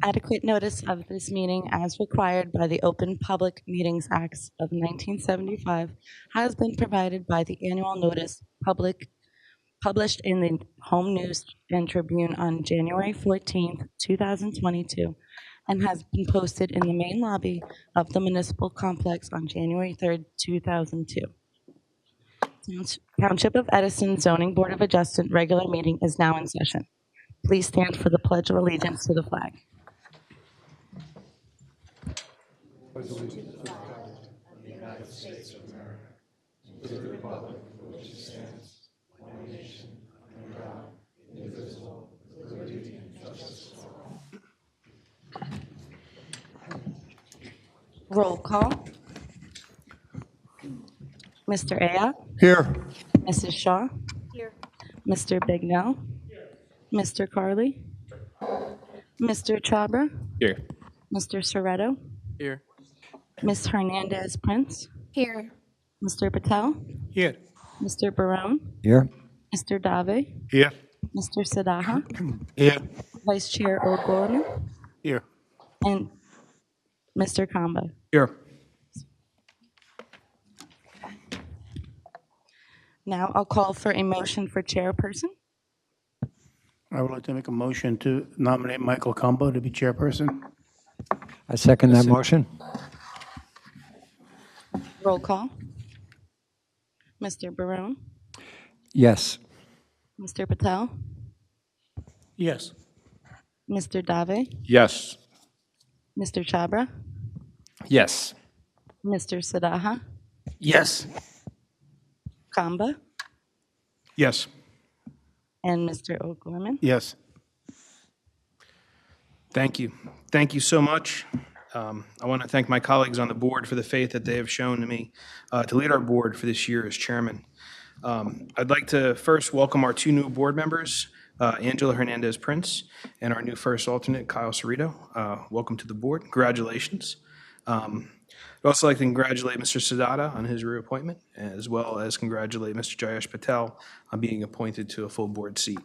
Adequate notice of this meeting as required by the Open Public Meetings Act of 1975 has been provided by the annual notice published in the Home News and Tribune on January 14th, 2022, and has been posted in the main lobby of the municipal complex on January 3rd, 2002. Township of Edison Zoning Board of Adjustment regular meeting is now in session. Please stand for the Pledge of Allegiance to the flag. Roll call. Mr. Ayotte? Here. Mrs. Shaw? Here. Mr. Bignell? Here. Mr. Carley? Mr. Chabra? Here. Mr. Soretto? Here. Ms. Hernandez Prince? Here. Mr. Patel? Here. Mr. Barone? Here. Mr. Dave? Here. Mr. Sadaha? Here. Vice Chair O'Gorman? Here. And Mr. Kamba? Here. Now I'll call for a motion for chairperson. I would like to make a motion to nominate Michael Combo to be chairperson. I second that motion. Roll call. Mr. Barone? Yes. Mr. Patel? Yes. Mr. Dave? Yes. Mr. Chabra? Yes. Mr. Sadaha? Yes. Kamba? Yes. And Mr. O'Gorman? Yes. Thank you. Thank you so much. I want to thank my colleagues on the board for the faith that they have shown to me to lead our board for this year as chairman. I'd like to first welcome our two new board members, Angela Hernandez Prince and our new first alternate, Kyle Cerrito. Welcome to the board. Congratulations. I'd also like to congratulate Mr. Sadata on his reappointment, as well as congratulate Mr. Jayesh Patel on being appointed to a full board seat.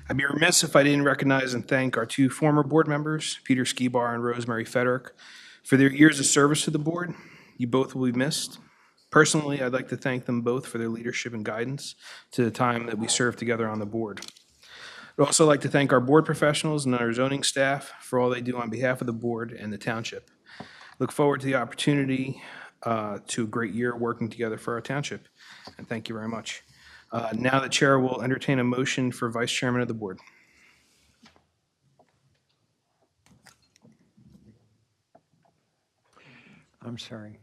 I'd be remiss if I didn't recognize and thank our two former board members, Peter Skibar and Rosemary Federick, for their years of service to the board. You both will be missed. Personally, I'd like to thank them both for their leadership and guidance to the time that we served together on the board. I'd also like to thank our board professionals and our zoning staff for all they do on behalf of the board and the township. Look forward to the opportunity to a great year working together for our township, and thank you very much. Now the chair will entertain a motion for vice chairman of the board. I'm sorry,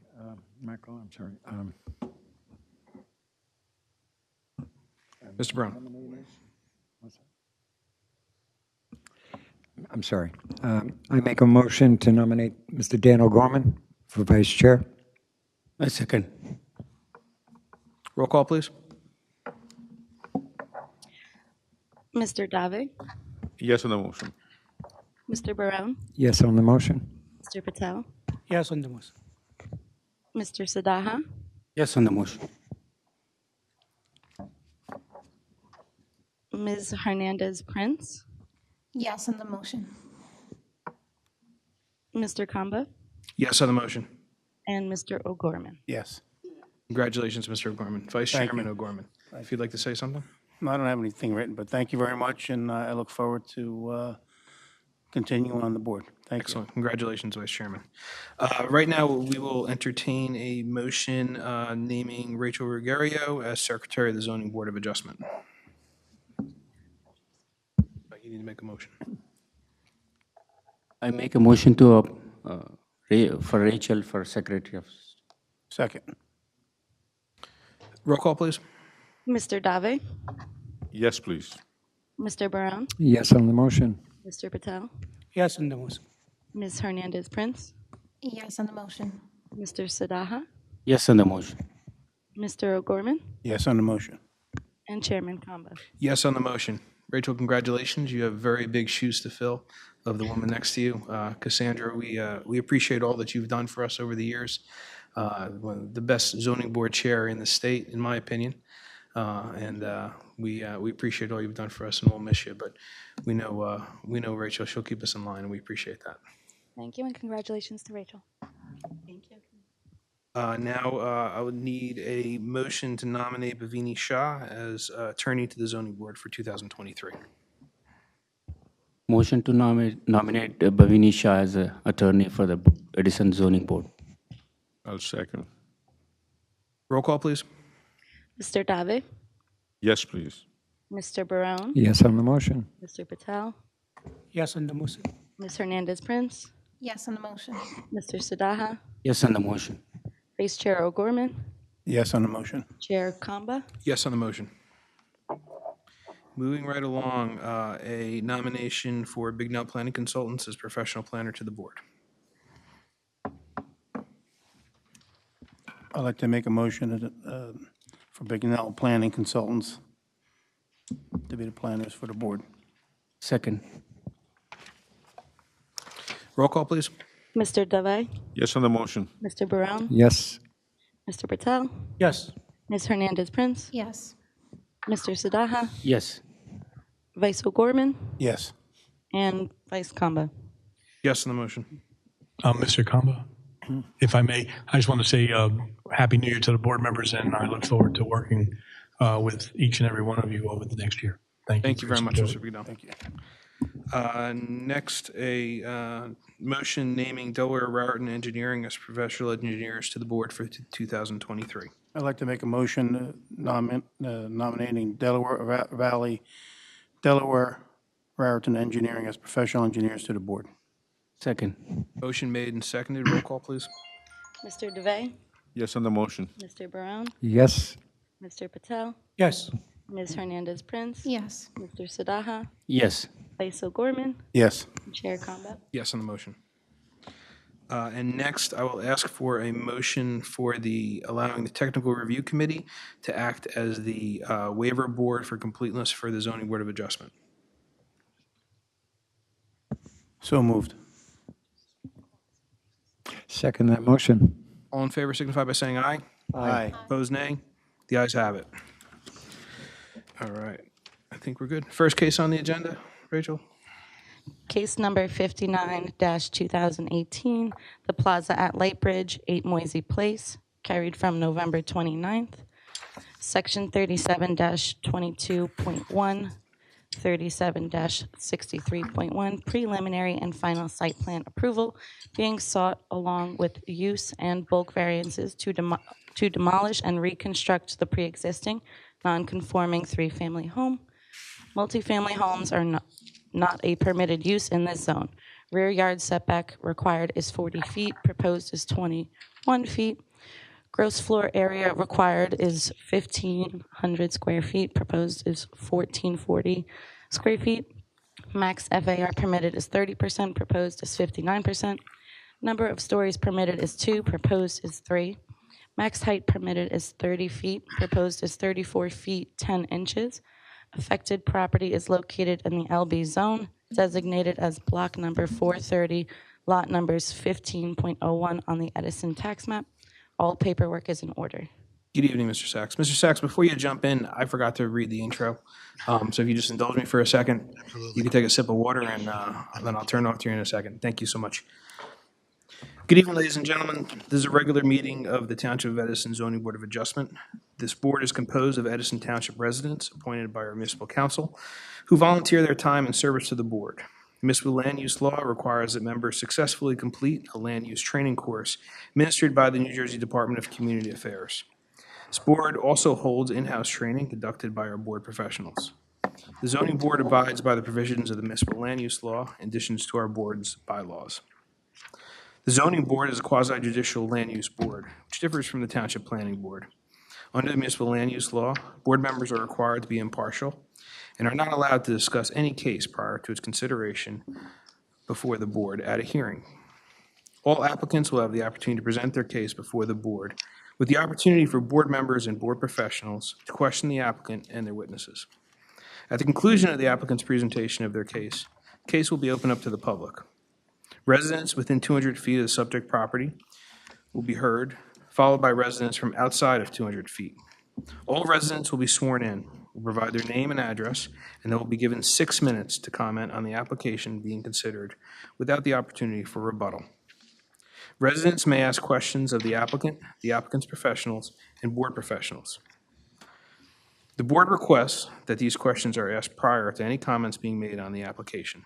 Michael, I'm sorry. Mr. Brown. I'm sorry. I make a motion to nominate Mr. Dan O'Gorman for vice chair. I second. Roll call, please. Mr. Dave? Yes on the motion. Mr. Barone? Yes on the motion. Mr. Patel? Yes on the motion. Mr. Sadaha? Yes on the motion. Ms. Hernandez Prince? Yes on the motion. Mr. Kamba? Yes on the motion. And Mr. O'Gorman? Yes. Congratulations, Mr. O'Gorman. Vice Thank Chairman you. O'Gorman, if you'd like to say something. No, I don't have anything written, but thank you very much, and I look forward to continuing on the board. Thank you. Excellent. Congratulations, Vice Chairman. Right now, we will entertain a motion naming Rachel Ruggiero as Secretary of the Zoning Board of Adjustment. You need to make a motion. I make a motion to for Rachel for Secretary of. Second. Roll call, please. Mr. Dave? Yes, please. Mr. Barone? Yes on the motion. Mr. Patel? Yes on the motion. Ms. Hernandez Prince? Yes on the motion. Mr. Sadaha? Yes on the motion. Mr. O'Gorman? Yes on the motion. And Chairman Kamba? Yes on the motion. Rachel, congratulations. You have very big shoes to fill of the woman next to you. Cassandra, we appreciate all that you've done for us over the years. One of the best zoning board chair in the state, in my opinion. We appreciate all you've done for us, and we'll miss you. But we know Rachel. She'll keep us in line, and we appreciate that. Thank you, and congratulations to Rachel. Thank you. Now, I would need a motion to nominate Bhavini Shah as attorney to the zoning board for 2023. Motion to nominate Bhavini Shah as a attorney for the Edison zoning board. I'll second. Roll call, please. Mr. Dave, Yes, please. Mr. Barone, Yes on the motion. Mr. Patel, Yes on the motion. Ms. Hernandez Prince, Yes on the motion. Mr. Sadaha, Yes on the motion. Vice Chair O'Gorman, Yes on the motion. Chair Kamba. Yes on the motion. Moving right along, a nomination for Bignell Planning Consultants as professional planner to the board. I'd like to make a motion that, for Bignell Planning Consultants to be the planners for the board. Second. Roll call, please. Mr. Dave, Yes on the motion. Mr. Barone, Yes. Mr. Patel, Yes. Ms. Hernandez Prince, Yes. Mr. Sadaha, Yes. Vice O'Gorman, Yes. and Vice Kamba. Yes on the motion. Mr. Kamba, if I may, I just want to say Happy New Year to the board members, and I look forward to working with each and every one of you over the next year. Thank you very much, Enjoy. Mr. Bignell. Thank you. Next, a motion naming Delaware Raritan Engineering as professional engineers to the board for 2023. I'd like to make a motion nominating Delaware Raritan Engineering as professional engineers to the board. Second. Motion made and seconded. Roll call, please. Mr. Dave, Yes on the motion. Mr. Barone, Yes. Mr. Patel, Yes. Ms. Hernandez Prince, Yes. Mr. Sadaha, Yes. Vice O'Gorman, Yes. and Chair Kamba. Yes on the motion. And next, I will ask for a motion for allowing the Technical Review Committee to act as the waiver board for completeness for the Zoning Board of Adjustment. So moved. Second that motion. All in favor signify by saying aye. Aye. Opposed, nay. The ayes have it. All right. I think we're good. First case on the agenda, Rachel? Case number 59-2018, The Plaza at Lightbridge, 8 Moisey Place, carried from November 29th. Section 37-22.1, 37-63.1, preliminary and final site plan approval being sought along with use and bulk variances to demolish and reconstruct the pre-existing non-conforming three-family home. Multifamily homes are not a permitted use in this zone. Rear yard setback required is 40 feet, proposed is 21 feet. Gross floor area required is 1,500 square feet, proposed is 1,440 square feet. Max FAR permitted is 30%, proposed is 59%. Number of stories permitted is 2, proposed is 3. Max height permitted is 30 feet, proposed is 34 feet 10 inches. Affected property is located in the LB zone, designated as block number 430, lot numbers 15.01 on the Edison tax map. All paperwork is in order. Good evening, Mr. Sachs. Mr. Sachs, before you jump in, I forgot to read the intro. So if you just indulge me for a second, you can take a sip of water, and then I'll turn it off to you in a second. Thank you so much. Good evening, ladies and gentlemen. This is a regular meeting of the Township of Edison Zoning Board of Adjustment. This board is composed of Edison Township residents appointed by our municipal council who volunteer their time and service to the board. Municipal land use law requires that members successfully complete a land use training course administered by the New Jersey Department of Community Affairs. This board also holds in-house training conducted by our board professionals. The zoning board abides by the provisions of the municipal land use law in addition to our board's bylaws. The zoning board is a quasi-judicial land use board, which differs from the township planning board. Under the municipal land use law, board members are required to be impartial and are not allowed to discuss any case prior to its consideration before the board at a hearing. All applicants will have the opportunity to present their case before the board, with the opportunity for board members and board professionals to question the applicant and their witnesses. At the conclusion of the applicant's presentation of their case, the case will be opened up to the public. Residents within 200 feet of the subject property will be heard, followed by residents from outside of 200 feet. All residents will be sworn in, will provide their name and address, and they will be given 6 minutes to comment on the application being considered without the opportunity for rebuttal. Residents may ask questions of the applicant's professionals, and board professionals. The board requests that these questions are asked prior to any comments being made on the application.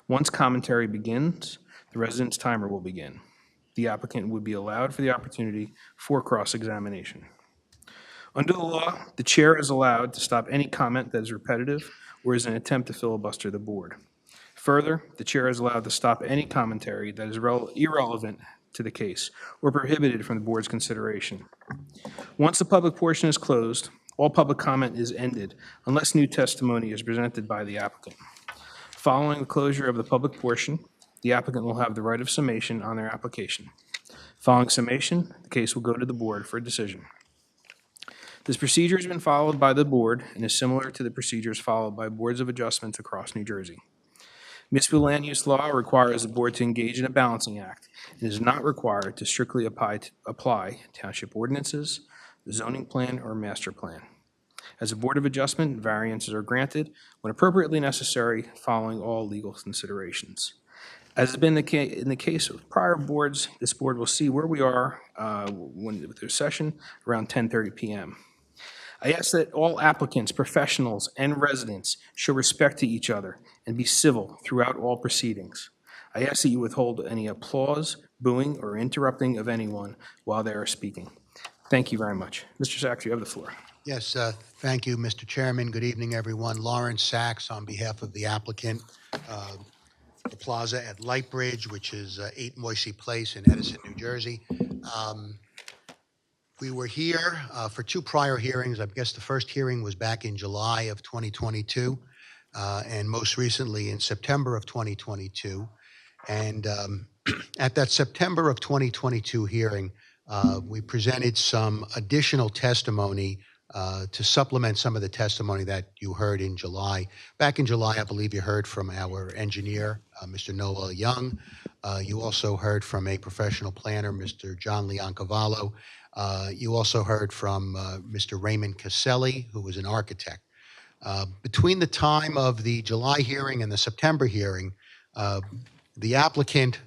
Once commentary begins, the resident's timer will begin. The applicant would be allowed for the opportunity for cross-examination. Under the law, the chair is allowed to stop any comment that is repetitive or is an attempt to filibuster the board. Further, the chair is allowed to stop any commentary that is irrelevant to the case or prohibited from the board's consideration. Once the public portion is closed, all public comment is ended unless new testimony is presented by the applicant. Following the closure of the public portion, the applicant will have the right of summation on their application. Following summation, the case will go to the board for a decision. This procedure has been followed by the board and is similar to the procedures followed by boards of adjustments across New Jersey. Municipal land use law requires the board to engage in a balancing act and is not required to strictly apply township ordinances, the zoning plan, or master plan. As a board of adjustment, variances are granted when appropriately necessary following all legal considerations. As has been in the case of prior boards, this board will see where we are with their session around 10:30 p.m. I ask that all applicants, professionals, and residents show respect to each other and be civil throughout all proceedings. I ask that you withhold any applause, booing, or interrupting of anyone while they are speaking. Thank you very much. Mr. Sachs, you have the floor. Yes, thank you, Mr. Chairman. Good evening, everyone. Lawrence Sachs on behalf of the applicant, the plaza at Lightbridge, which is 8 Moisey Place in Edison, New Jersey. We were here for 2 prior hearings. I guess the first hearing was back in July of 2022, and most recently in September of 2022. And at that September of 2022 hearing, we presented some additional testimony to supplement some of the testimony that you heard in July. Back in July, I believe you heard from our engineer, Mr. Noah Young. You also heard from a professional planner, Mr. John Leoncavallo. You also heard from Mr. Raymond Caselli, who was an architect. Between the time of the July hearing and the September hearing, the applicant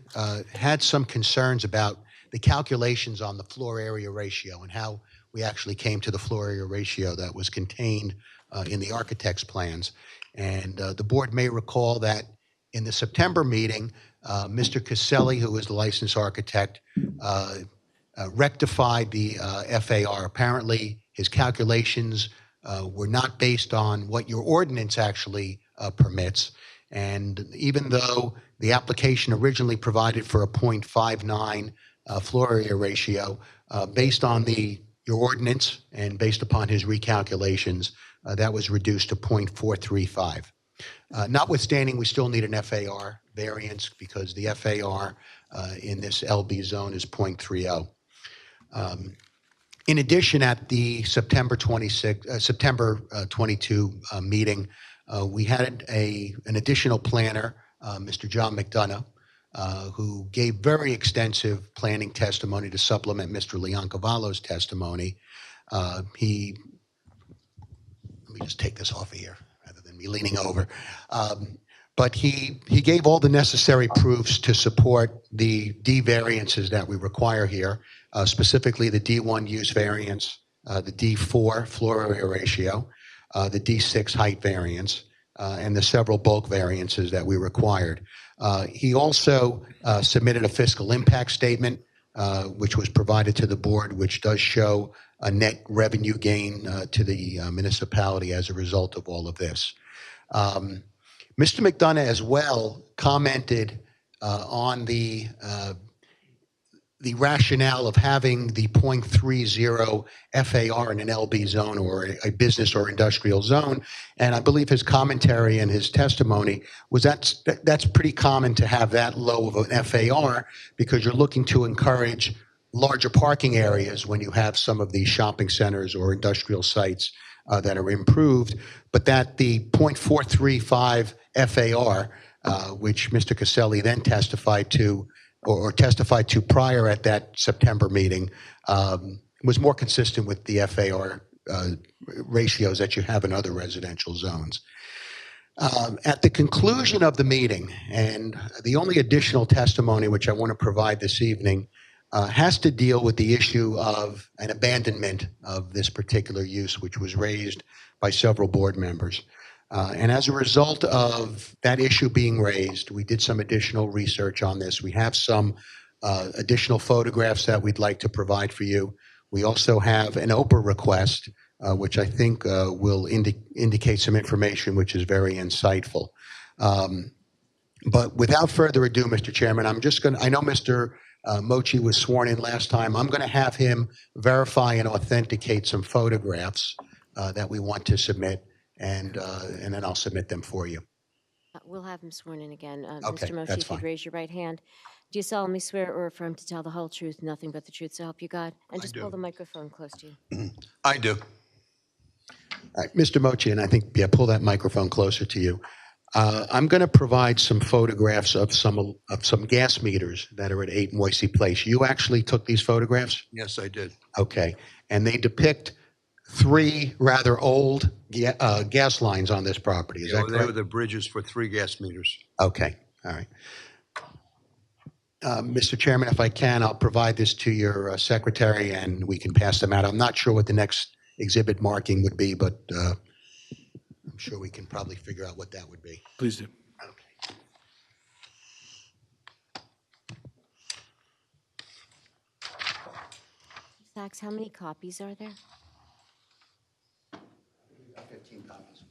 had some concerns about the calculations on the floor area ratio and how we actually came to the floor area ratio that was contained in the architect's plans. And the board may recall that in the September meeting, Mr. Caselli, who is the licensed architect, rectified the FAR. Apparently, his calculations were not based on what your ordinance actually permits. And even though the application originally provided for a 0.59 floor area ratio, based on your ordinance and based upon his recalculations, that was reduced to 0.435. Notwithstanding, we still need an FAR variance because the FAR in this LB zone is 0.30. In addition, at the September 22 meeting, we had an additional planner, Mr. John McDonough, who gave very extensive planning testimony to supplement Mr. Leoncavallo's testimony. Let me just take this off of here rather than me leaning over. But he gave all the necessary proofs to support the D variances that we require here, specifically the D1 use variance, the D4 floor area ratio, the D6 height variance, and the several bulk variances that we required. He also submitted a fiscal impact statement, which was provided to the board, which does show a net revenue gain to the municipality as a result of all of this. Mr. McDonough as well commented on the rationale of having the 0.30 FAR in an LB zone or a business or industrial zone. And I believe his commentary and his testimony was that's pretty common to have that low of an FAR because you're looking to encourage larger parking areas when you have some of these shopping centers or industrial sites that are improved, but that the 0.435 FAR, which Mr. Caselli then testified to or testified to prior at that September meeting, was more consistent with the FAR ratios that you have in other residential zones. At the conclusion of the meeting, and the only additional testimony which I want to provide this evening has to deal with the issue of an abandonment of this particular use, which was raised by several board members. And as a result of that issue being raised, we did some additional research on this. We have some additional photographs that we'd like to provide for you. We also have an Oprah request, which I think will indicate some information which is very insightful. But without further ado, Mr. Chairman, I know Mr. Mochi was sworn in last time. I'm going to have him verify and authenticate some photographs that we want to submit, and then I'll submit them for you. We'll have him sworn in again. Okay, Mr. Moshi, that's if you'd fine. raise your right hand. Do you solemnly swear or affirm to tell the whole truth, nothing but the truth, so help you God? And just pull the microphone close to you. I do. All right, Mr. Mochi, and I think, yeah, pull that microphone closer to you. I'm going to provide some photographs of some gas meters that are at 8 Moisey Place. You actually took these photographs? Yes, I did. Okay. And they depict 3 rather old gas lines on this property. Is that They were correct? the bridges for 3 gas meters. Okay. All right. Mr. Chairman, if I can, I'll provide this to your secretary and we can pass them out. I'm not sure what the next exhibit marking would be, but I'm sure we can probably figure out what that would be. Please do. Okay. Sachs, how many copies are there? 15 copies.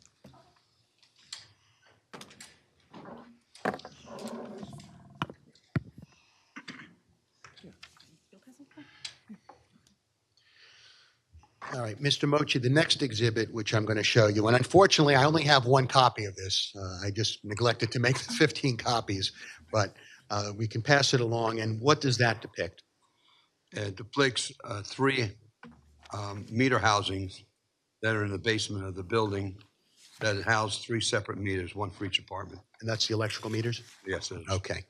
All right, Mr. Mochi, the next exhibit, which I'm going to show you, and unfortunately, I only have 1 copy of this. I just neglected to make 15 copies, but we can pass it along. And what does that depict? It depicts 3 meter housings that are in the basement of the building that house 3 separate meters, 1 for each apartment. And that's the electrical meters? Yes, it is. Okay.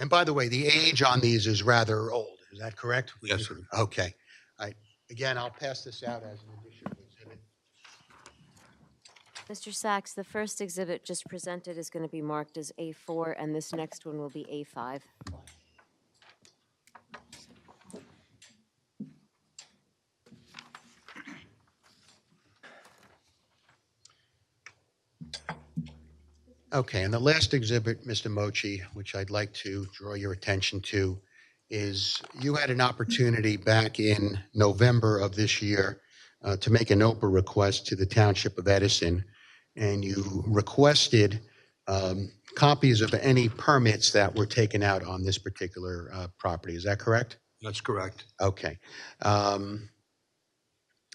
And by the way, the age on these is rather old. Is that correct? Yes, sir. Okay. All right. Again, I'll pass this out as an additional exhibit. Mr. Sachs, the first exhibit just presented is going to be marked as A4, and this next one will be A5. Okay, and the last exhibit, Mr. Mochi, which I'd like to draw your attention to, is you had an opportunity back in November of this year to make an Oprah request to the Township of Edison, and you requested copies of any permits that were taken out on this particular property. Is that correct? That's correct. Okay. All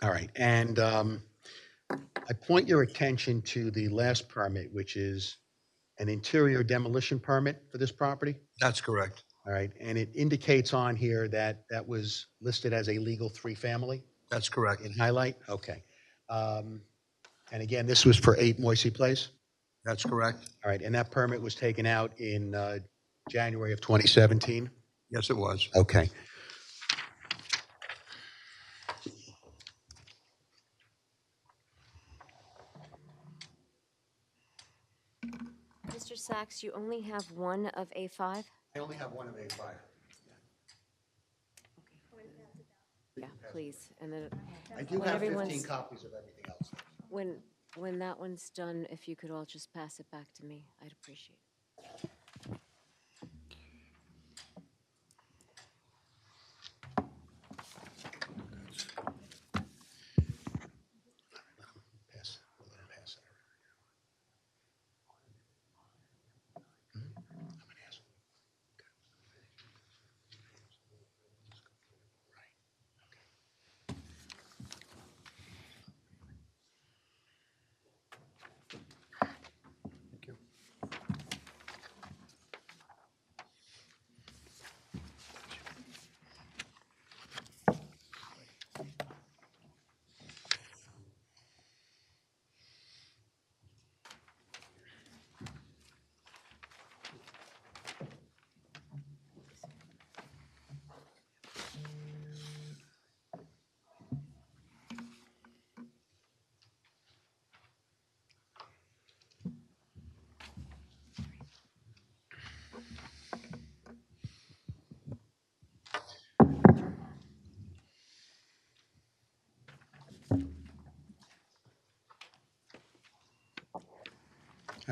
right, and I point your attention to the last permit, which is an interior demolition permit for this property? That's correct. All right, and it indicates on here that that was listed as a legal 3-family That's correct. in highlight? Okay. And again, this was for 8 Moisey Place? That's correct. All right, and that permit was taken out in January of 2017? Yes, it was. Okay. Mr. Sachs, you only have 1 of A5? I only have 1 of A5. Yeah, please. And then I do when have 15 everyone's- copies of everything else. when that one's done, if you could all just pass it back to me, I'd appreciate it. Pass. We'll let him pass it. I'm gonna ask.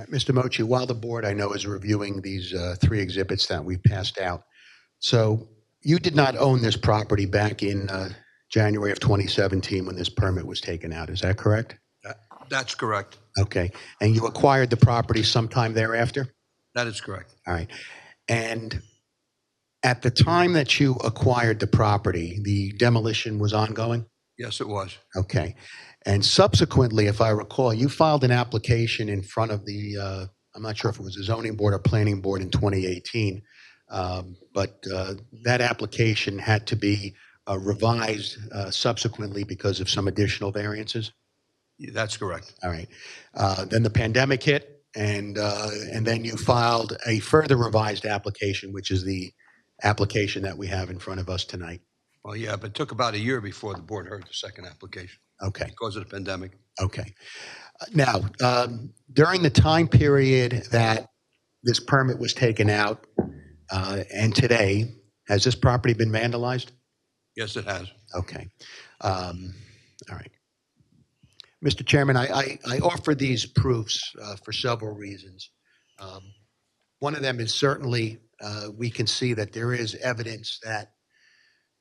Mr. Mochi, while the board, I know, is reviewing these three exhibits that we passed out, so you did not own this property back in January of 2017 when this permit was taken out, is that correct? That's correct. Okay. And you acquired the property sometime thereafter? That is correct. All right. And at the time that you acquired the property, the demolition was ongoing? Yes, it was. Okay. And subsequently, if I recall, you filed an application in front of the, I'm not sure if it was the zoning board or planning board in 2018, but that application had to be revised subsequently because of some additional variances? Yeah, that's correct. All right. Then the pandemic hit, and then you filed a further revised application, which is the application that we have in front of us tonight. Well, yeah, but it took about a year before the board heard the second application Okay. because of the pandemic. Okay. Now, during the time period that this permit was taken out and today, has this property been vandalized? Yes, it has. Okay. All right. Mr. Chairman, I offer these proofs for several reasons. One of them is certainly we can see that there is evidence that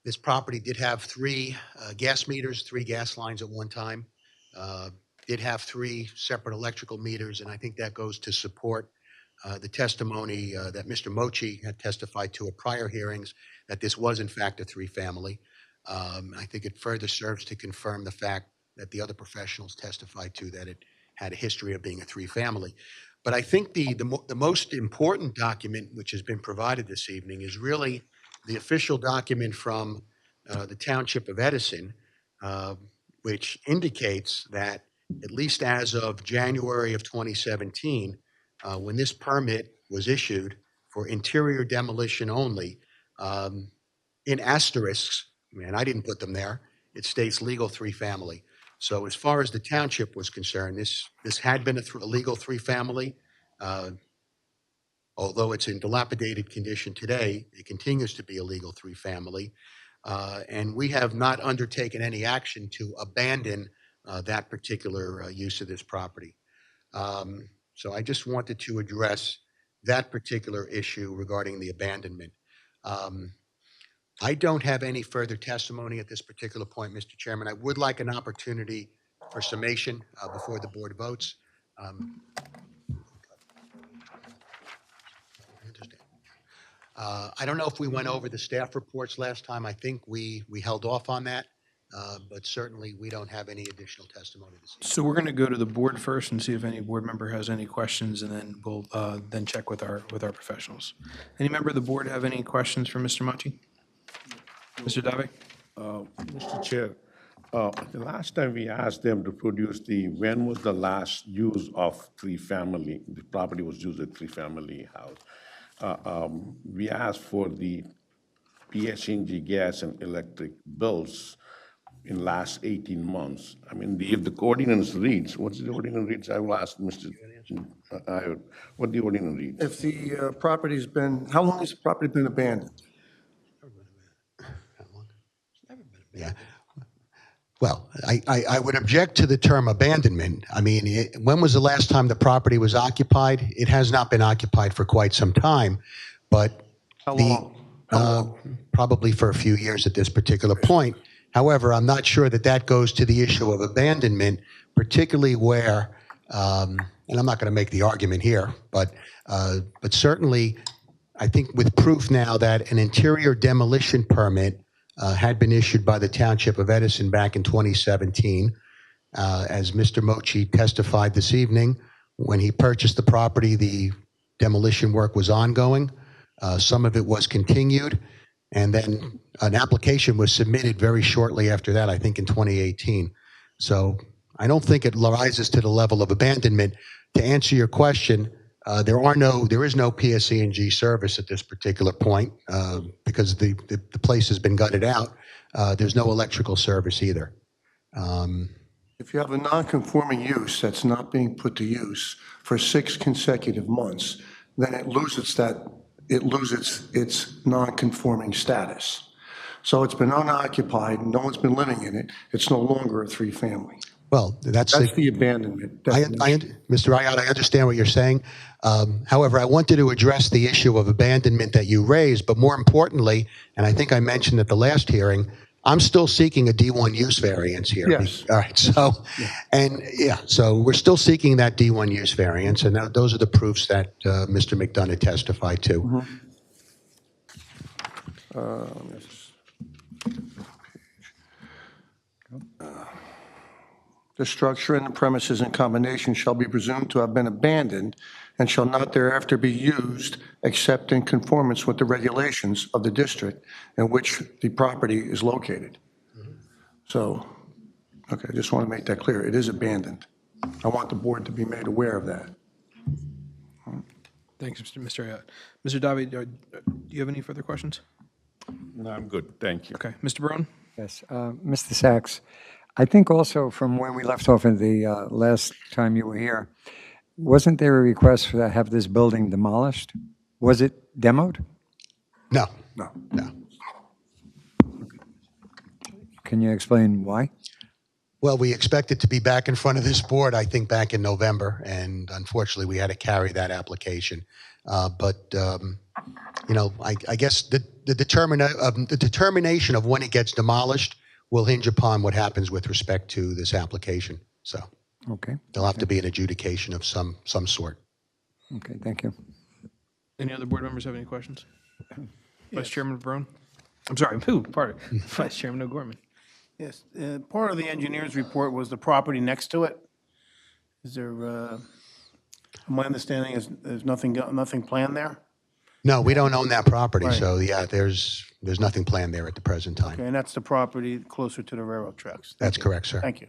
this property did have three gas meters, three gas lines at one time, did have three separate electrical meters, and I think that goes to support the testimony that Mr. Mochi had testified to at prior hearings, that this was in fact a three-family. I think it further serves to confirm the fact that the other professionals testified to, that it had a history of being a three-family. But I think the most important document which has been provided this evening is really the official document from the Township of Edison, which indicates that at least as of January of 2017, when this permit was issued for interior demolition only, in asterisks, and I didn't put them there, it states legal three-family. So as far as the township was concerned, this had been a legal three-family. Although it's in dilapidated condition today, it continues to be a legal three-family. And we have not undertaken any action to abandon that particular use of this property. So I just wanted to address that particular issue regarding the abandonment. I don't have any further testimony at this particular point, Mr. Chairman. I would like an opportunity for summation before the board votes. I don't know if we went over the staff reports last time. I think we held off on that, but certainly we don't have any additional testimony this evening. So we're going to go to the board first and see if any board member has any questions, and then we'll then check with our professionals. Any member of the board have any questions for Mr. Mochi? Mr. Dave? Mr. Chair, the last time we asked them to produce when was the last use of three-family, the property was used as three-family house. We asked for the PSE&G gas and electric bills in last 18 months. I mean, if the ordinance reads, what's the ordinance reads? I will ask Mr. What the ordinance reads. If the property's been, how long has the property been abandoned? Yeah. Well, I would object to the term abandonment. I mean, when was the last time the property was occupied? It has not been occupied for quite some time, but How long? Probably for a few years at this particular point. However, I'm not sure that goes to the issue of abandonment, particularly where, and I'm not going to make the argument here, but certainly I think with proof now that an interior demolition permit had been issued by the Township of Edison back in 2017. As Mr. Mochi testified this evening, when he purchased the property, the demolition work was ongoing. Some of it was continued, and then an application was submitted very shortly after that, I think in 2018. So I don't think it rises to the level of abandonment. To answer your question, there is no PSE&G service at this particular point because the place has been gutted out. There's no electrical service either. If you have a non-conforming use that's not being put to use for 6 consecutive months, then it loses its non-conforming status. So it's been unoccupied, no one's been living in it, it's no longer a three-family. Well, that's the abandonment. Mr. Ayotte, I understand what you're saying. However, I wanted to address the issue of abandonment that you raised, but more importantly, and I think I mentioned at the last hearing, I'm still seeking a D1 use variance here. Yes. All right. So, so we're still seeking that D1 use variance, and those are the proofs that Mr. McDonough testified to. The structure and the premises in combination shall be presumed to have been abandoned and shall not thereafter be used except in conformance with the regulations of the district in which the property is located. So, okay, I just want to make that clear. It is abandoned. I want the board to be made aware of that. Thanks, Mr. Ayotte. Mr. Davi, do you have any further questions? No, I'm good, thank you. Okay, Mr. Barone? Yes, Mr. Sachs, I think also from where we left off in the last time you were here, wasn't there a request to have this building demolished? Was it demoed? No. Can you explain why? Well, we expected to be back in front of this board, I think, back in November, and unfortunately, we had to carry that application. I guess the determination of when it gets demolished will hinge upon what happens with respect to this application. So, okay, there'll have to be an adjudication of some sort. Okay, thank you. Any other board members have any questions? Vice Chairman Barone? I'm sorry, pardon. Vice Chairman O'Gorman. Yes, part of the engineer's report was the property next to it. Is there, my understanding is there's nothing planned there? No, we don't own that property, Right. so yeah, there's nothing planned there at the present time. Okay, and that's the property closer to the railroad tracks. That's correct, sir. Thank you.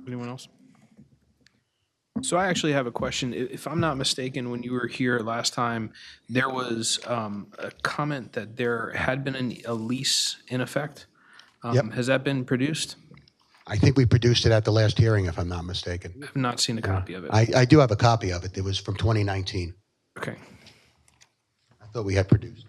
Anyone else? So I actually have a question. If I'm not mistaken, when you were here last time, there was a comment that there had been a lease in effect. Yep. Has that been produced? I think we produced it at the last hearing, if I'm not mistaken. I've not seen a copy of it. I do have a copy of it. It was from 2019. Okay. I thought we had produced.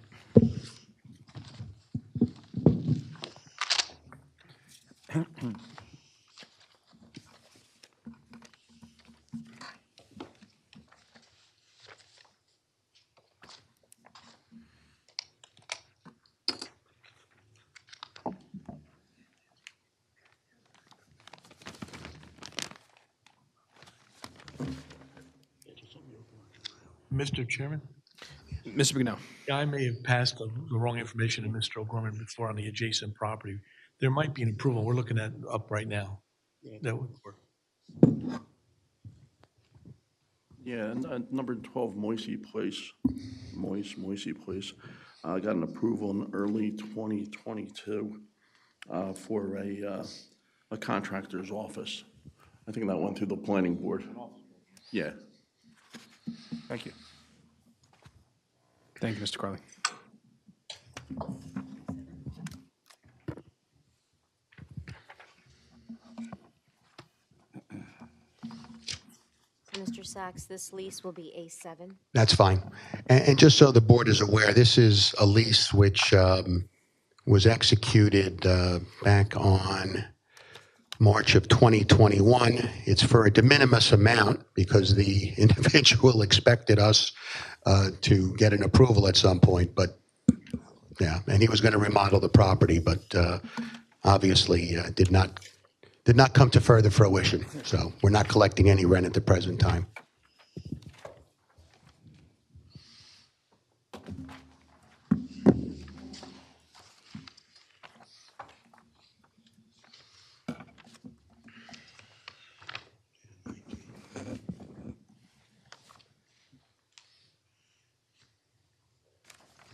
Mr. Chairman? Mr. Bignell. Yeah, I may have passed the wrong information to Mr. O'Gorman before on the adjacent property. There might be an approval. We're looking at up right now. That would work. Yeah, number 12, Moisey Place, Moisey Place, got an approval in early 2022 for a contractor's office. I think that went through the planning board. Yeah. Thank you. Thank you, Mr. Carley. So, Mr. Sachs, this lease will be A7. That's fine. And just so the board is aware, this is a lease which was executed back on March of 2021. It's for a de minimis amount because the individual expected us to get an approval at some point, but yeah, and he was going to remodel the property, but obviously did not come to further fruition. So we're not collecting any rent at the present time.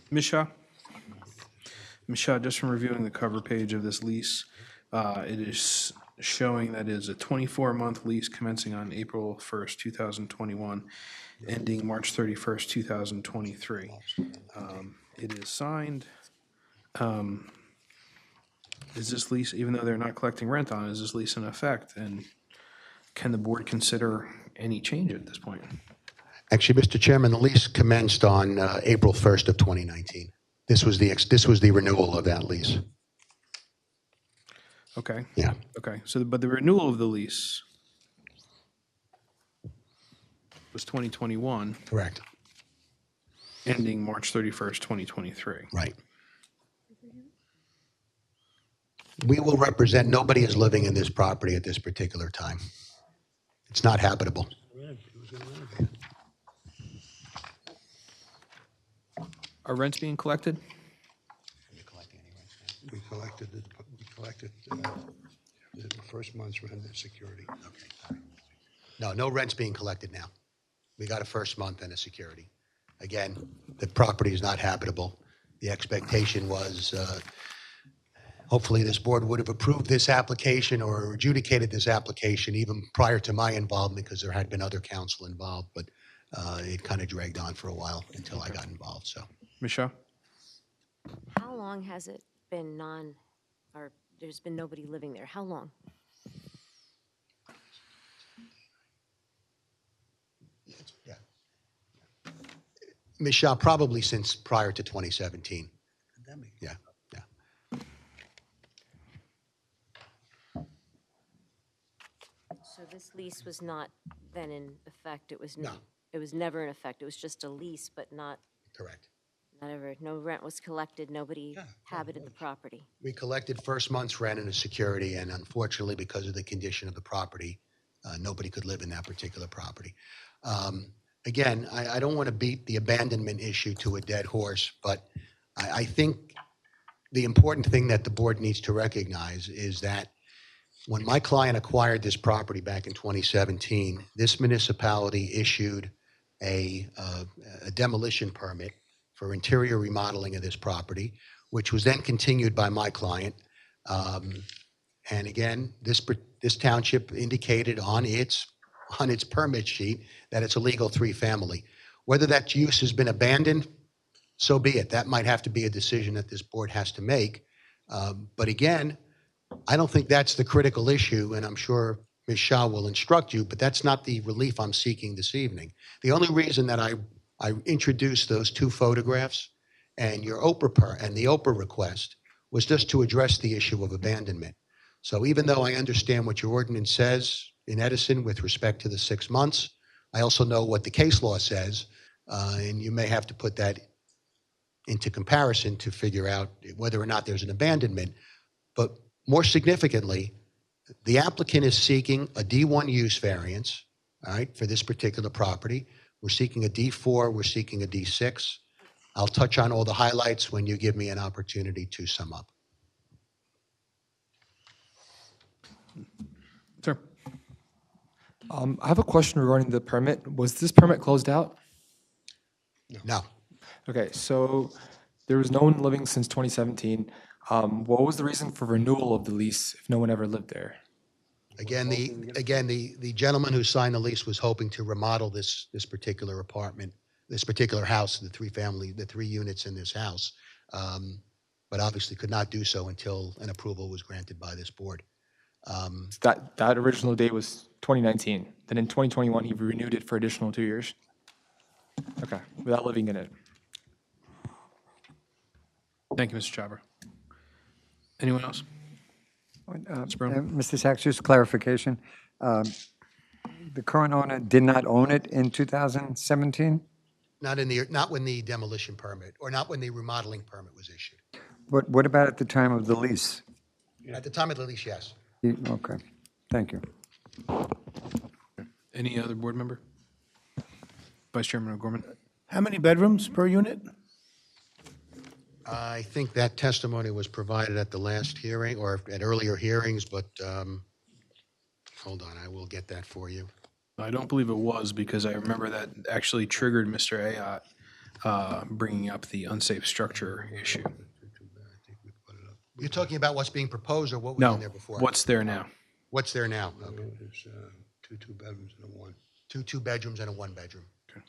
Ms. Shaw? Ms. Shaw, just from reviewing the cover page of this lease, it is showing that it is a 24-month lease commencing on April 1st, 2021, ending March 31st, 2023. It is signed. Is this lease, even though they're not collecting rent on it, is this lease in effect? And can the board consider any change at this point? Actually, Mr. Chairman, the lease commenced on April 1st of 2019. This was the renewal of that lease. Okay. Yeah. Okay, so, but the renewal of the lease was 2021, Correct. ending March 31st, 2023. Right. We will represent, nobody is living in this property at this particular time. It's not habitable. Are rents being collected? We collected the first month's rent and security. Okay. No rent's being collected now. We got a first month and a security. Again, the property is not habitable. The expectation was, hopefully this board would have approved this application or adjudicated this application even prior to my involvement, because there had been other counsel involved, but it kind of dragged on for a while until I got involved, so. Michelle? How long has it been or there's been nobody living there? How long? Yeah. Michelle, probably since prior to 2017. Yeah. So this lease was not then in effect? It was No. It was never in effect. It was just a lease, but not. Correct. Not ever. No rent was collected. Nobody habited the property. We collected first month's rent and a security, and unfortunately, because of the condition of the property, nobody could live in that particular property. Again, I don't want to beat the abandonment issue to a dead horse, but I think the important thing that the board needs to recognize is that when my client acquired this property back in 2017, this municipality issued a demolition permit for interior remodeling of this property, which was then continued by my client. And again, this township indicated on its permit sheet that it's a legal 3-family. Whether that use has been abandoned, so be it. That might have to be a decision that this board has to make. But again, I don't think that's the critical issue, and I'm sure Ms. Shah will instruct you, but that's not the relief I'm seeking this evening. The only reason that I introduced those 2 photographs and your the Oprah request was just to address the issue of abandonment. So even though I understand what your ordinance says in Edison with respect to the 6 months, I also know what the case law says, and you may have to put that into comparison to figure out whether or not there's an abandonment. But more significantly, the applicant is seeking a D1 use variance, all right, for this particular property. We're seeking a D4, we're seeking a D6. I'll touch on all the highlights when you give me an opportunity to sum up. Sir? I have a question regarding the permit. Was this permit closed out? No. Okay, so there was no one living since 2017. What was the reason for renewal of the lease if no one ever lived there? Again, the gentleman who signed the lease was hoping to remodel this particular apartment, this particular house, the 3 units in this house, but obviously could not do so until an approval was granted by this board. That original date was 2019. Then in 2021, he renewed it for additional 2 years. Okay, without living in it. Thank you, Mr. Chhabra. Anyone else? Mr. Sachs, just clarification. The current owner did not own it in 2017? Not when the demolition permit, or not when the remodeling permit was issued. What about at the time of the lease? At the time of the lease, yes. Okay, thank you. Any other board member? Vice Chairman O'Gorman? How many bedrooms per unit? I think that testimony was provided at the last hearing or at earlier hearings, but hold on, I will get that for you. I don't believe it was, because I remember that actually triggered Mr. Ayotte bringing up the unsafe structure issue. You're talking about what's being proposed or what was in there before? What's there now? What's there now? Okay. It's 2 2-bedrooms and a 1. 2 2-bedrooms and a 1-bedroom. Okay.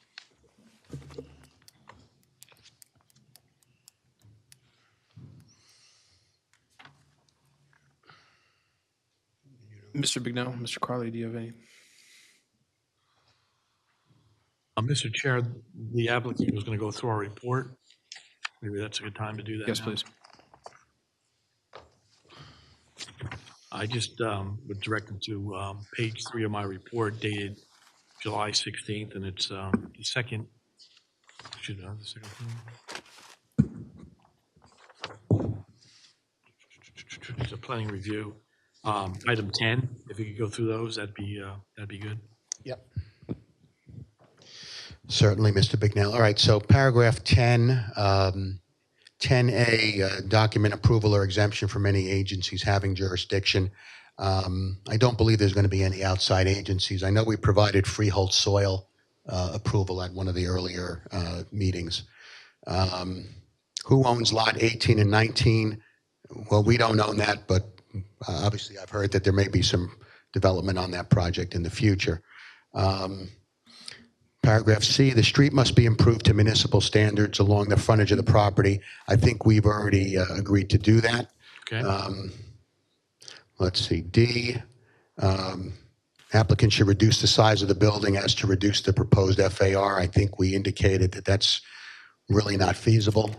Mr. Bignell, Mr. Carley, do you have any? Mr. Chair, the applicant was going to go through our report. Maybe that's a good time to do that. Yes, now. please. I just was directed to page 3 of my report dated July 16th, and it's the second, the second thing. It's a planning review. Item 10, if you could go through those, that'd be good. Yep. Certainly, Mr. Bignell. All right, so paragraph 10, 10A, document approval or exemption from any agencies having jurisdiction. I don't believe there's going to be any outside agencies. I know we provided freehold soil approval at one of the earlier meetings. Who owns lot 18 and 19? Well, we don't own that, but obviously I've heard that there may be some development on that project in the future. Paragraph C, the street must be improved to municipal standards along the frontage of the property. I think we've already agreed to do that. Okay. Let's see, D, applicant should reduce the size of the building as to reduce the proposed FAR. I think we indicated that that's really not feasible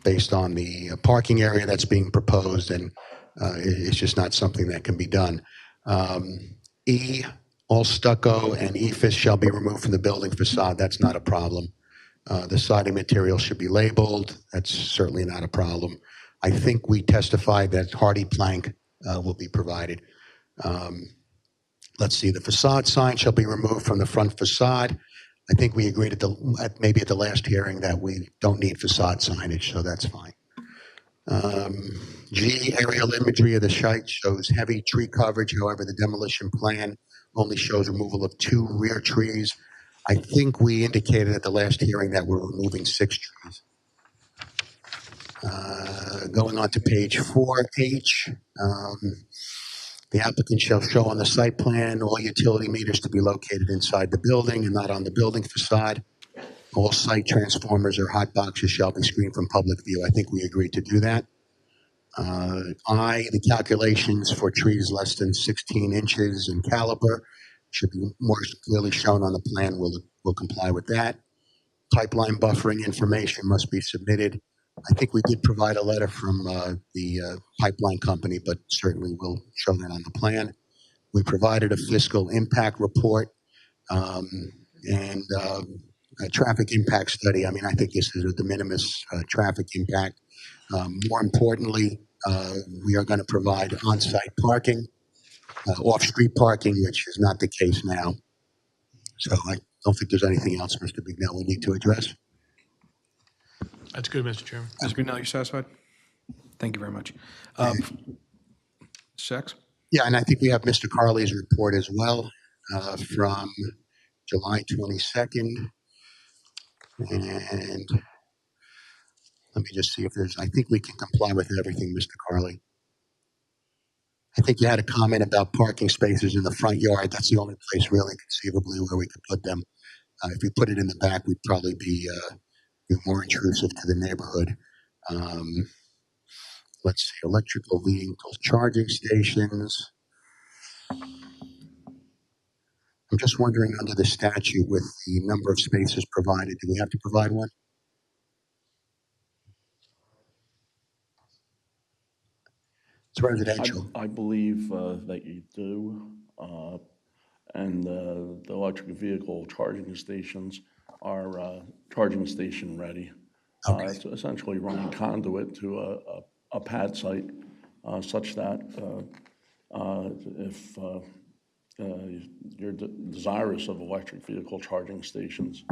based on the parking area that's being proposed, and it's just not something that can be done. E, all stucco and EFIS shall be removed from the building facade. That's not a problem. The siding material should be labeled. That's certainly not a problem. I think we testified that hardy plank will be provided. Let's see, the facade sign shall be removed from the front facade. I think we agreed maybe at the last hearing that we don't need facade signage, so that's fine. G, aerial imagery of the site shows heavy tree coverage. However, the demolition plan only shows removal of 2 rear trees. I think we indicated at the last hearing that we're removing 6 trees. Going on to page 4H, the applicant shall show on the site plan all utility meters to be located inside the building and not on the building facade. All site transformers or hot boxes shall be screened from public view. I think we agreed to do that. I, the calculations for trees less than 16 inches in caliber should be more clearly shown on the plan. We'll comply with that. Pipeline buffering information must be submitted. I think we did provide a letter from the pipeline company, but certainly we'll show that on the plan. We provided a fiscal impact report and a traffic impact study. I mean, I think this is a de minimis traffic impact. More importantly, we are going to provide on-site parking, off-street parking, which is not the case now. So I don't think there's anything else, Mr. Bignell, we need to address. That's good, Mr. Chairman. Mr. Bignell, you're satisfied? Thank you very much. Sachs? Yeah, and I think we have Mr. Carley's report as well from July 22nd. And let me just see if there's, I think we can comply with everything, Mr. Carley. I think you had a comment about parking spaces in the front yard. That's the only place really conceivably where we could put them. If we put it in the back, we'd probably be more intrusive to the neighborhood. Let's see, electrical vehicles, charging stations. I'm just wondering under the statute with the number of spaces provided, do we have to provide one? It's residential. I believe that you do. And the electric vehicle charging stations are charging station ready. Okay. It's essentially running conduit to a pad site such that if you're desirous of electric vehicle charging stations,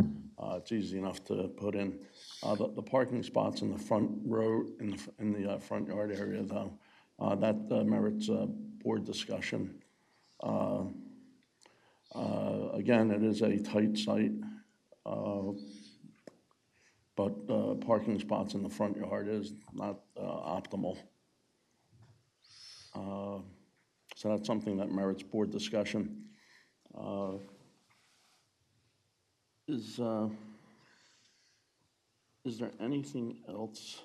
it's easy enough to put in. The parking spots in the front row, in the front yard area, though, that merits board discussion. Again, it is a tight site, but parking spots in the front yard is not optimal. So that's something that merits board discussion. Is there anything else?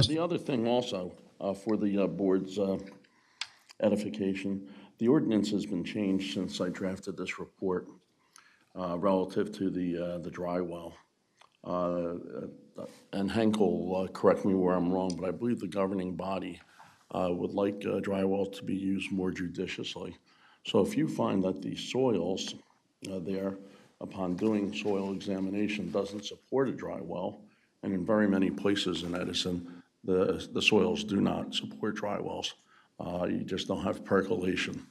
The other thing also, for the board's edification, the ordinance has been changed since I drafted this report relative to the dry well. And Henkel, correct me where I'm wrong, but I believe the governing body would like drywall to be used more judiciously. So if you find that the soils there, upon doing soil examination, doesn't support a dry well, and in very many places in Edison, the soils do not support dry wells. You just don't have percolation.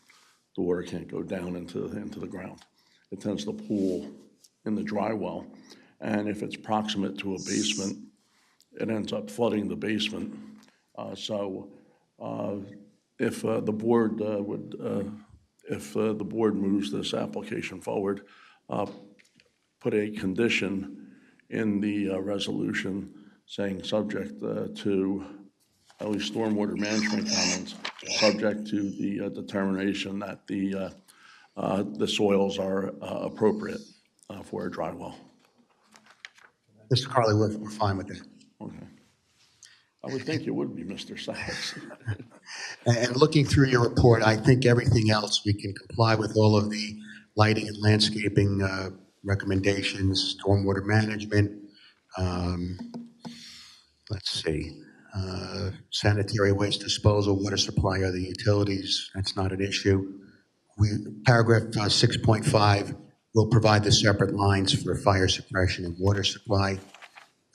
The water can't go down into the ground. It tends to pool in the dry well, and if it's proximate to a basement, it ends up flooding the basement. So if the board if the board moves this application forward, put a condition in the resolution saying subject to at least stormwater management comments, subject to the determination that the soils are appropriate for a dry well. Mr. Carly, we're fine with that. Okay. I would think you would be, Mr. Sachs. And looking through your report, I think everything else, we can comply with all of the lighting and landscaping recommendations, stormwater management, let's see, sanitary waste disposal, water supply, other utilities, that's not an issue. Paragraph 6.5 will provide the separate lines for fire suppression and water supply.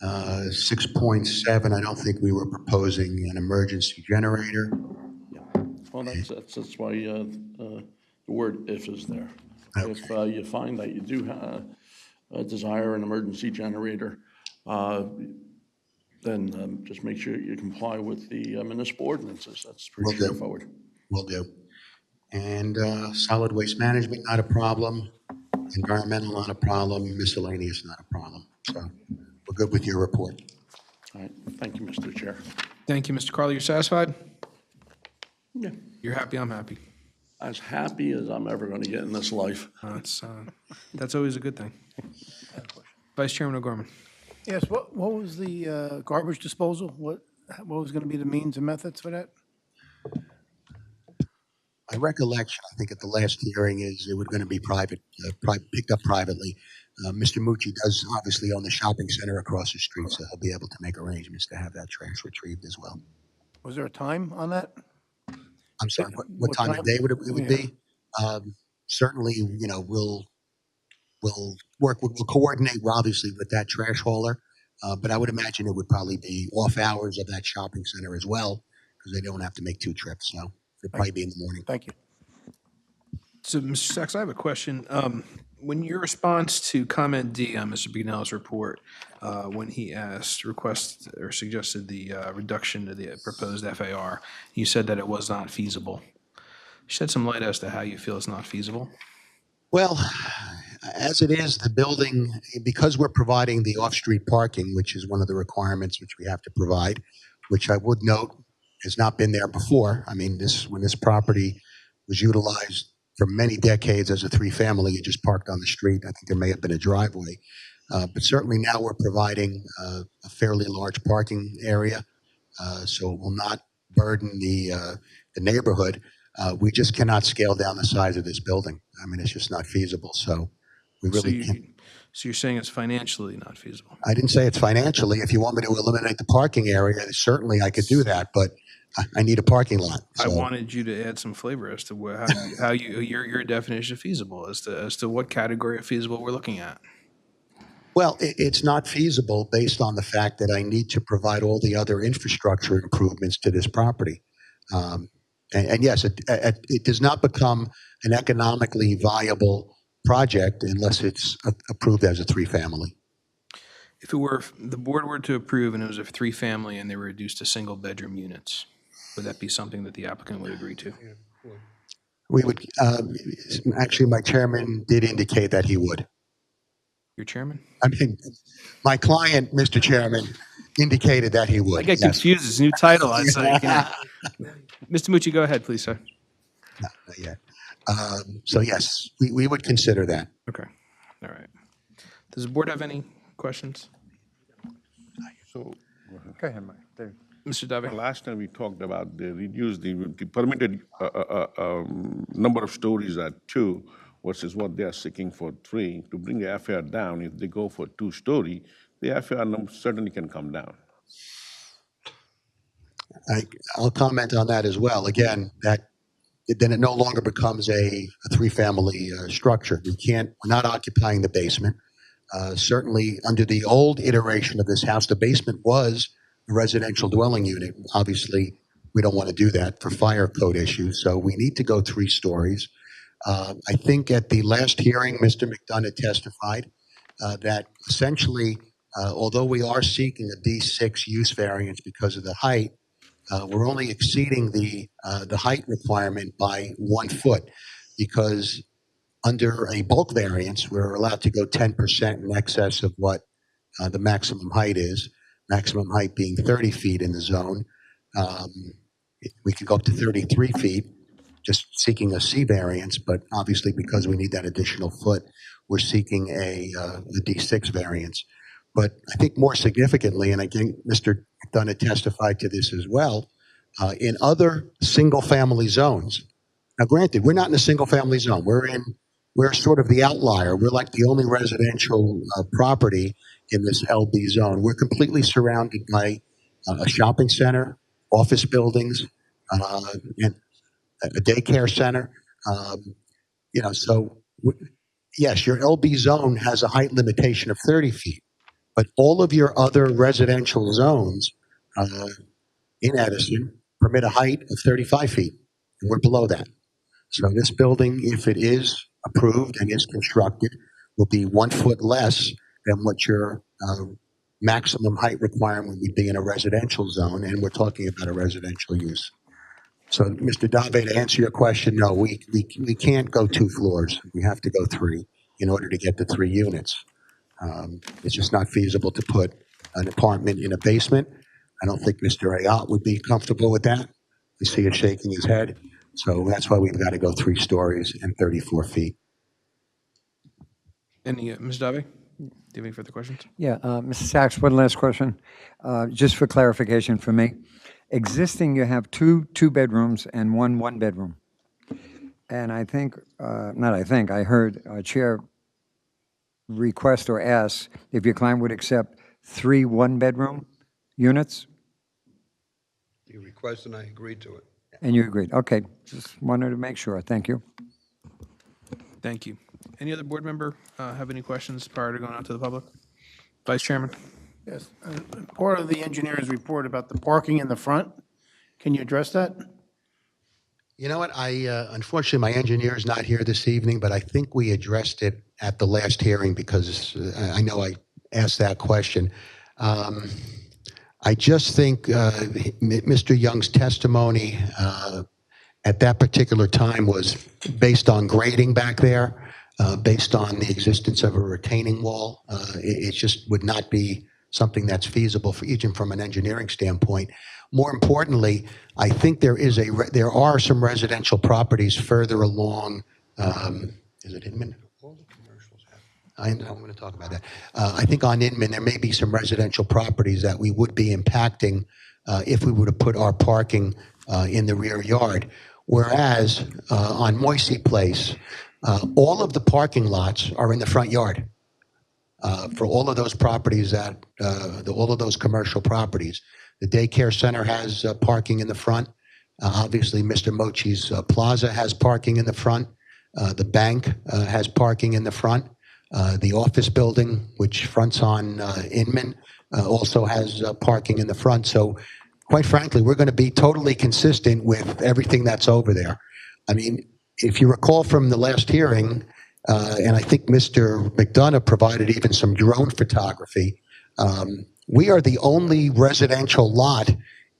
6.7, I don't think we were proposing an emergency generator. Well, that's why the word "if" is there. Okay. If you find that you do desire an emergency generator, then just make sure you comply with the municipal ordinances. That's pretty straightforward. Will do. And solid waste management, not a problem. Environmental, not a problem. Miscellaneous, not a problem. So we're good with your report. All right. Thank you, Mr. Chair. Thank you, Mr. Carly. You're satisfied? Yeah. You're happy, I'm happy. As happy as I'm ever going to get in this life. That's always a good thing. Vice Chairman O'Gorman. Yes, what was the garbage disposal? What was going to be the means and methods for that? My recollection, I think at the last hearing, is it was going to be private, picked up privately. Mr. Mucci does obviously own the shopping center across the street, so he'll be able to make arrangements to have that trash retrieved as well. Was there a time on that? I'm sorry, what time of day would it would be? Certainly, you know, we'll coordinate obviously with that trash hauler, but I would imagine it would probably be off hours of that shopping center as well, because they don't have to make two trips, so it'd probably be in the morning. Thank you. So, Mr. Sachs, I have a question. When your response to comment D on Mr. Bignell's report, when he requested or suggested the reduction to the proposed FAR, you said that it was not feasible. Shed some light as to how you feel it's not feasible. Well, as it is, the building, because we're providing the off-street parking, which is one of the requirements which we have to provide, which I would note has not been there before. I mean, when this property was utilized for many decades as a three-family, it just parked on the street. I think there may have been a driveway. But certainly now we're providing a fairly large parking area, so it will not burden the neighborhood. We just cannot scale down the size of this building. I mean, it's just not feasible. So we really can't. So you're saying it's financially not feasible? I didn't say it's financially. If you want me to eliminate the parking area, certainly I could do that, but I need a parking lot. So. I wanted you to add some flavor as to how your definition of feasible, as to what category of feasible we're looking at. Well, it's not feasible based on the fact that I need to provide all the other infrastructure improvements to this property. And yes, it does not become an economically viable project unless it's approved as a three-family. If the board were to approve and it was a three-family and they were reduced to single-bedroom units, would that be something that the applicant would agree to? We would, actually, my chairman did indicate that he would. Your chairman? I mean, my client, Mr. Chairman, indicated that he would. I get confused. It's a new title. I say, Mr. Mucci, go ahead, please, sir. No, not yet. So yes, we would consider that. Okay. All right. Does the board have any questions? So, Go ahead, Mike. Dave. Mr. Dave. Last time we talked about they reduced the permitted number of stories at 2 versus what they are seeking for 3. To bring the FAR down, if they go for 2-story, the FAR number certainly can come down. I'll comment on that as well. Again, that then it no longer becomes a three-family structure. We're not occupying the basement. Certainly, under the old iteration of this house, the basement was a residential dwelling unit. Obviously, we don't want to do that for fire code issues, so we need to go 3 stories. I think at the last hearing, Mr. McDonough testified that essentially, although we are seeking a D6 use variance because of the height, we're only exceeding the height requirement by 1 foot because under a bulk variance, we're allowed to go 10% in excess of what the maximum height is, maximum height being 30 feet in the zone. We could go up to 33 feet, just seeking a C variance, but obviously because we need that additional foot, we're seeking a D6 variance. But I think more significantly, and I think Mr. McDonough testified to this as well, in other single-family zones. Now, granted, we're not in a single-family zone. We're sort of the outlier. We're like the only residential property in this LB zone. We're completely surrounded by a shopping center, office buildings, and a daycare center. Yes, your LB zone has a height limitation of 30 feet, but all of your other residential zones in Edison permit a height of 35 feet, and we're below that. So this building, if it is approved and is constructed, will be 1 foot less than what your maximum height requirement would be in a residential zone, and we're talking about a residential use. So, Mr. Dave, to answer your question, no, we can't go 2 floors. We have to go 3 in order to get the 3 units. It's just not feasible to put an apartment in a basement. I don't think Mr. Ayat would be comfortable with that. You see him shaking his head. So that's why we've got to go 3 stories and 34 feet. Any, Ms. Dave, do you have any further questions? Yeah, Mr. Sachs, one last question, just for clarification for me. Existing, you have 2 bedrooms and 1 one-bedroom. And I think, I heard Chair request or ask if your client would accept 3 one-bedroom units? You requested and I agreed to it. And you agreed. Okay, just wanted to make sure. Thank you. Thank you. Any other board member have any questions prior to going out to the public? Vice Chairman? Yes. Part of the engineer's report about the parking in the front, can you address that? You know what? Unfortunately, my engineer is not here this evening, but I think we addressed it at the last hearing because I know I asked that question. I just think Mr. Young's testimony at that particular time was based on grading back there, based on the existence of a retaining wall. It just would not be something that's feasible for even from an engineering standpoint. More importantly, I think there are some residential properties further along. Is it Inman? I'm going to talk about that. I think on Inman, there may be some residential properties that we would be impacting if we were to put our parking in the rear yard. Whereas on Moisey Place, all of the parking lots are in the front yard for all of those properties all of those commercial properties. The daycare center has parking in the front. Obviously, Mr. Mochi's Plaza has parking in the front. The bank has parking in the front. The office building, which fronts on Inman, also has parking in the front. So, quite frankly, we're going to be totally consistent with everything that's over there. I mean, if you recall from the last hearing, and I think Mr. McDonough provided even some drone photography, we are the only residential lot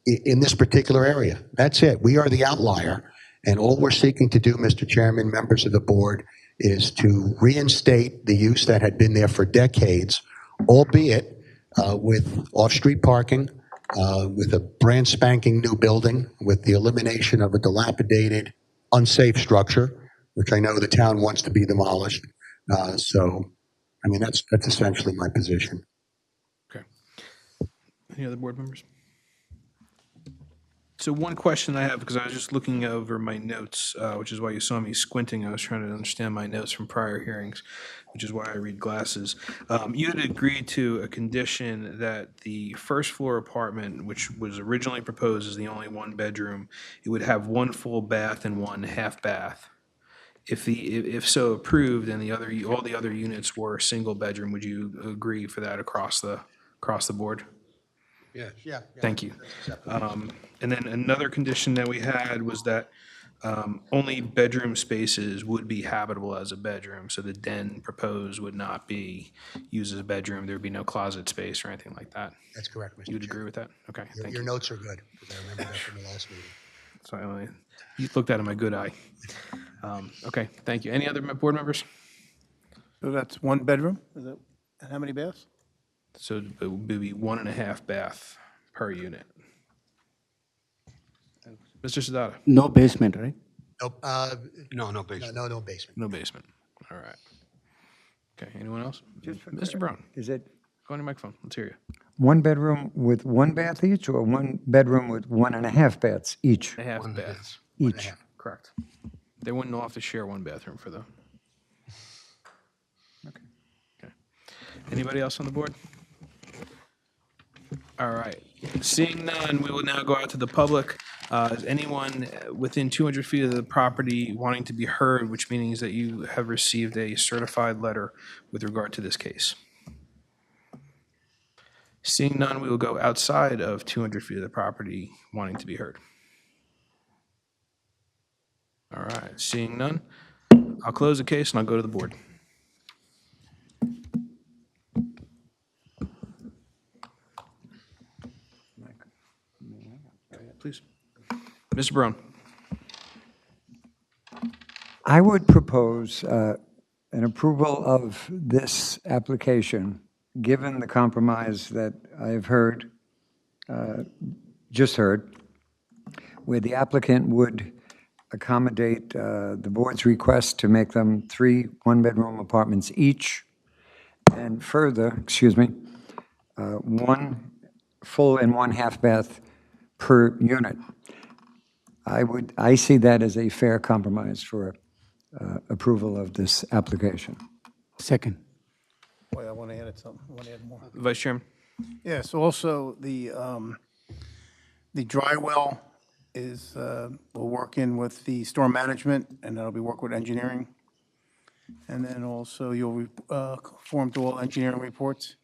in this particular area. That's it. We are the outlier. And all we're seeking to do, Mr. Chairman, members of the board, is to reinstate the use that had been there for decades, albeit with off-street parking, with a brand spanking new building, with the elimination of a dilapidated, unsafe structure, which I know the town wants to be demolished. That's essentially my position. Okay. Any other board members? So one question I have, because I was just looking over my notes, which is why you saw me squinting. I was trying to understand my notes from prior hearings, which is why I read glasses. You had agreed to a condition that the first floor apartment, which was originally proposed as the only one bedroom, it would have one full bath and one half bath. If so approved, and all the other units were single bedroom, would you agree for that across the board? Yes. Yeah. Thank you. That's acceptable. And then another condition that we had was that only bedroom spaces would be habitable as a bedroom. So the den proposed would not be used as a bedroom. There'd be no closet space or anything like that. That's correct, Mr. You would Chair. agree with that? Okay, thank Your you. notes are good, because I remember that from the last meeting. So you looked at it in my good eye. Okay, thank you. Any other board members? So that's one bedroom? Is that, and how many baths? So it would be 1.5 bath per unit. Mr. Sadata? No basement, right? Nope, No basement. no basement. No basement. All right. Okay, anyone else? Just for Mr. Brown, Is it go on your microphone. Let's hear you. one bedroom with one bath each, or one bedroom with 1.5 baths each? 1.5 baths. Each. Correct. They wouldn't all have to share one bathroom for the. Okay. Anybody else on the board? All right. Seeing none, we will now go out to the public. Is anyone within 200 feet of the property wanting to be heard, which means that you have received a certified letter with regard to this case? Seeing none, we will go outside of 200 feet of the property wanting to be heard. All right. Seeing none, I'll close the case and I'll go to the board. Please. Mr. Brown. I would propose an approval of this application, given the compromise that I've heard, just heard, where the applicant would accommodate the board's request to make them 3 one-bedroom apartments each, and further, one full and one half bath per unit. I see that as a fair compromise for approval of this application. Second. Boy, I want to add something. I want to add more. Vice Chairman. Yes, also the dry well is, will work in with the storm management, and that'll be work with engineering. And then also you'll conform to all engineering reports.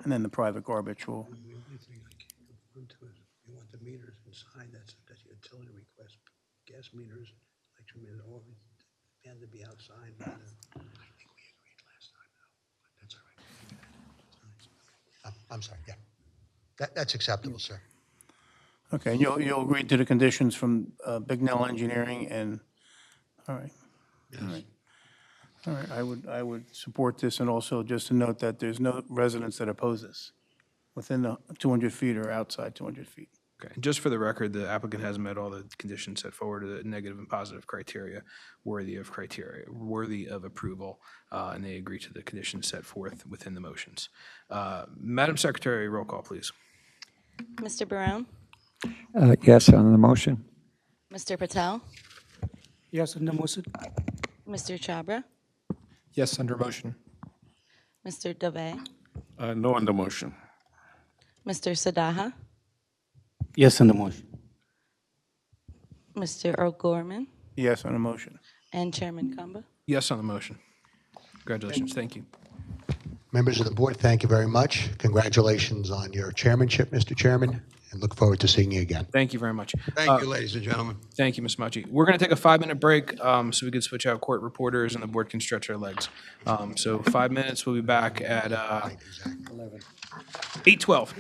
And then the private garbage will, The only thing I can't conform to is you want the meters inside, that's your utility request. Gas meters, electric meters, all these, they had to be outside. I think we agreed last time, though, but that's all right. I'm sorry, yeah. That's acceptable, sir. okay, and you'll agree to the conditions from Bignell Engineering and, all right. All right. All right, I would support this, and also just to note that there's no residents that oppose this within the 200 feet or outside 200 feet. Okay. And just for the record, the applicant has met all the conditions set forward, the negative and positive criteria, worthy of approval, and they agree to the conditions set forth within the motions. Madam Secretary, roll call, please. Mr. Brown? Yes on the motion? Mr. Patel? Yes, on the motion. Mr. Chabra? Yes, under motion. Mr. Dove? No on the motion. Mr. Sadaha? Yes, on the motion. Mr. O'Gorman? Yes on the motion. And Chairman Kamba? Yes on the motion. Congratulations. Thank you. Members of the board, thank you very much. Congratulations on your chairmanship, Mr. Chairman, and look forward to seeing you again. Thank you very much. Thank you, ladies and gentlemen. Thank you, Ms. Machi. We're going to take a 5-minute break so we can switch out court reporters and the board can stretch our legs. So 5 minutes. We'll be back at 8:12.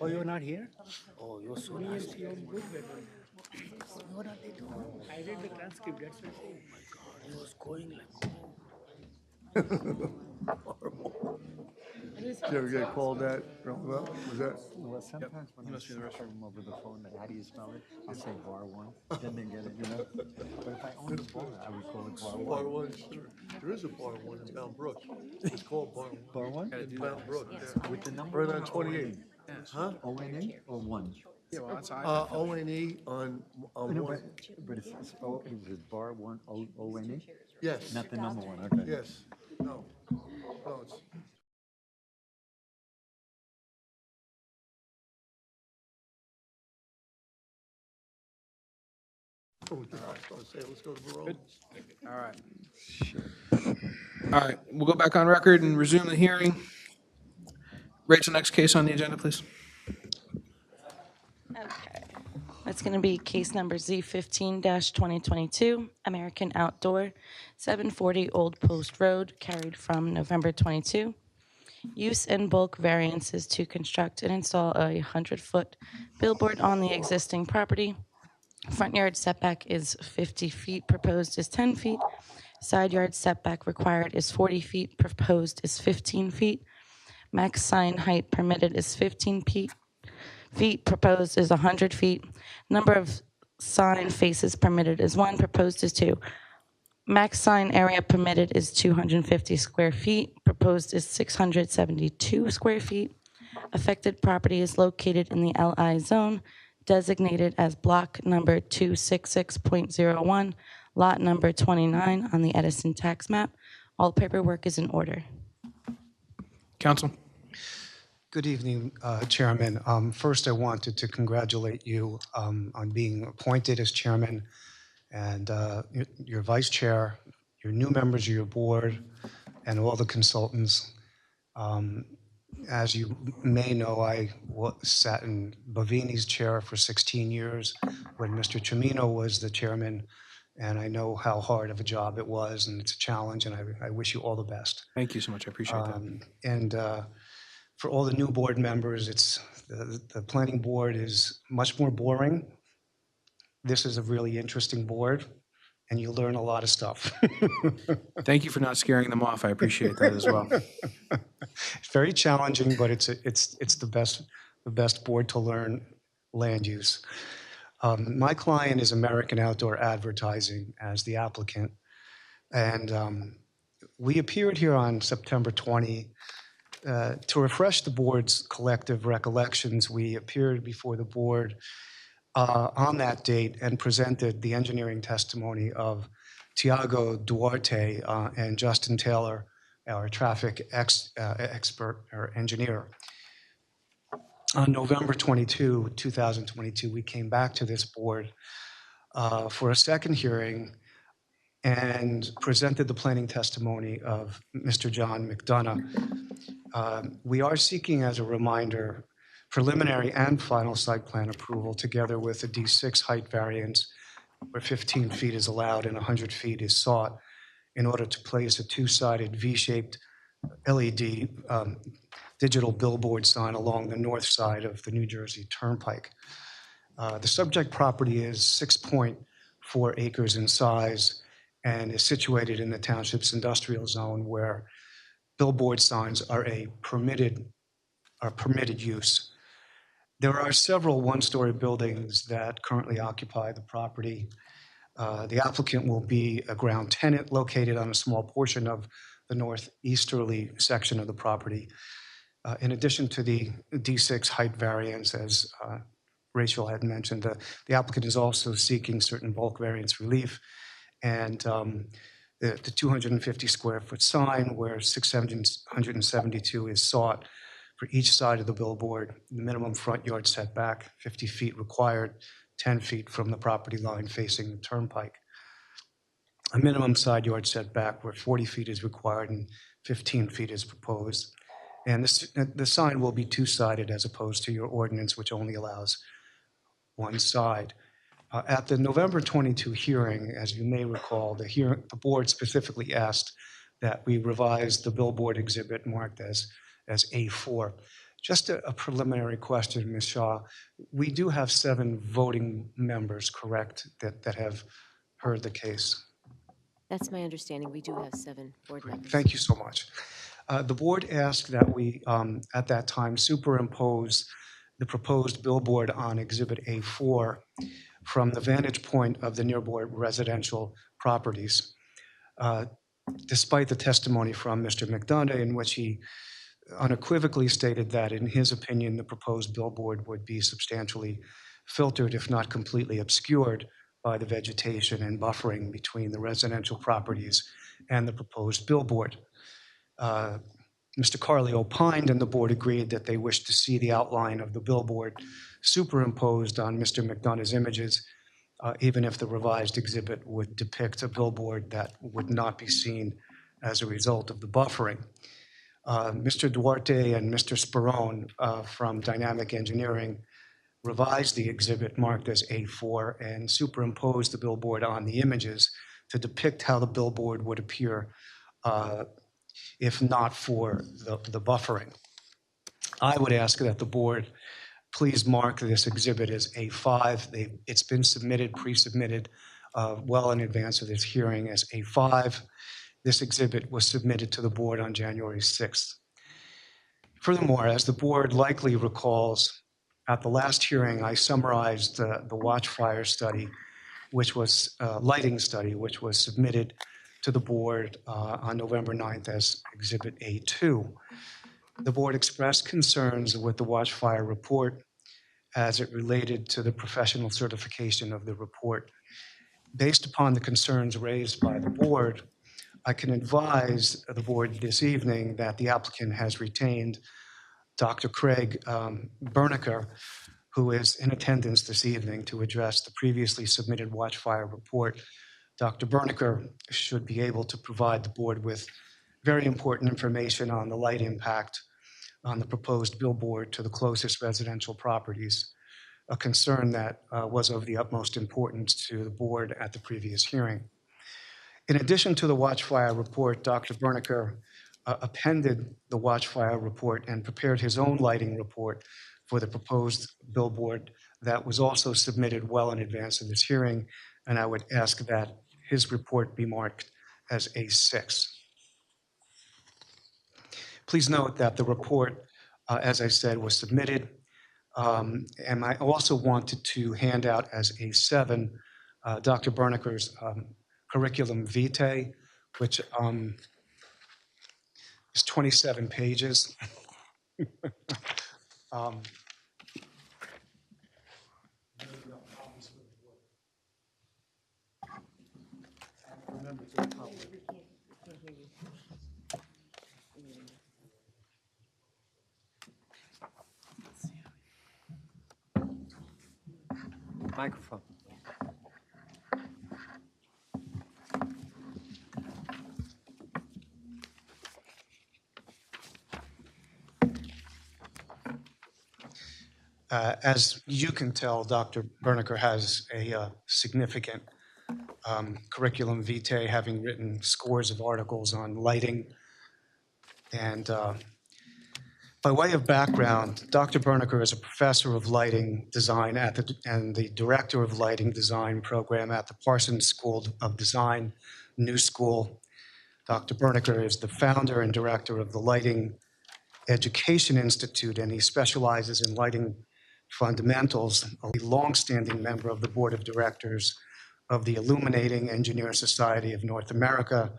Oh, you're not here? Oh, you're so nasty. What are they doing? I read the transcript, that's what. Oh my God, he was going like. Did you ever get called that growing up? Was that? Well, sometimes when I see them over the phone, like, how do you spell it? I'll say bar one, then they get it, you know? But if I own the bar, I would call it bar one. Bar one, sure. There is a bar one in Bound Brook. It's called bar one. Bar one? In Bound Brook, Yes. yeah. With the number Right one on or 28. Huh? O-N-A or one? Yeah, well, that's O-N-E on No, one. but it's, is it bar one, O-N-E? Yes. Not the number one, okay. Yes. No. No, it's. Oh, I was gonna say, let's go to Verone. All right. All right, we'll go back on record and resume the hearing. Rachel, next case on the agenda, please. Okay. That's going to be case number Z15-2022, American Outdoor, 740 Old Post Road, carried from November 22. Use and bulk variances to construct and install a 100-foot billboard on the existing property. Front yard setback is 50 feet, proposed is 10 feet. Side yard setback required is 40 feet, proposed is 15 feet. Max sign height permitted is 15 feet, proposed is 100 feet. Number of sign faces permitted is 1, proposed is 2. Max sign area permitted is 250 square feet, proposed is 672 square feet. Affected property is located in the LI zone, designated as block number 266.01, lot number 29 on the Edison tax map. All paperwork is in order. Counsel. Good evening, Chairman. First, I wanted to congratulate you on being appointed as chairman, and your vice chair, your new members of your board, and all the consultants. As you may know, I sat in Bavini's chair for 16 years when Mr. Chimino was the chairman, and I know how hard of a job it was, and it's a challenge, and I wish you all the best. Thank you so much. I appreciate that. And for all the new board members, the planning board is much more boring. This is a really interesting board, and you learn a lot of stuff. Thank you for not scaring them off. I appreciate that as well. It's very challenging, but it's the best board to learn land use. My client is American Outdoor Advertising as the applicant, and we appeared here on September 20. To refresh the board's collective recollections, we appeared before the board on that date and presented the engineering testimony of Tiago Duarte and Justin Taylor, our traffic expert or engineer. On November 22, 2022, we came back to this board for a second hearing and presented the planning testimony of Mr. John McDonough. We are seeking, as a reminder, preliminary and final site plan approval together with a D6 height variance where 15 feet is allowed and 100 feet is sought in order to place a two-sided V-shaped LED digital billboard sign along the north side of the New Jersey Turnpike. The subject property is 6.4 acres in size and is situated in the township's industrial zone where billboard signs are permitted use. There are several one-story buildings that currently occupy the property. The applicant will be a ground tenant located on a small portion of the northeasterly section of the property. In addition to the D6 height variance, as Rachel had mentioned, the applicant is also seeking certain bulk variance relief, and the 250 square foot sign where 672 is sought for each side of the billboard, the minimum front yard setback, 50 feet required, 10 feet from the property line facing the turnpike. A minimum side yard setback where 40 feet is required and 15 feet is proposed. And the sign will be two-sided as opposed to your ordinance, which only allows one side. At the November 22 hearing, as you may recall, the board specifically asked that we revise the billboard exhibit marked as A4. Just a preliminary question, Ms. Shaw. We do have 7 voting members, correct, that have heard the case? That's my understanding. We do have 7 board members. Thank you so much. The board asked that we, at that time, superimpose the proposed billboard on Exhibit A4 from the vantage point of the nearby residential properties. Despite the testimony from Mr. McDonough, in which he unequivocally stated that, in his opinion, the proposed billboard would be substantially filtered, if not completely obscured, by the vegetation and buffering between the residential properties and the proposed billboard. Mr. Carley opined, and the board agreed that they wished to see the outline of the billboard superimposed on Mr. McDonough's images, even if the revised exhibit would depict a billboard that would not be seen as a result of the buffering. Mr. Duarte and Mr. Sperone from Dynamic Engineering revised the exhibit marked as A4 and superimposed the billboard on the images to depict how the billboard would appear if not for the buffering. I would ask that the board please mark this exhibit as A5. It's been submitted, pre-submitted, well in advance of this hearing as A5. This exhibit was submitted to the board on January 6th. Furthermore, as the board likely recalls, at the last hearing, I summarized the watchfire study, which was lighting study, which was submitted to the board on November 9th as Exhibit A2. The board expressed concerns with the watchfire report as it related to the professional certification of the report. Based upon the concerns raised by the board, I can advise the board this evening that the applicant has retained Dr. Craig Berniker, who is in attendance this evening to address the previously submitted watchfire report. Dr. Berniker should be able to provide the board with very important information on the light impact on the proposed billboard to the closest residential properties, a concern that was of the utmost importance to the board at the previous hearing. In addition to the watchfire report, Dr. Berniker appended the watchfire report and prepared his own lighting report for the proposed billboard that was also submitted well in advance of this hearing, and I would ask that his report be marked as A6. Please note that the report, as I said, was submitted, and I also wanted to hand out as A7 Dr. Berniker's curriculum vitae, which is 27 pages. Microphone. As you can tell, Dr. Berniker has a significant curriculum vitae, having written scores of articles on lighting. And by way of background, Dr. Berniker is a professor of lighting design and the director of lighting design program at the Parsons School of Design, New School. Dr. Berniker is the founder and director of the Lighting Education Institute, and he specializes in lighting fundamentals, a longstanding member of the board of directors of the Illuminating Engineer Society of North America,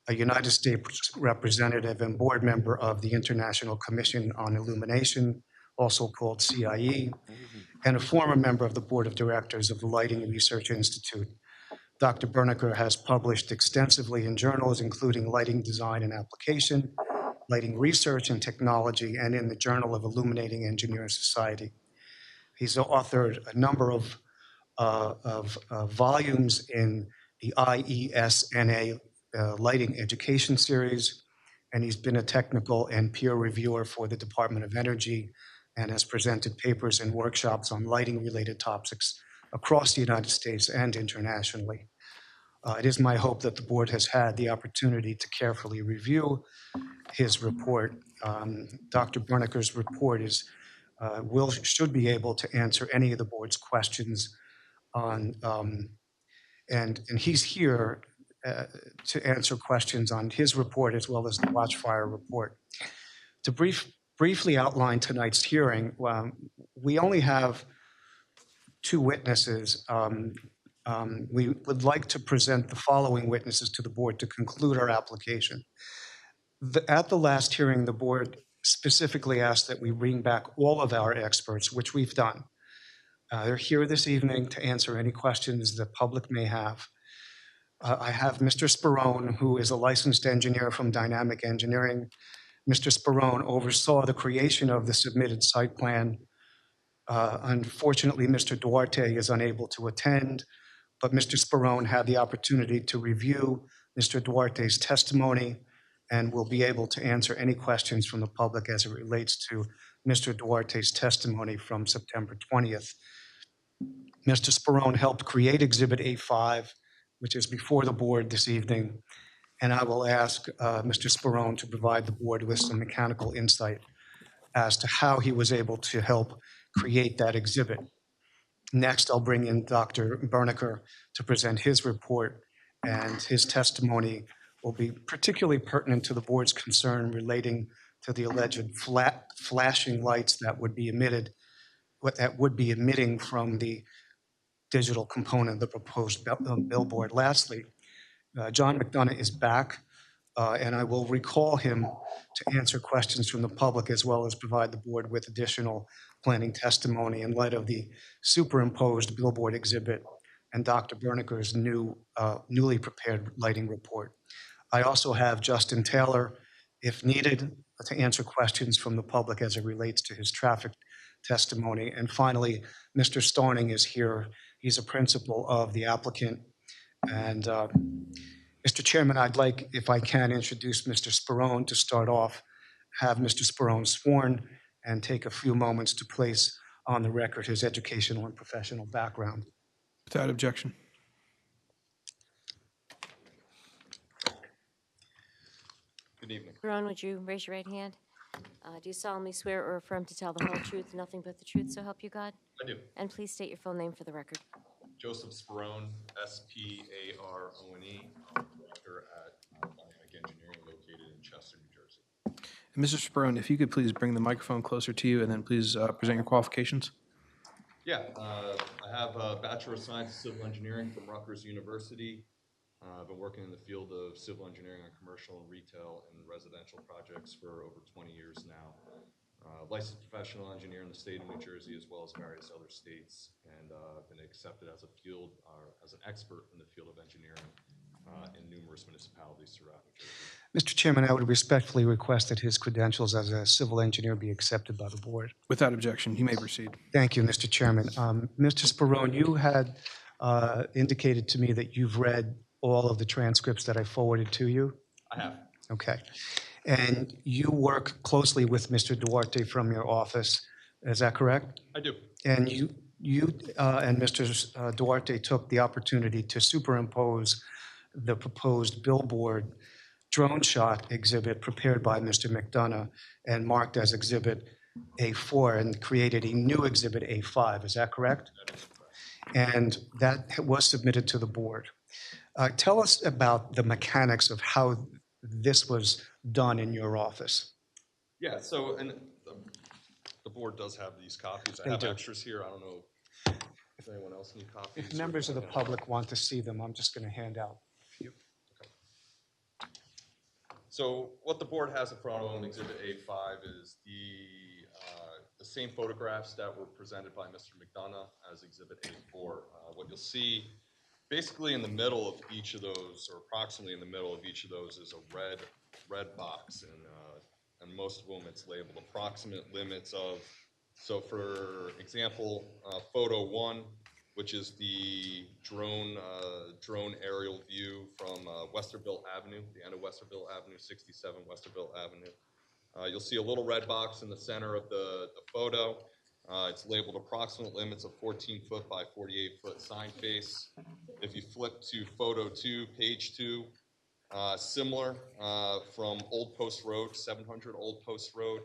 a United States representative and board member of the International Commission on Illumination, also called CIE, and a former member of the board of directors of the Lighting Research Institute. Dr. Berniker has published extensively in journals, including Lighting Design and Application, Lighting Research and Technology, and in the Journal of Illuminating Engineer Society. He's authored a number of volumes in the IESNA Lighting Education Series, and he's been a technical and peer reviewer for the Department of Energy and has presented papers and workshops on lighting-related topics across the United States and internationally. It is my hope that the board has had the opportunity to carefully review his report. Dr. Berneker's report should be able to answer any of the board's questions on, and he's here to answer questions on his report as well as the Watchfire report. To briefly outline tonight's hearing, we only have two witnesses. We would like to present the following witnesses to the board to conclude our application. At the last hearing, the board specifically asked that we bring back all of our experts, which we've done. They're here this evening to answer any questions the public may have. I have Mr. Sperone, who is a licensed engineer from Dynamic Engineering. Mr. Sperone oversaw the creation of the submitted site plan. Unfortunately, Mr. Duarte is unable to attend, but Mr. Sperone had the opportunity to review Mr. Duarte's testimony and will be able to answer any questions from the public as it relates to Mr. Duarte's testimony from September 20th. Mr. Sperone helped create Exhibit A5, which is before the board this evening, and I will ask Mr. Sperone to provide the board with some mechanical insight as to how he was able to help create that exhibit. Next, I'll bring in Dr. Berneker to present his report, and his testimony will be particularly pertinent to the board's concern relating to the alleged flashing lights that would be emitting from the digital component of the proposed billboard. Lastly, John McDonough is back, and I will recall him to answer questions from the public as well as provide the board with additional planning testimony in light of the superimposed billboard exhibit and Dr. Berneker's newly prepared lighting report. I also have Justin Taylor, if needed, to answer questions from the public as it relates to his traffic testimony. And finally, Mr. Starning is here. He's a principal of the applicant. And Mr. Chairman, I'd like, if I can, introduce Mr. Sperone to start off, have Mr. Sperone sworn, and take a few moments to place on the record his educational and professional background. Without objection. Good evening. Sperone, would you raise your right hand? Do you solemnly swear or affirm to tell the whole truth, nothing but the truth, so help you God? I do. And please state your full name for the record. Joseph Sperone, Sparone, director at Dynamic Engineering located in Chester, New Jersey. And Mr. Sperone, if you could please bring the microphone closer to you and then please present your qualifications. Yeah, I have a Bachelor of Science in Civil Engineering from Rutgers University. I've been working in the field of civil engineering on commercial and retail and residential projects for over 20 years now. Licensed professional engineer in the state of New Jersey as well as various other states, and been accepted as a field as an expert in the field of engineering in numerous municipalities throughout New Jersey. Mr. Chairman, I would respectfully request that his credentials as a civil engineer be accepted by the board. Without objection, you may proceed. Thank you, Mr. Chairman. Mr. Sperone, you had indicated to me that you've read all of the transcripts that I forwarded to you. I have. Okay. And you work closely with Mr. Duarte from your office, is that correct? I do. And you and Mr. Duarte took the opportunity to superimpose the proposed billboard drone shot exhibit prepared by Mr. McDonough and marked as Exhibit A4 and created a new Exhibit A5, is that correct? That is correct. And that was submitted to the board. Tell us about the mechanics of how this was done in your office. Yeah, so and the board does have these copies. I have extras here. I don't know if anyone else needs copies. If members of the public want to see them, I'm just going to hand out a few. Okay. So what the board has in front of them, Exhibit A5, is the same photographs that were presented by Mr. McDonough as Exhibit A4. What you'll see basically in the middle of each of those, or approximately in the middle of each of those, is a red box, and most of them it's labeled approximate limits of. So for example, photo 1, which is the drone aerial view from Westerville Avenue, the end of Westerville Avenue, 67 Westerville Avenue. You'll see a little red box in the center of the photo. It's labeled approximate limits of 14-foot by 48-foot sign face. If you flip to photo 2, page 2, similar from Old Post Road, 700 Old Post Road.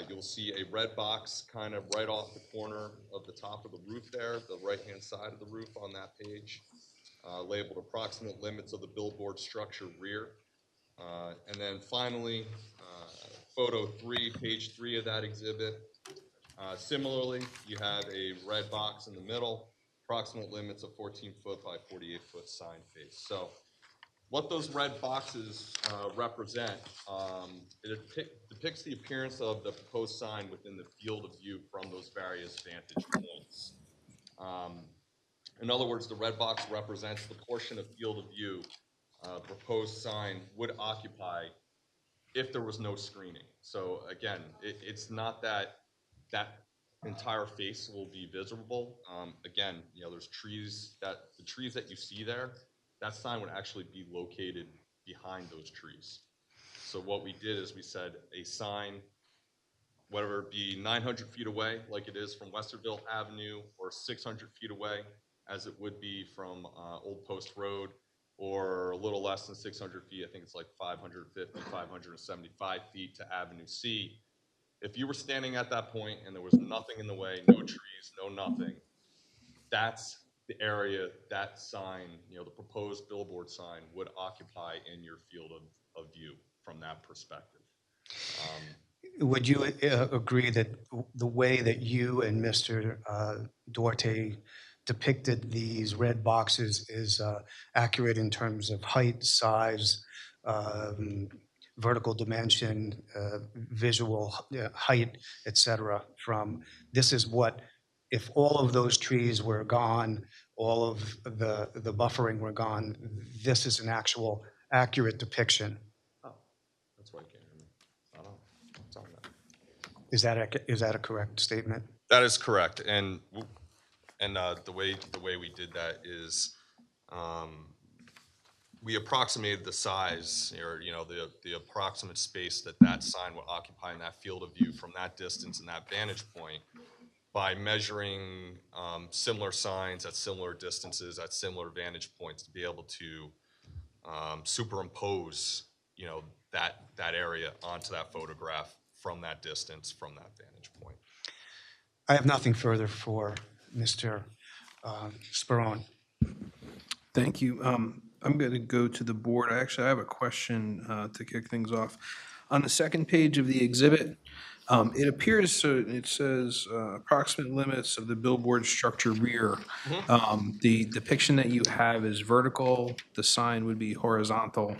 You'll see a red box kind of right off the corner of the top of the roof there, the right-hand side of the roof on that page, labeled approximate limits of the billboard structure rear. And then finally, photo 3, page 3 of that exhibit. Similarly, you have a red box in the middle, approximate limits of 14-foot by 48-foot sign face. So what those red boxes represent, it depicts the appearance of the proposed sign within the field of view from those various vantage points. In other words, the red box represents the portion of field of view the proposed sign would occupy if there was no screening. So again, it's not that that entire face will be visible. Again, there's trees the trees that you see there, that sign would actually be located behind those trees. So what we did is we said a sign, whether it be 900 feet away, like it is from Westerville Avenue, or 600 feet away, as it would be from Old Post Road, or a little less than 600 feet. I think it's like 550, 575 feet to Avenue C. If you were standing at that point and there was nothing in the way, no trees, no nothing, that's the area that sign, the proposed billboard sign would occupy in your field of view from that perspective. Would you agree that the way that you and Mr. Duarte depicted these red boxes is accurate in terms of height, size, vertical dimension, visual height, etc. From this is what, if all of those trees were gone, all of the buffering were gone, this is an actual accurate depiction. Oh, that's why I can't hear me. I don't know. It's on that. Is that a correct statement? That is correct, and the way we did that is we approximated the size, or the approximate space that sign would occupy in that field of view from that distance and that vantage point by measuring similar signs at similar distances at similar vantage points to be able to superimpose that area onto that photograph from that distance, from that vantage point. I have nothing further for Mr. Sperone. Thank you. I'm going to go to the board. I have a question to kick things off. On the second page of the exhibit, it appears, so it says approximate limits of the billboard structure rear. The depiction that you have is vertical. The sign would be horizontal.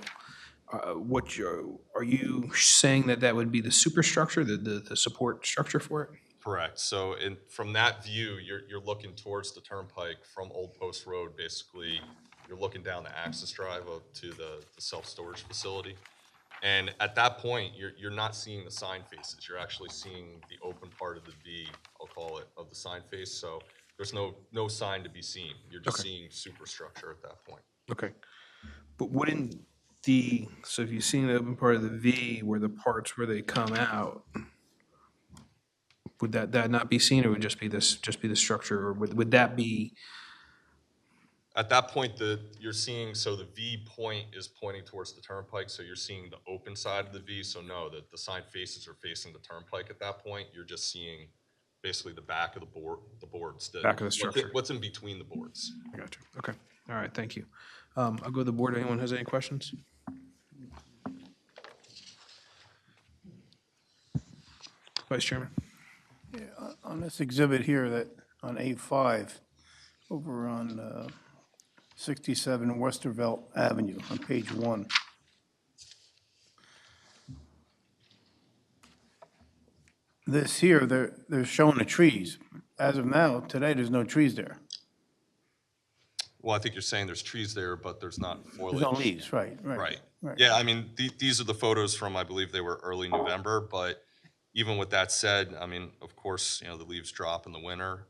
Are you saying that would be the superstructure, the support structure for it? Correct. So from that view, you're looking towards the turnpike from Old Post Road. Basically, you're looking down the access drive up to the self-storage facility. And at that point, you're not seeing the sign faces. You're actually seeing the open part of the V, I'll call it, of the sign face. So there's no sign to be seen. You're just seeing superstructure at that point. Okay. But wouldn't so if you've seen the open part of the V where the parts where they come out, would that not be seen, or would just be the structure, or would that be? At that point, you're seeing, so the V point is pointing towards the turnpike, so you're seeing the open side of the V. So no, the sign faces are facing the turnpike at that point. You're just seeing basically the back of the boards. Back of the structure. What's in between the boards. I got you. Okay. All right. Thank you. I'll go to the board. Anyone has any questions? Vice Chairman. Yeah, on this exhibit here, that on A5, over on 67 Westerville Avenue, on page 1. This here, they're showing the trees. As of now, today, there's no trees there. Well, I think you're saying there's trees there, but there's not foliage. There's no leaves, right. Yeah, I mean, these are the photos from, I believe they were early November, but even with that said, I mean, of course, the leaves drop in the winter,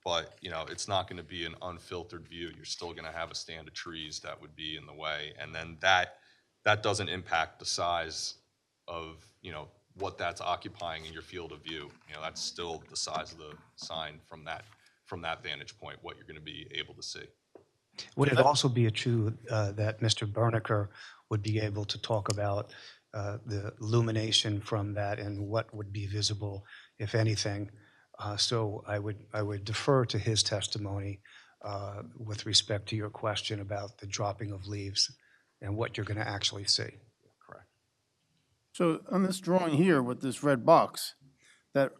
but, it's not going to be an unfiltered view. You're still going to have a stand of trees that would be in the way. And then that doesn't impact the size of, what that's occupying in your field of view. You know, that's still the size of the sign from that vantage point, what you're going to be able to see. Would it also be true that Mr. Berniker would be able to talk about the illumination from that and what would be visible, if anything? So I would defer to his testimony with respect to your question about the dropping of leaves and what you're going to actually see. Correct. So on this drawing here with this red box, that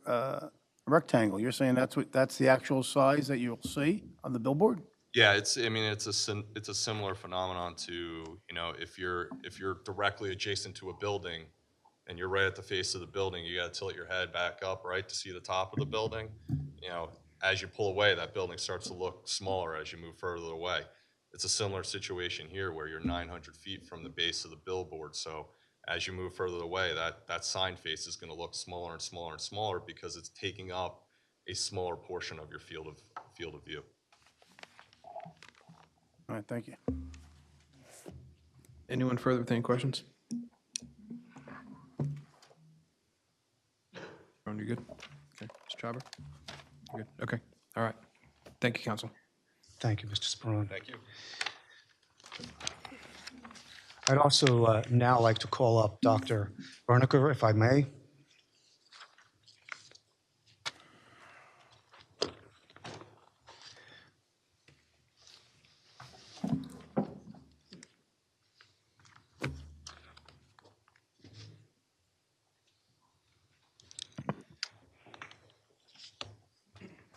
rectangle, you're saying that's the actual size that you'll see on the billboard? Yeah, it's a similar phenomenon to, you know, if you're directly adjacent to a building and you're right at the face of the building, you got to tilt your head back up, right, to see the top of the building. You know, as you pull away, that building starts to look smaller as you move further away. It's a similar situation here where you're 900 feet from the base of the billboard. So as you move further away, that sign face is going to look smaller and smaller and smaller because it's taking up a smaller portion of your field of view. All right, thank you. Anyone further with any questions? Ron, you good? Okay. Mr. Chhabra? You good? Okay. All right. Thank you, counsel. Thank you, Mr. Sperone. Thank you. I'd also now like to call up Dr. Berniker, if I may.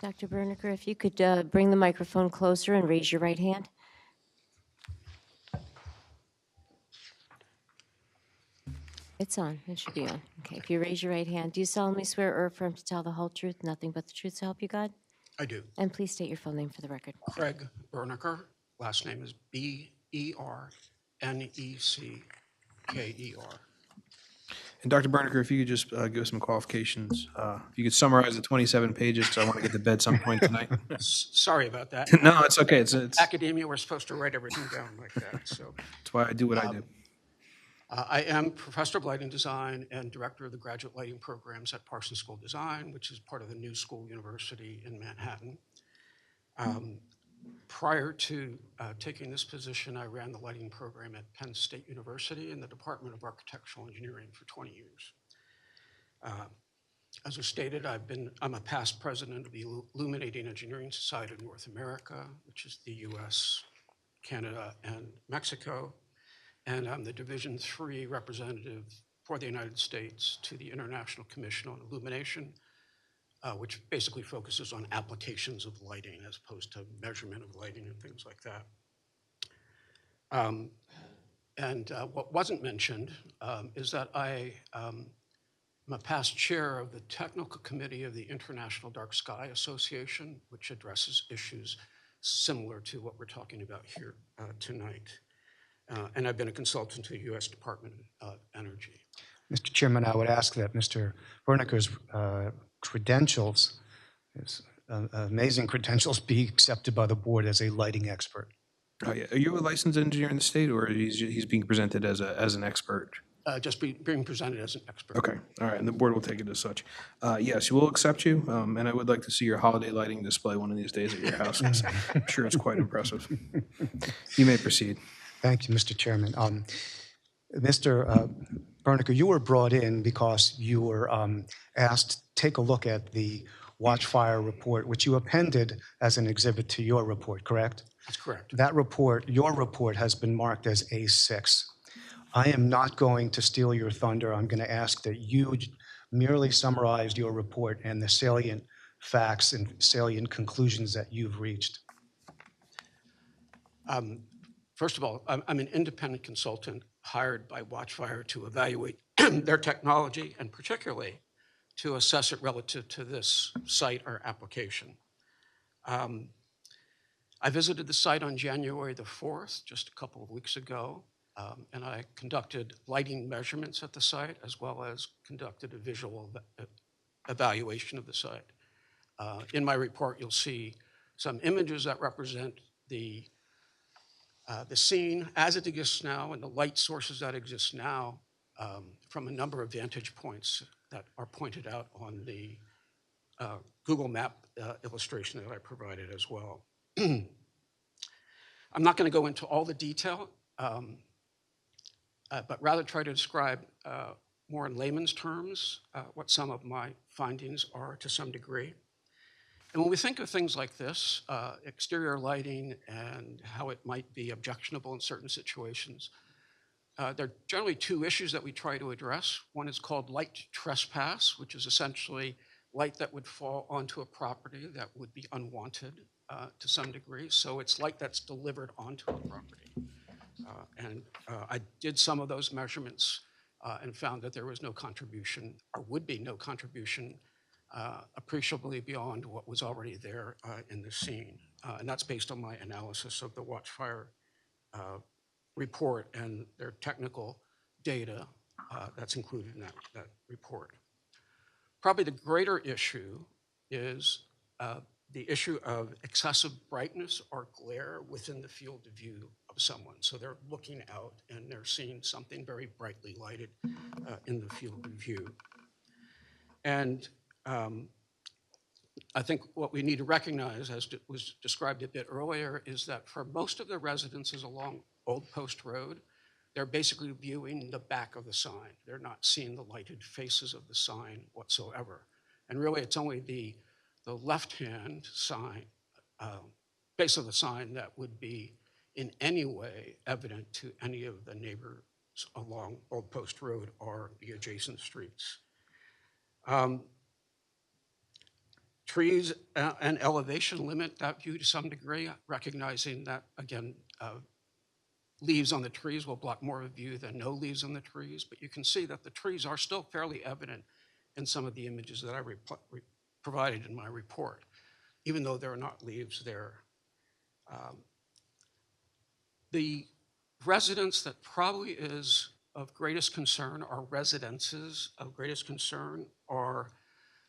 Dr. Berniker, if you could bring the microphone closer and raise your right hand. It's on. It should be on. Okay. If you raise your right hand, do you solemnly swear or affirm to tell the whole truth, nothing but the truth, so help you God? I do. And please state your full name for the record. Craig Berniker. Last name is Bernecker. And Dr. Berniker, if you could just give us some qualifications. If you could summarize the 27 pages, because I want to get to bed some point tonight. Sorry about that. No, it's okay. It's academia. We're supposed to write everything down like that. So that's why I do what I do. I am professor of lighting design and director of the graduate lighting programs at Parsons School of Design, which is part of the New School University in Manhattan. Prior to taking this position, I ran the lighting program at Penn State University in the Department of Architectural Engineering for 20 years. As was stated, I'm a past president of the Illuminating Engineering Society of North America, which is the US, Canada, and Mexico. And I'm the Division III representative for the United States to the International Commission on Illumination, which basically focuses on applications of lighting as opposed to measurement of lighting and things like that. What wasn't mentioned is that I am a past chair of the Technical Committee of the International Dark Sky Association, which addresses issues similar to what we're talking about here tonight. And I've been a consultant to the U.S. Department of Energy. Mr. Chairman, I would ask that Mr. Berniker's credentials, his amazing credentials, be accepted by the board as a lighting expert. Oh, yeah. Are you a licensed engineer in the state, or he's being presented as an expert? Just being presented as an expert. Okay. All right. And the board will take it as such. Yes, we'll accept you. And I would like to see your holiday lighting display one of these days at your house. 'Cause I'm sure it's quite impressive. You may proceed. Thank you, Mr. Chairman. Mr. Berniker, you were brought in because you were asked to take a look at the Watchfire report, which you appended as an exhibit to your report, correct? That's correct. That report, your report, has been marked as A6. I am not going to steal your thunder. I'm going to ask that you merely summarize your report and the salient facts and salient conclusions that you've reached. First of all, I'm an independent consultant hired by Watchfire to evaluate their technology and particularly to assess it relative to this site or application. I visited the site on January the 4th, just a couple of weeks ago, and I conducted lighting measurements at the site as well as conducted a visual evaluation of the site. In my report, you'll see some images that represent the scene as it exists now and the light sources that exist now from a number of vantage points that are pointed out on the Google Map illustration that I provided as well. I'm not going to go into all the detail, but rather try to describe more in layman's terms what some of my findings are to some degree. And when we think of things like this, exterior lighting and how it might be objectionable in certain situations, there are generally two issues that we try to address. One is called light trespass, which is essentially light that would fall onto a property that would be unwanted to some degree. So it's light that's delivered onto a property. I did some of those measurements and found that there was no contribution, or would be no contribution, appreciably beyond what was already there in the scene. And that's based on my analysis of the Watchfire report and their technical data that's included in that report. Probably the greater issue is the issue of excessive brightness or glare within the field of view of someone. So they're looking out and they're seeing something very brightly lighted in the field of view. And I think what we need to recognize, as was described a bit earlier, is that for most of the residences along Old Post Road, they're basically viewing the back of the sign. They're not seeing the lighted faces of the sign whatsoever. And really, it's only the left-hand sign, face of the sign that would be in any way evident to any of the neighbors along Old Post Road or the adjacent streets. Trees and elevation limit that view to some degree, recognizing that, again, leaves on the trees will block more of view than no leaves on the trees, but you can see that the trees are still fairly evident in some of the images that I provided in my report, even though there are not leaves there. The residence that probably is of greatest concern, or residences of greatest concern, are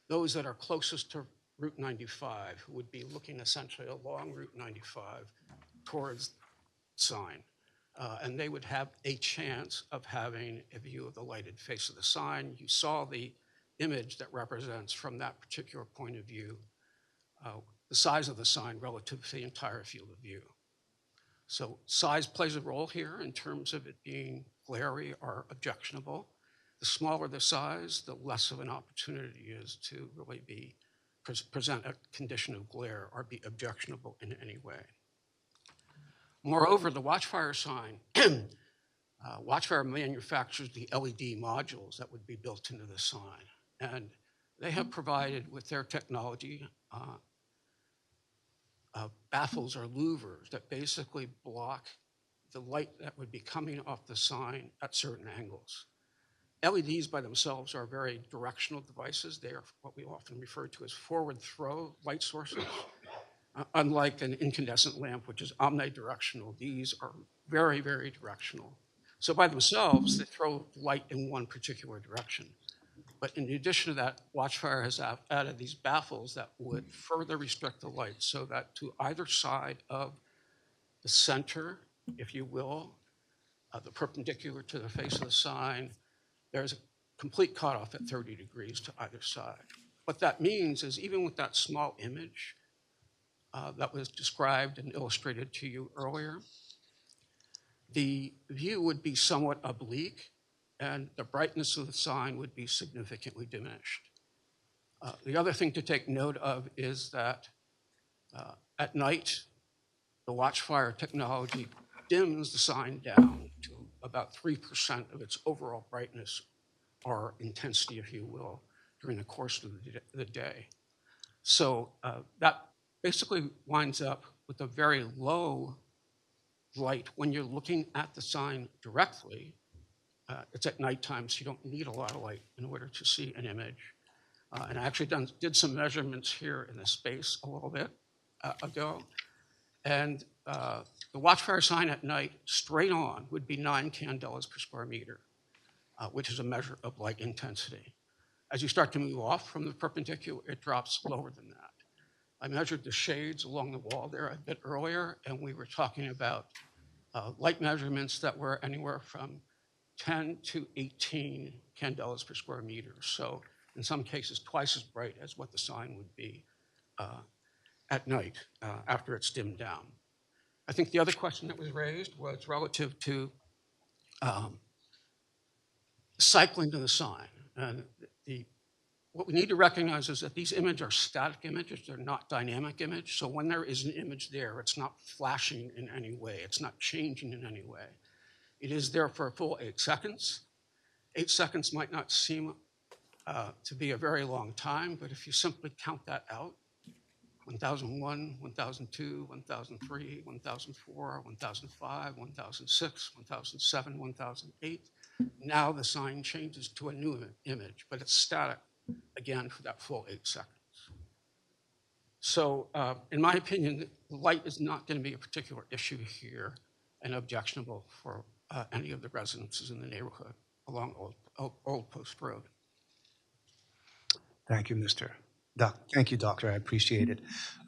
those that are closest to Route 95, who would be looking essentially along Route 95 towards sign. And they would have a chance of having a view of the lighted face of the sign. You saw the image that represents, from that particular point of view, the size of the sign relative to the entire field of view. So size plays a role here in terms of it being glary or objectionable. The smaller the size, the less of an opportunity is to really present a condition of glare or be objectionable in any way. Moreover, the Watchfire sign, Watchfire manufactures the LED modules that would be built into the sign. And they have provided with their technology baffles or louvers that basically block the light that would be coming off the sign at certain angles. LEDs by themselves are very directional devices. They are what we often refer to as forward throw light sources. Unlike an incandescent lamp, which is omnidirectional, these are very, very directional. So by themselves, they throw light in one particular direction. But in addition to that, Watchfire has added these baffles that would further restrict the light so that to either side of the center, if you will, the perpendicular to the face of the sign, there's a complete cutoff at 30 degrees to either side. What that means is even with that small image that was described and illustrated to you earlier, the view would be somewhat oblique and the brightness of the sign would be significantly diminished. The other thing to take note of is that at night, the Watchfire technology dims the sign down to about 3% of its overall brightness or intensity, if you will, during the course of the day. So that basically winds up with a very low light when you're looking at the sign directly. It's at nighttime, so you don't need a lot of light in order to see an image. And I actually did some measurements here in the space a little bit ago. And the Watchfire sign at night, straight on, would be 9 candelas per square meter, which is a measure of light intensity. As you start to move off from the perpendicular, it drops lower than that. I measured the shades along the wall there a bit earlier, and we were talking about light measurements that were anywhere from 10 to 18 candelas per square meter. So in some cases, twice as bright as what the sign would be at night after it's dimmed down. I think the other question that was raised was relative to cycling to the sign. And what we need to recognize is that these images are static images, they're not dynamic image. So when there is an image there, it's not flashing in any way, it's not changing in any way. It is there for a full 8 seconds. 8 seconds might not seem to be a very long time, but if you simply count that out, 1001, 1002, 1003, 1004, 1005, 1006, 1007, 1008. Now the sign changes to a new image, but it's static again for that full 8 seconds. So in my opinion, light is not going to be a particular issue here and objectionable for any of the residences in the neighborhood along Old Post Road. Thank you, Thank you, Doctor. I appreciate it.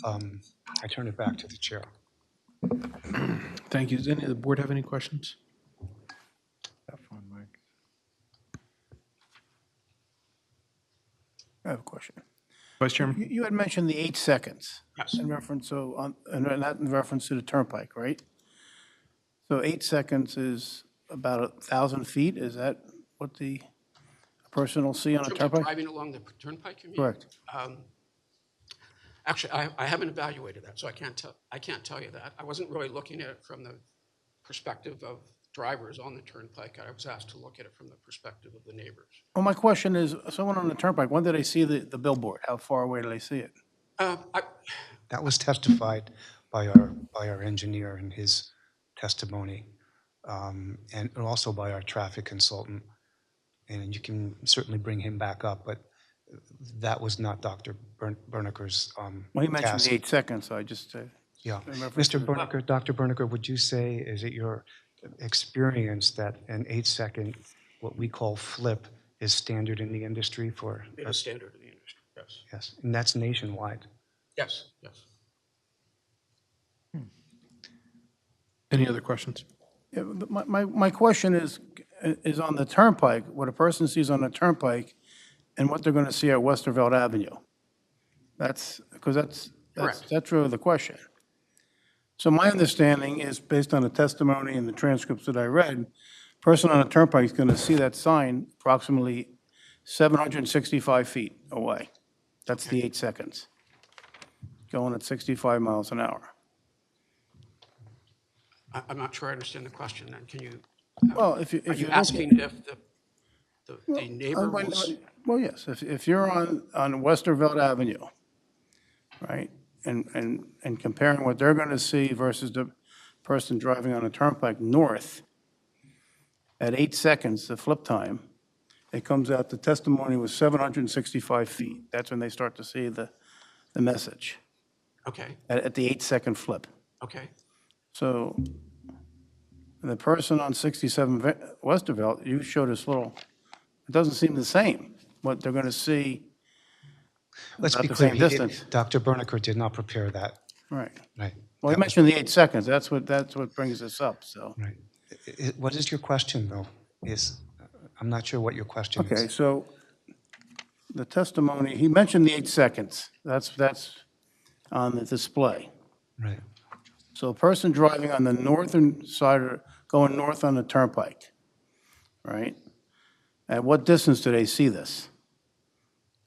I turn it back to the chair. Thank you. Does any of the board have any questions? I have a question. Vice Chairman? You had mentioned the 8 seconds. Yes. In reference, and that in reference to the turnpike, right? So 8 seconds is about 1,000 feet. Is that what the person will see on a In terms of turnpike? driving along the turnpike, you mean? Correct. Actually, I haven't evaluated that, so I can't tell you that. I wasn't really looking at it from the perspective of drivers on the turnpike. I was asked to look at it from the perspective of the neighbors. Well, my question is, someone on the turnpike, when did they see the billboard? How far away do they see it? That was testified by our engineer in his testimony, and also by our traffic consultant. And you can certainly bring him back up, but that was not Dr. Berneker's Well, he mentioned task. the 8 seconds, so I just... Yeah. in reference to Mr. the- Berneker, Dr. Berneker, would you say, is it your experience that an 8-second, what we call flip, is standard in the industry for? It is standard in the industry, yes. Yes, and that's nationwide. Yes, yes. Any other questions? Yeah, but my question is on the turnpike, what a person sees on the turnpike and what they're going to see at Westerveld Avenue. That's really the question. So my understanding is, based on the testimony and the transcripts that I read, person on a turnpike is going to see that sign approximately 765 feet away. That's the 8 seconds, going at 65 miles an hour. I'm not sure I understand the question then. Can you, Well, are if you you're asking looking- if the neighbor will Well, yes, if you're on Westerveld Avenue, right, and comparing what they're going to see versus the person driving on a turnpike north, at 8 seconds, the flip time, it comes out, the testimony was 765 feet. That's when they start to see the message, Okay, at the 8-second flip. okay. So the person on 67 Westerveld, you showed us little, it doesn't seem the same, what they're going to see. Let's about be the clear, same distance. Dr. Berneker did not prepare that. Right. Right. Well, you mentioned the 8 seconds. That's what brings this up, so. Right. What is your question, though? I'm not sure what your question is. Okay, so the testimony, he mentioned the 8 seconds. That's on the display. Right. So a person driving on the northern side, going north on the turnpike, right? At what distance do they see this?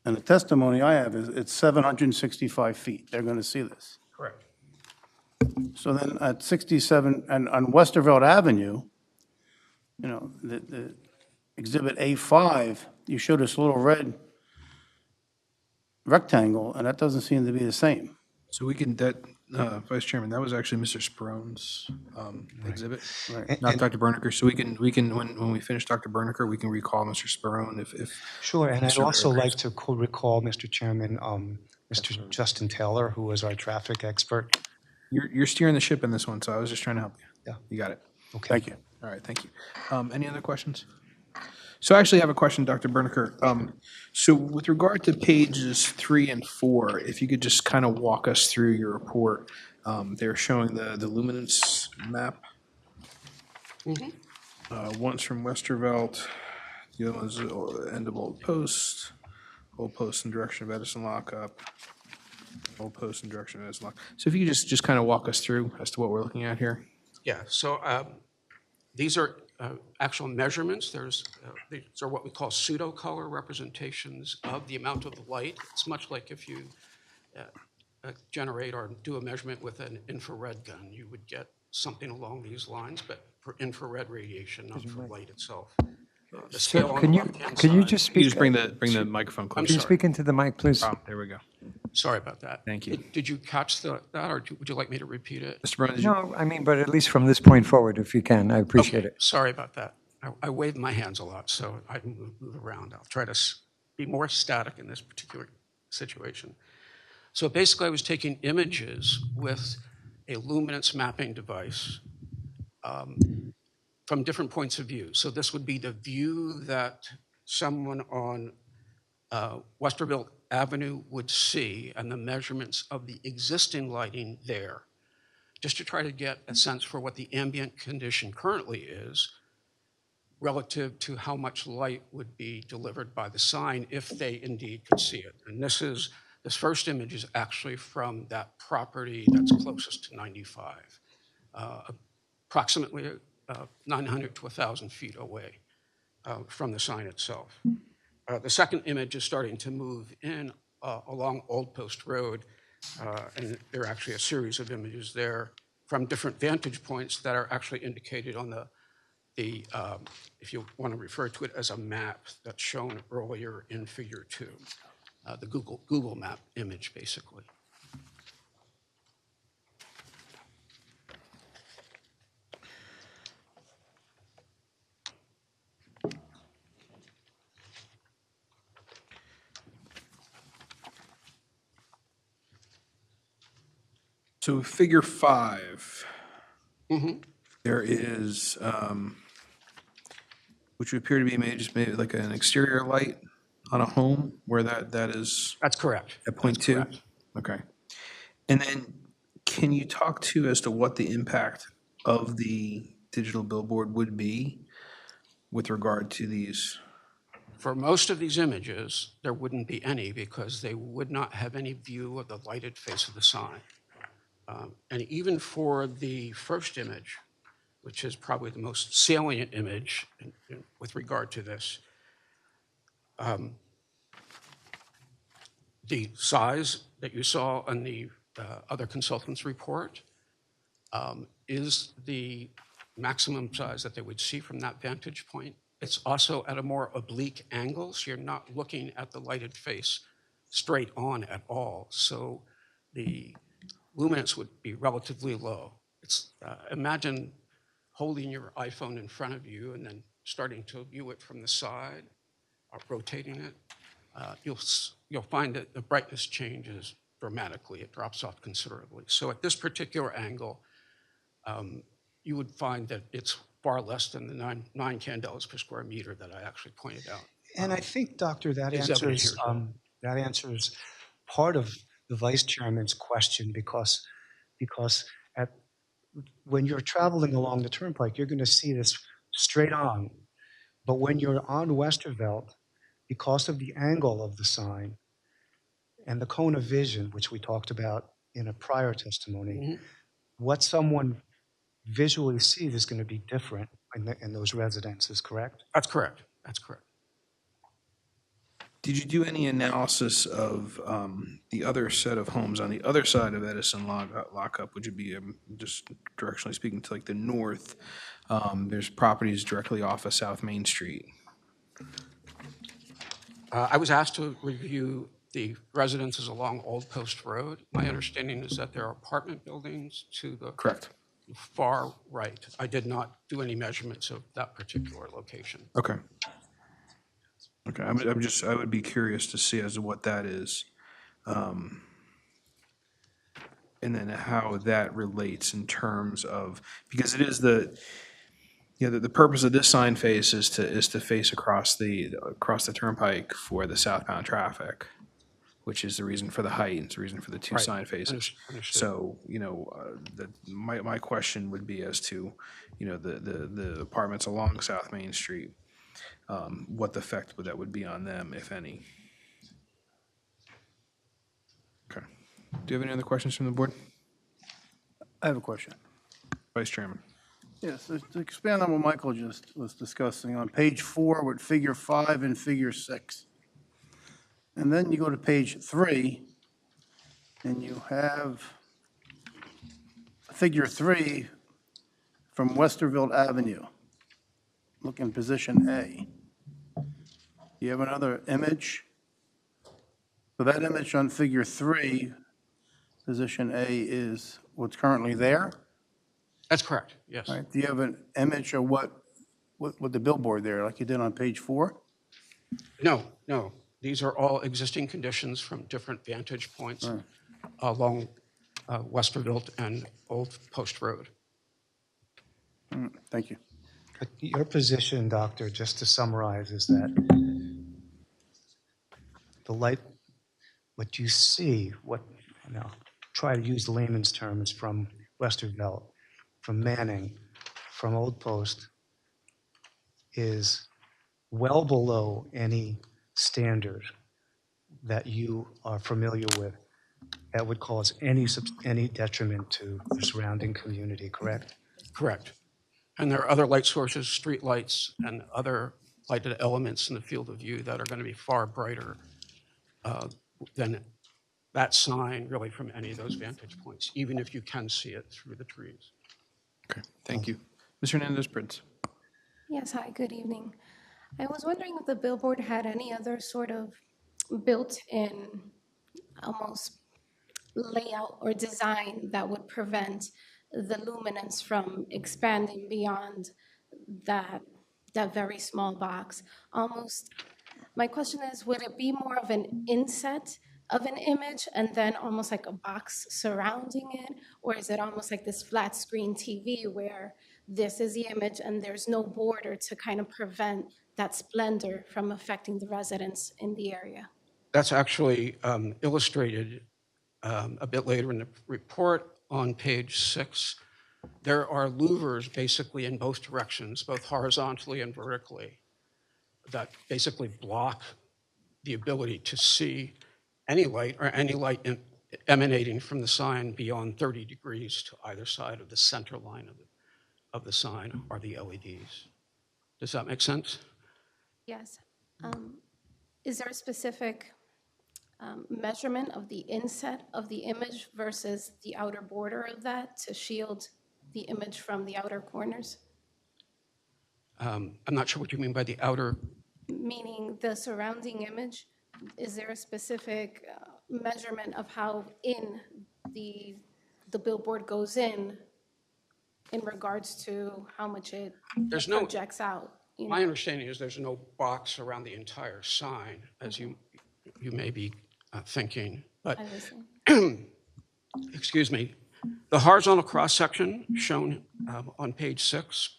And the testimony I have is it's 765 feet. They're going to see this. Correct. So then at 67, and on Westerveld Avenue, you know, the Exhibit A5, you showed us a little red rectangle, and that doesn't seem to be the same. So we can, Vice Chairman, that was actually Mr. Sperone's exhibit, Right. not Dr. Berneker. So we can, when we finish Dr. Berneker, we can recall Mr. Sperone if. Sure, and I'd Mr. also Berneker- like to recall, Mr. Chairman, Mr. Justin Taylor, who was our traffic expert. You're steering the ship in this one, so I was just trying to help you. Yeah. You got it. Okay. Thank you. All right, thank you. Any other questions? So I actually have a question, Dr. Berneker. So with regard to pages 3 and 4, if you could just kind of walk us through your report. They're showing the luminance map. Mhm. One's from Westervelt, the other one's end of Old Post in direction of Edison lockup, Old Post in direction of Edison lock. So if you could just kind of walk us through as to what we're looking at here. Yeah, so these are actual measurements. These are what we call pseudo-color representations of the amount of light. It's much like if you generate or do a measurement with an infrared gun. You would get something along these lines, but for infrared radiation, not for light itself. The scale Sir, on can the you, left-hand can you side- just Can you speak? just bring the microphone I'm closer? Can you speak into the mic, please? Oh, there we go. Sorry about that. Thank you. Did you catch that, or would you like me to repeat it? Mr. Brown, did you? No, I mean, but at least from this point forward, if you can, I appreciate Okay, it. sorry about that. I wave my hands a lot, so I move around. I'll try to be more static in this particular situation. So basically, I was taking images with a luminance mapping device from different points of view. So this would be the view that someone on Westerville Avenue would see and the measurements of the existing lighting there, just to try to get a sense for what the ambient condition currently is relative to how much light would be delivered by the sign if they indeed could see it. And this first image is actually from that property that's closest to 95, approximately 900 to 1,000 feet away from the sign itself. The second image is starting to move in along Old Post Road, and there are actually a series of images there from different vantage points that are actually indicated on the if you want to refer to it as a map that's shown earlier in Figure 2, the Google Map image, basically. So Figure 5, Mm-hmm. there is, which would appear to be maybe like an exterior light on a home where that is. That's correct. At point That's 2? correct. Okay. And then can you talk to as to what the impact of the digital billboard would be with regard to these? For most of these images, there wouldn't be any because they would not have any view of the lighted face of the sign. And even for the first image, which is probably the most salient image with regard to this, the size that you saw in the other consultant's report is the maximum size that they would see from that vantage point. It's also at a more oblique angle, so you're not looking at the lighted face straight on at all. So the luminance would be relatively low. Imagine holding your iPhone in front of you and then starting to view it from the side, or rotating it. You'll find that the brightness changes dramatically. It drops off considerably. So at this particular angle, you would find that it's far less than the nine candles per square meter that I actually pointed out. And I think, Doctor, that Is evident answers part of the Vice Chairman's question because when you're traveling along the turnpike, you're going to see this straight on. But when you're on Westervelt, because of the angle of the sign and the cone of vision, which we talked about in a prior testimony, what someone visually sees is going to be different in those residences, correct? That's correct. That's correct. Did you do any analysis of the other set of homes on the other side of Edison lockup? Would you be just directionally speaking to like the north? There's properties directly off of South Main Street. I was asked to review the residences along Old Post Road. My understanding is that there are apartment buildings to the Correct. far right. I did not do any measurements of that particular location. Okay. Okay, I would be curious to see as to what that is. And then how that relates in terms of, because it is the purpose of this sign face is to face across the turnpike for the southbound traffic. which is the reason for the height, it's the reason for the two Right. sign faces. Understood. So, my question would be as to, the apartments along South Main Street, what the effect that would be on them, if any. Okay. Do you have any other questions from the board? I have a question. Vice Chairman. Yes, to expand on what Michael just was discussing, on page 4 with figure 5 and figure 6. And then you go to page 3, and you have figure 3 from Westerville Avenue, look in position A. You have another image. So that image on figure 3, position A, is what's currently there? That's correct, yes. All right, do you have an image of what the billboard there, like you did on page 4? No, no. These are all existing conditions from different vantage points along Westerville and Old Post Road. Thank you. Your position, Doctor, just to summarize, is that the light, what you see, try to use the layman's terms, from Westerville, from Manning, from Old Post, is well below any standard that you are familiar with that would cause any detriment to the surrounding community, correct? Correct. And there are other light sources, street lights, and other lighted elements in the field of view that are going to be far brighter than that sign, really, from any of those vantage points, even if you can see it through the trees. Okay, thank you. Mr. Hernandez-Prince. Yes, hi, good evening. I was wondering if the billboard had any other sort of built-in, almost layout or design that would prevent the luminance from expanding beyond that very small box. Almost, my question is, would it be more of an inset of an image and then almost like a box surrounding it? Or is it almost like this flat screen TV where this is the image and there's no border to kind of prevent that splendor from affecting the residents in the area? That's actually illustrated a bit later in the report on page 6. There are louvers basically in both directions, both horizontally and vertically, that basically block the ability to see any light or any light emanating from the sign beyond 30 degrees to either side of the center line of the sign or the LEDs. Does that make sense? Yes. Is there a specific measurement of the inset of the image versus the outer border of that to shield the image from the outer corners? I'm not sure what you mean by the outer. Meaning the surrounding image, is there a specific measurement of how in the billboard goes in regards to how much it projects out? My understanding is there's no box around the entire sign, as you may be thinking. But, excuse me, the horizontal cross-section shown on page 6,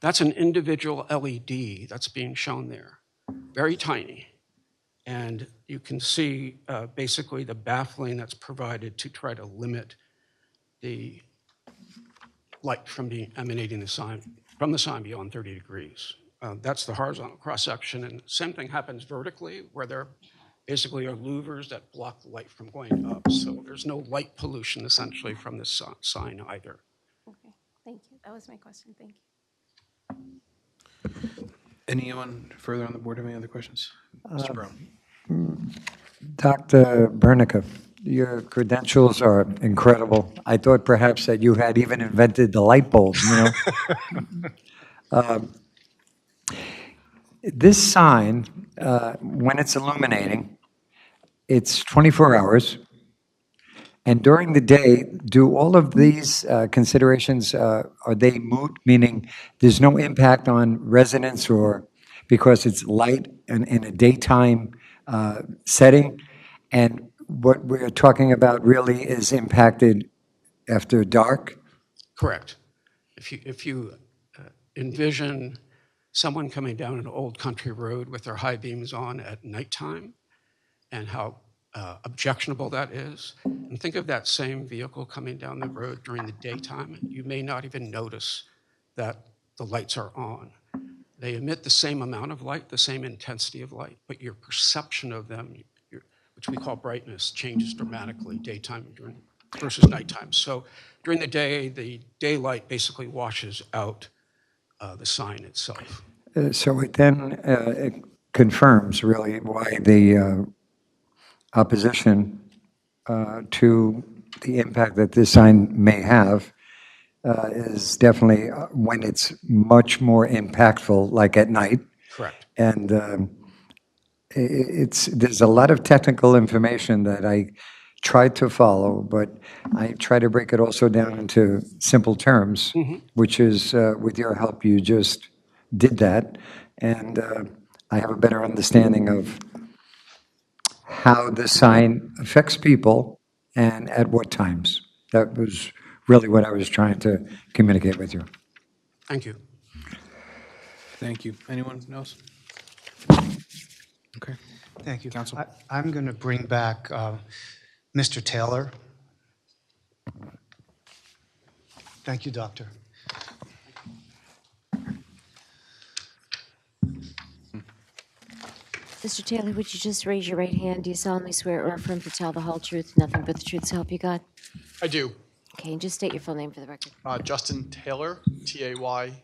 that's an individual LED that's being shown there, very tiny. And you can see basically the baffling that's provided to try to limit the light from emanating from the sign beyond 30 degrees. That's the horizontal cross-section. And the same thing happens vertically, where there basically are louvers that block the light from going up. So there's no light pollution essentially from this sign either. Okay, thank you. That was my question. Thank you. Anyone further on the board have any other questions? Mr. Brown. Dr. Bernica, your credentials are incredible. I thought perhaps that you had even invented the light bulb, This sign, when it's illuminating, it's 24 hours. And during the day, do all of these considerations, are they moot, meaning there's no impact on residents or because it's light and in a daytime setting? And what we're talking about really is impacted after dark? Correct. If you envision someone coming down an old country road with their high beams on at nighttime, and how objectionable that is. And think of that same vehicle coming down the road during the daytime. You may not even notice that the lights are on. They emit the same amount of light, the same intensity of light, but your perception of them, which we call brightness, changes dramatically daytime versus nighttime. So during the day, the daylight basically washes out the sign itself. So it then it confirms really why the opposition to the impact that this sign may have is definitely when it's much more impactful, like at night. Correct. And there's a lot of technical information that I try to follow, but I try to break it also down into simple terms, which is, with your help, you just did that. And I have a better understanding of how the sign affects people and at what times. That was really what I was trying to communicate with you. Thank you. Thank you. Anyone else? Okay. Thank you. Counsel. I'm going to bring back Mr. Taylor. Thank you, Doctor. Mr. Taylor, would you just raise your right hand? Do you solemnly swear or affirm to tell the whole truth, nothing but the truth, so help you God? I do. Okay, and just state your full name for the record. Justin Taylor, Taylor.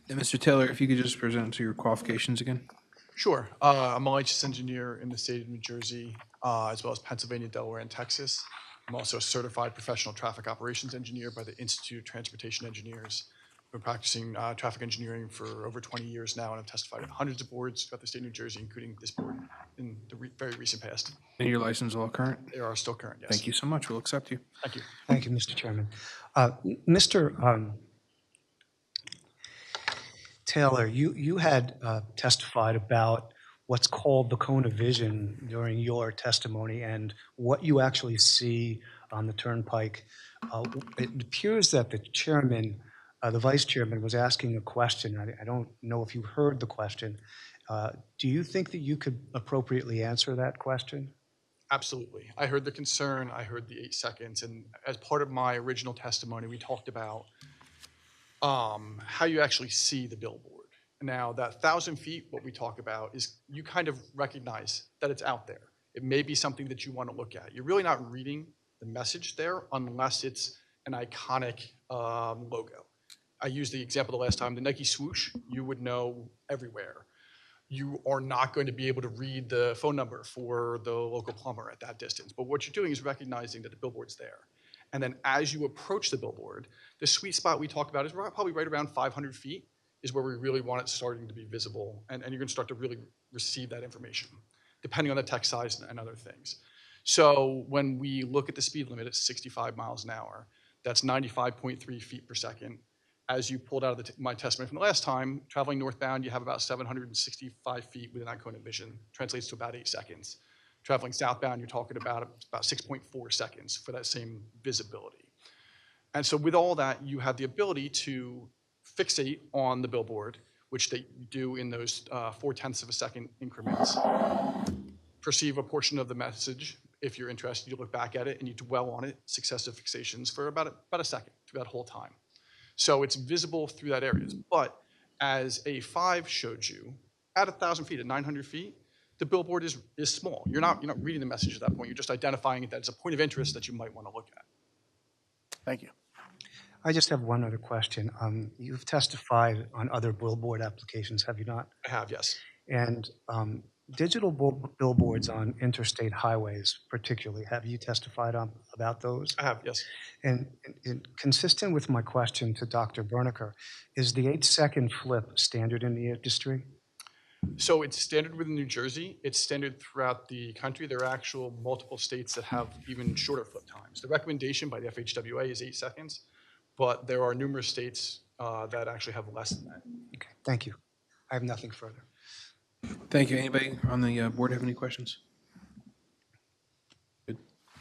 And Mr. Taylor, if you could just present to your qualifications again. Sure. I'm a licensed engineer in the state of New Jersey, as well as Pennsylvania, Delaware, and Texas. I'm also a certified professional traffic operations engineer by the Institute of Transportation Engineers. I've been practicing traffic engineering for over 20 years now, and I've testified at hundreds of boards throughout the state of New Jersey, including this board in the very recent past. And your license all current? They are still current, yes. Thank you so much. We'll accept you. Thank you. Thank you, Mr. Chairman. Mr. Taylor, you had testified about what's called the cone of vision during your testimony and what you actually see on the turnpike. It appears that the chairman, the vice chairman, was asking a question. I don't know if you heard the question. Do you think that you could appropriately answer that question? Absolutely. I heard the concern. I heard the 8 seconds. And as part of my original testimony, we talked about how you actually see the billboard. Now, that 1,000 feet, what we talk about is you kind of recognize that it's out there. It may be something that you want to look at. You're really not reading the message there unless it's an iconic logo. I used the example the last time, the Nike swoosh, you would know everywhere. You are not going to be able to read the phone number for the local plumber at that distance. But what you're doing is recognizing that the billboard's there. And then as you approach the billboard, the sweet spot we talk about is probably right around 500 feet is where we really want it starting to be visible. And you're going to start to really receive that information, depending on the text size and other things. So when we look at the speed limit at 65 miles an hour, that's 95.3 feet per second. As you pulled out of my testimony from the last time, traveling northbound, you have about 765 feet within that cone of vision, translates to about 8 seconds. Traveling southbound, you're talking about 6.4 seconds for that same visibility. And so with all that, you have the ability to fixate on the billboard, which they do in those 0.4 of a second increments, perceive a portion of the message. If you're interested, you look back at it and you dwell on it, successive fixations for about a second through that whole time. So it's visible through that area. But as A5 showed you, at 1,000 feet, at 900 feet, the billboard is small. You're not reading the message at that point. You're just identifying it that it's a point of interest that you might want to look at. Thank you. I just have one other question. You've testified on other billboard applications, have you not? I have, yes. And digital billboards on interstate highways particularly, have you testified about those? I have, yes. And consistent with my question to Dr. Berneker, is the 8-second flip standard in the industry? So it's standard within New Jersey. It's standard throughout the country. There are actual multiple states that have even shorter flip times. The recommendation by the FHWA is 8 seconds, but there are numerous states that actually have less than that. Okay, thank you. I have nothing further. Thank you. Anybody on the board have any questions? Good.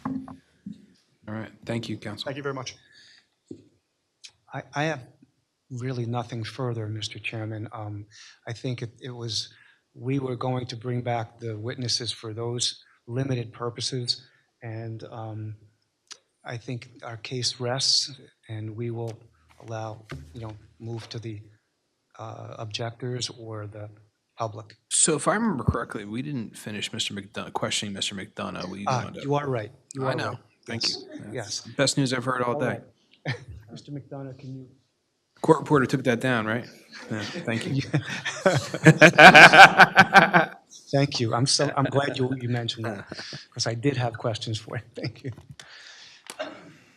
All right. Thank you, Counsel. Thank you very much. I have really nothing further, Mr. Chairman. I think it was we were going to bring back the witnesses for those limited purposes. And I think our case rests, and we will allow, move to the objectors or the public. So if I remember correctly, we didn't finish questioning Mr. McDonough. We wound up- You are right. You I are know. right. Thank Yes. you. That's Yes. the best news I've heard all day. right. Mr. McDonough, can you? Court reporter took that down, right? Yeah, thank you. Thank you. I'm glad you mentioned that, because I did have questions for you. Thank you.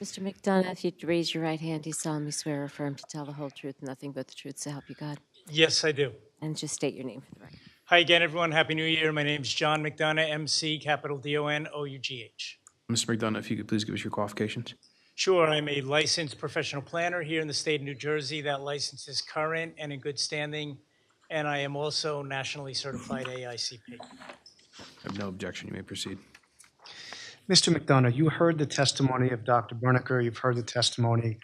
Mr. McDonough, if you'd raise your right hand, do you solemnly swear or affirm to tell the whole truth, nothing but the truth, so help you God? Yes, I do. And just state your name for the record. Hi again, everyone. Happy New Year. My name's John McDonough, MC, capital DONOUGH. Mr. McDonough, if you could please give us your qualifications. Sure, I'm a licensed professional planner here in the state of New Jersey. That license is current and in good standing, and I am also nationally certified AICP. I have no objection. You may proceed. Mr. McDonough, you heard the testimony of Dr. Berniker. You've heard the testimony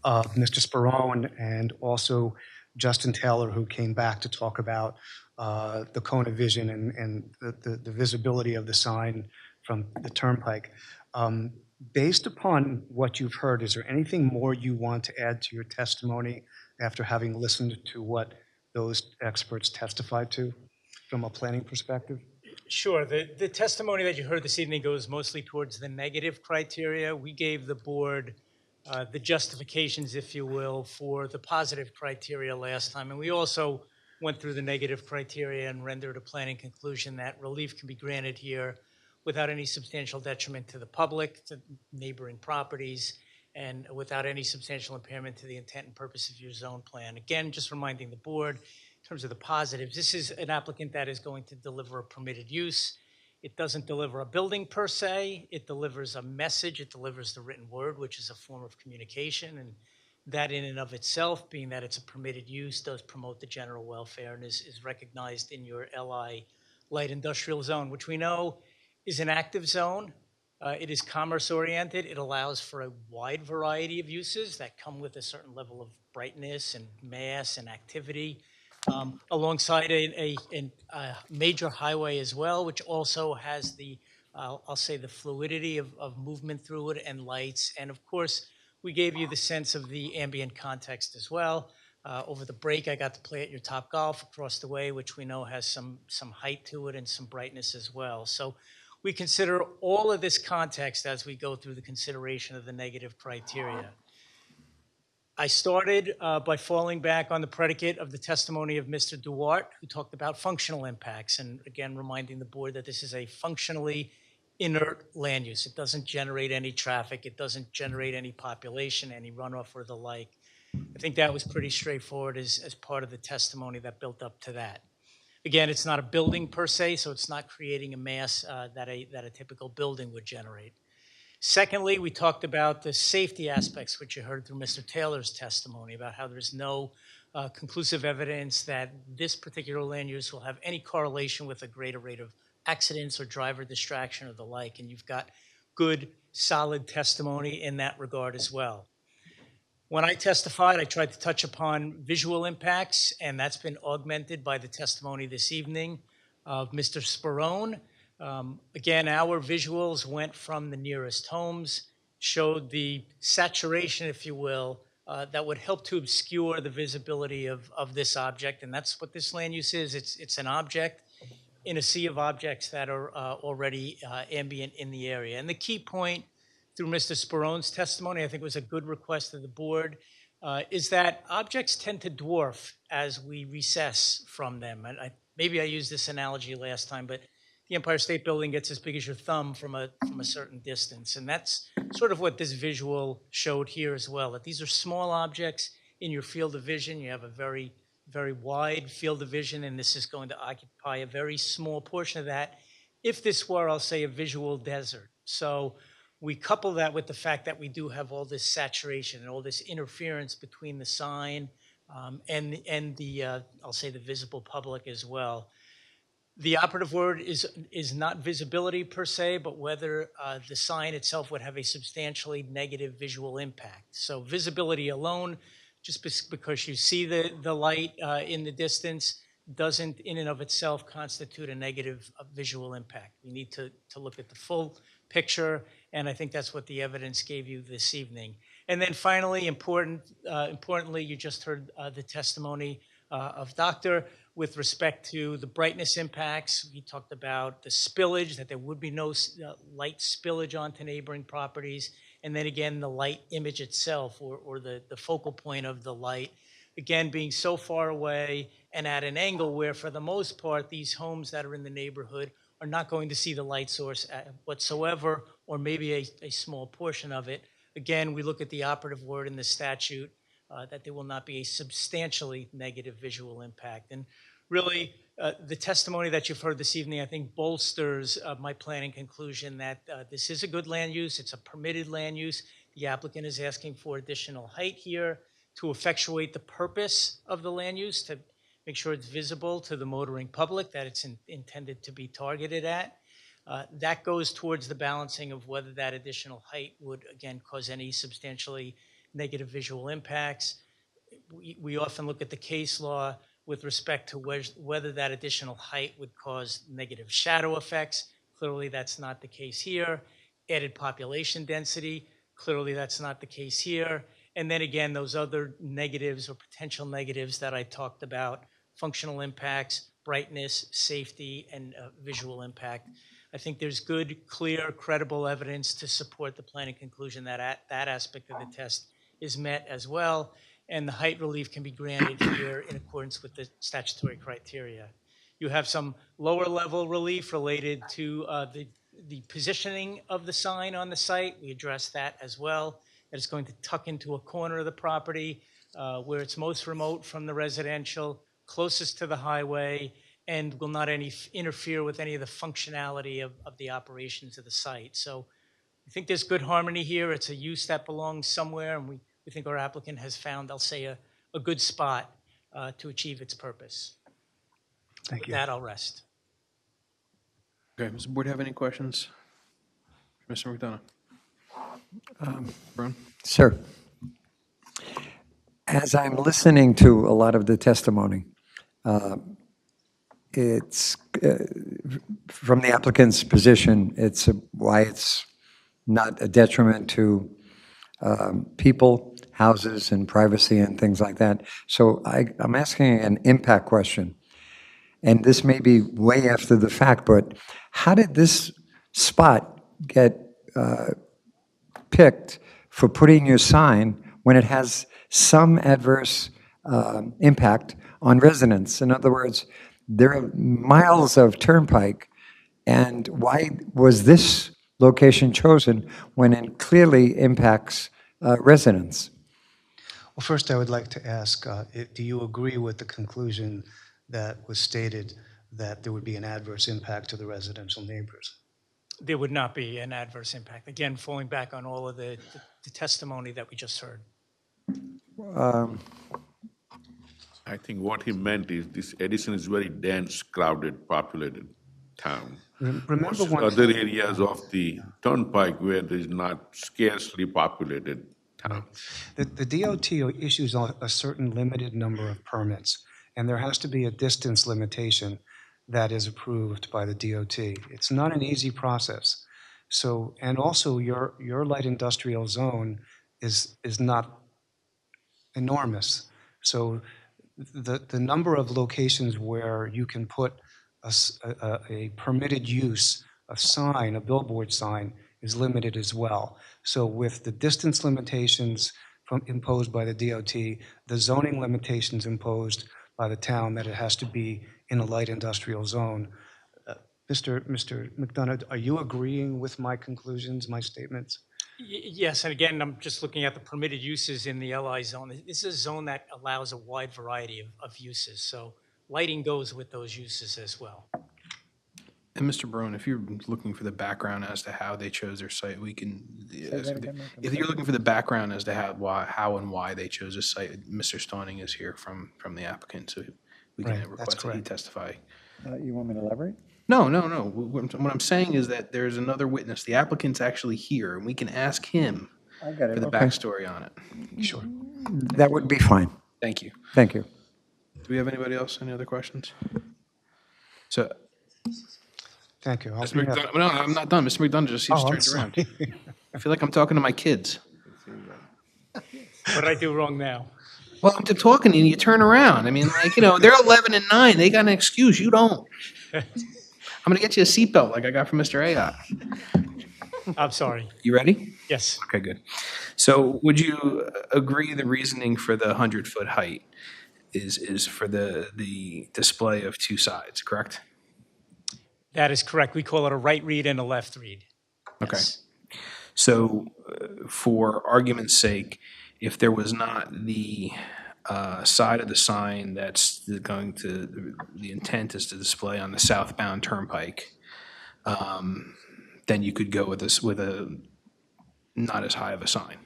of Mr. Sperone and also Justin Taylor, who came back to talk about the cone of vision and the visibility of the sign from the turnpike. Based upon what you've heard, is there anything more you want to add to your testimony after having listened to what those experts testified to from a planning perspective? Sure. The testimony that you heard this evening goes mostly towards the negative criteria. We gave the board the justifications, if you will, for the positive criteria last time. And we also went through the negative criteria and rendered a planning conclusion that relief can be granted here without any substantial detriment to the public, to neighboring properties, and without any substantial impairment to the intent and purpose of your zone plan. Again, just reminding the board, in terms of the positives, this is an applicant that is going to deliver a permitted use. It doesn't deliver a building per se. It delivers a message. It delivers the written word, which is a form of communication. And that in and of itself, being that it's a permitted use, does promote the general welfare and is recognized in your LI light industrial zone, which we know is an active zone. It is commerce oriented. It allows for a wide variety of uses that come with a certain level of brightness and mass and activity. Alongside a major highway as well, which also has the, I'll say, the fluidity of movement through it and lights. And of course, we gave you the sense of the ambient context as well. Over the break, I got to play at your Top Golf across the way, which we know has some height to it and some brightness as well. So we consider all of this context as we go through the consideration of the negative criteria. I started by falling back on the predicate of the testimony of Mr. Duarte, who talked about functional impacts, and again, reminding the board that this is a functionally inert land use. It doesn't generate any traffic. It doesn't generate any population, any runoff or the like. I think that was pretty straightforward as part of the testimony that built up to that. Again, it's not a building per se, so it's not creating a mass that a typical building would generate. Secondly, we talked about the safety aspects, which you heard through Mr. Taylor's testimony, about how there's no conclusive evidence that this particular land use will have any correlation with a greater rate of accidents or driver distraction or the like. And you've got good, solid testimony in that regard as well. When I testified, I tried to touch upon visual impacts, and that's been augmented by the testimony this evening of Mr. Sperone. Again, our visuals went from the nearest homes, showed the saturation, if you will, that would help to obscure the visibility of this object, and that's what this land use is. It's an object in a sea of objects that are already ambient in the area. And the key point through Mr. Sperone's testimony, I think was a good request of the board, is that objects tend to dwarf as we recess from them. And maybe I used this analogy last time, but the Empire State Building gets as big as your thumb from a certain distance. And that's sort of what this visual showed here as well, that these are small objects in your field of vision. You have a very, very wide field of vision, and this is going to occupy a very small portion of that if this were, I'll say, a visual desert. So we couple that with the fact that we do have all this saturation and all this interference between the sign and the, I'll say, the visible public as well. The operative word is not visibility per se, but whether the sign itself would have a substantially negative visual impact. So visibility alone, just because you see the light in the distance, doesn't in and of itself constitute a negative visual impact. We need to look at the full picture, and I think that's what the evidence gave you this evening. And then finally, importantly, you just heard the testimony of Doctor with respect to the brightness impacts. We talked about the spillage, that there would be no light spillage onto neighboring properties. And then again, the light image itself, or the focal point of the light, again, being so far away and at an angle where, for the most part, these homes that are in the neighborhood are not going to see the light source whatsoever, or maybe a small portion of it. Again, we look at the operative word in the statute, that there will not be a substantially negative visual impact. And really, the testimony that you've heard this evening, I think, bolsters my planning conclusion that this is a good land use. It's a permitted land use. The applicant is asking for additional height here to effectuate the purpose of the land use, to make sure it's visible to the motoring public that it's intended to be targeted at. That goes towards the balancing of whether that additional height would, again, cause any substantially negative visual impacts. We often look at the case law with respect to whether that additional height would cause negative shadow effects. Clearly, that's not the case here. Added population density, clearly that's not the case here. And then again, those other negatives or potential negatives that I talked about, functional impacts, brightness, safety, and visual impact. I think there's good, clear, credible evidence to support the planning conclusion that that aspect of the test is met as well, and the height relief can be granted here in accordance with the statutory criteria. You have some lower level relief related to the positioning of the sign on the site. We addressed that as well. That it's going to tuck into a corner of the property where it's most remote from the residential, closest to the highway, and will not interfere with any of the functionality of the operations of the site. So I think there's good harmony here. It's a use that belongs somewhere, and we think our applicant has found, I'll say, a good spot to achieve its purpose. Thank you. With that, I'll rest. Okay, does the board have any questions? Mr. McDonough? Brown? Sir, as I'm listening to a lot of the testimony, it's from the applicant's position, it's why it's not a detriment to people, houses, and privacy and things like that. So I'm asking an impact question, and this may be way after the fact, but how did this spot get picked for putting your sign when it has some adverse impact on residents? In other words, there are miles of turnpike, and why was this location chosen when it clearly impacts residents? Well, first, I would like to ask, do you agree with the conclusion that was stated that there would be an adverse impact to the residential neighbors? There would not be an adverse impact. Again, falling back on all of the testimony that we just heard. I think what he meant is this Edison is very dense, crowded, populated town. Remember Most one other areas of the turnpike where there is not scarcely populated town. The DOT issues a certain limited number of permits, and there has to be a distance limitation that is approved by the DOT. It's not an easy process. So, and also your light industrial zone is not enormous. So the number of locations where you can put a permitted use, a sign, a billboard sign, is limited as well. So with the distance limitations imposed by the DOT, the zoning limitations imposed by the town that it has to be in a light industrial zone, Mr. McDonough, are you agreeing with my conclusions, my statements? Yes, and again, I'm just looking at the permitted uses in the LI zone. This is a zone that allows a wide variety of uses, so lighting goes with those uses as well. And Mr. Barone, if you're looking for the background as to how they chose their site, we can. If you're looking for the background as to how and why they chose this site, Mr. Stawning is here from the applicant, so we can request that he testify. You want me to elaborate? No. What I'm saying is that there's another witness. The applicant's actually here, and we can ask him for the backstory on it. Sure. That would be fine. Thank you. Thank you. Do we have anybody else? Any other questions? So, Thank you. Mr. McDonough, no, I'm not done. Mr. McDonough just Oh, I'm turned around. sorry. I feel like I'm talking to my kids. What did I do wrong now? Well, I'm talking to you and you turn around. I mean, like, they're 11 and 9. They got an excuse. You don't. I'm going to get you a seatbelt like I got from Mr. Ayotte. I'm sorry. You ready? Yes. Okay, good. So would you agree the reasoning for the 100-foot height is for the display of two sides, correct? That is correct. We call it a right read and a left read. Okay. So for argument's sake, if there was not the side of the sign that's going to, the intent is to display on the southbound turnpike, then you could go with this with a not as high of a sign.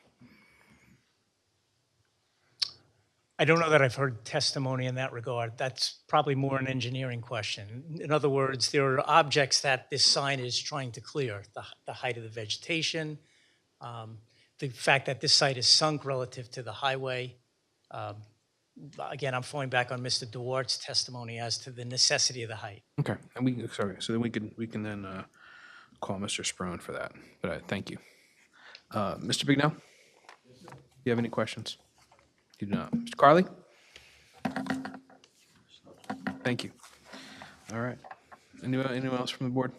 I don't know that I've heard testimony in that regard. That's probably more an engineering question. In other words, there are objects that this sign is trying to clear, the height of the vegetation, the fact that this site is sunk relative to the highway. Again, I'm falling back on Mr. DeWart's testimony as to the necessity of the height. Okay, and so then we can then call Mr. Sprone for that. But thank you, Mr. Bignell. Do you have any questions? You do not, Mr. Carley. Thank you. All right. Anyone else from the board?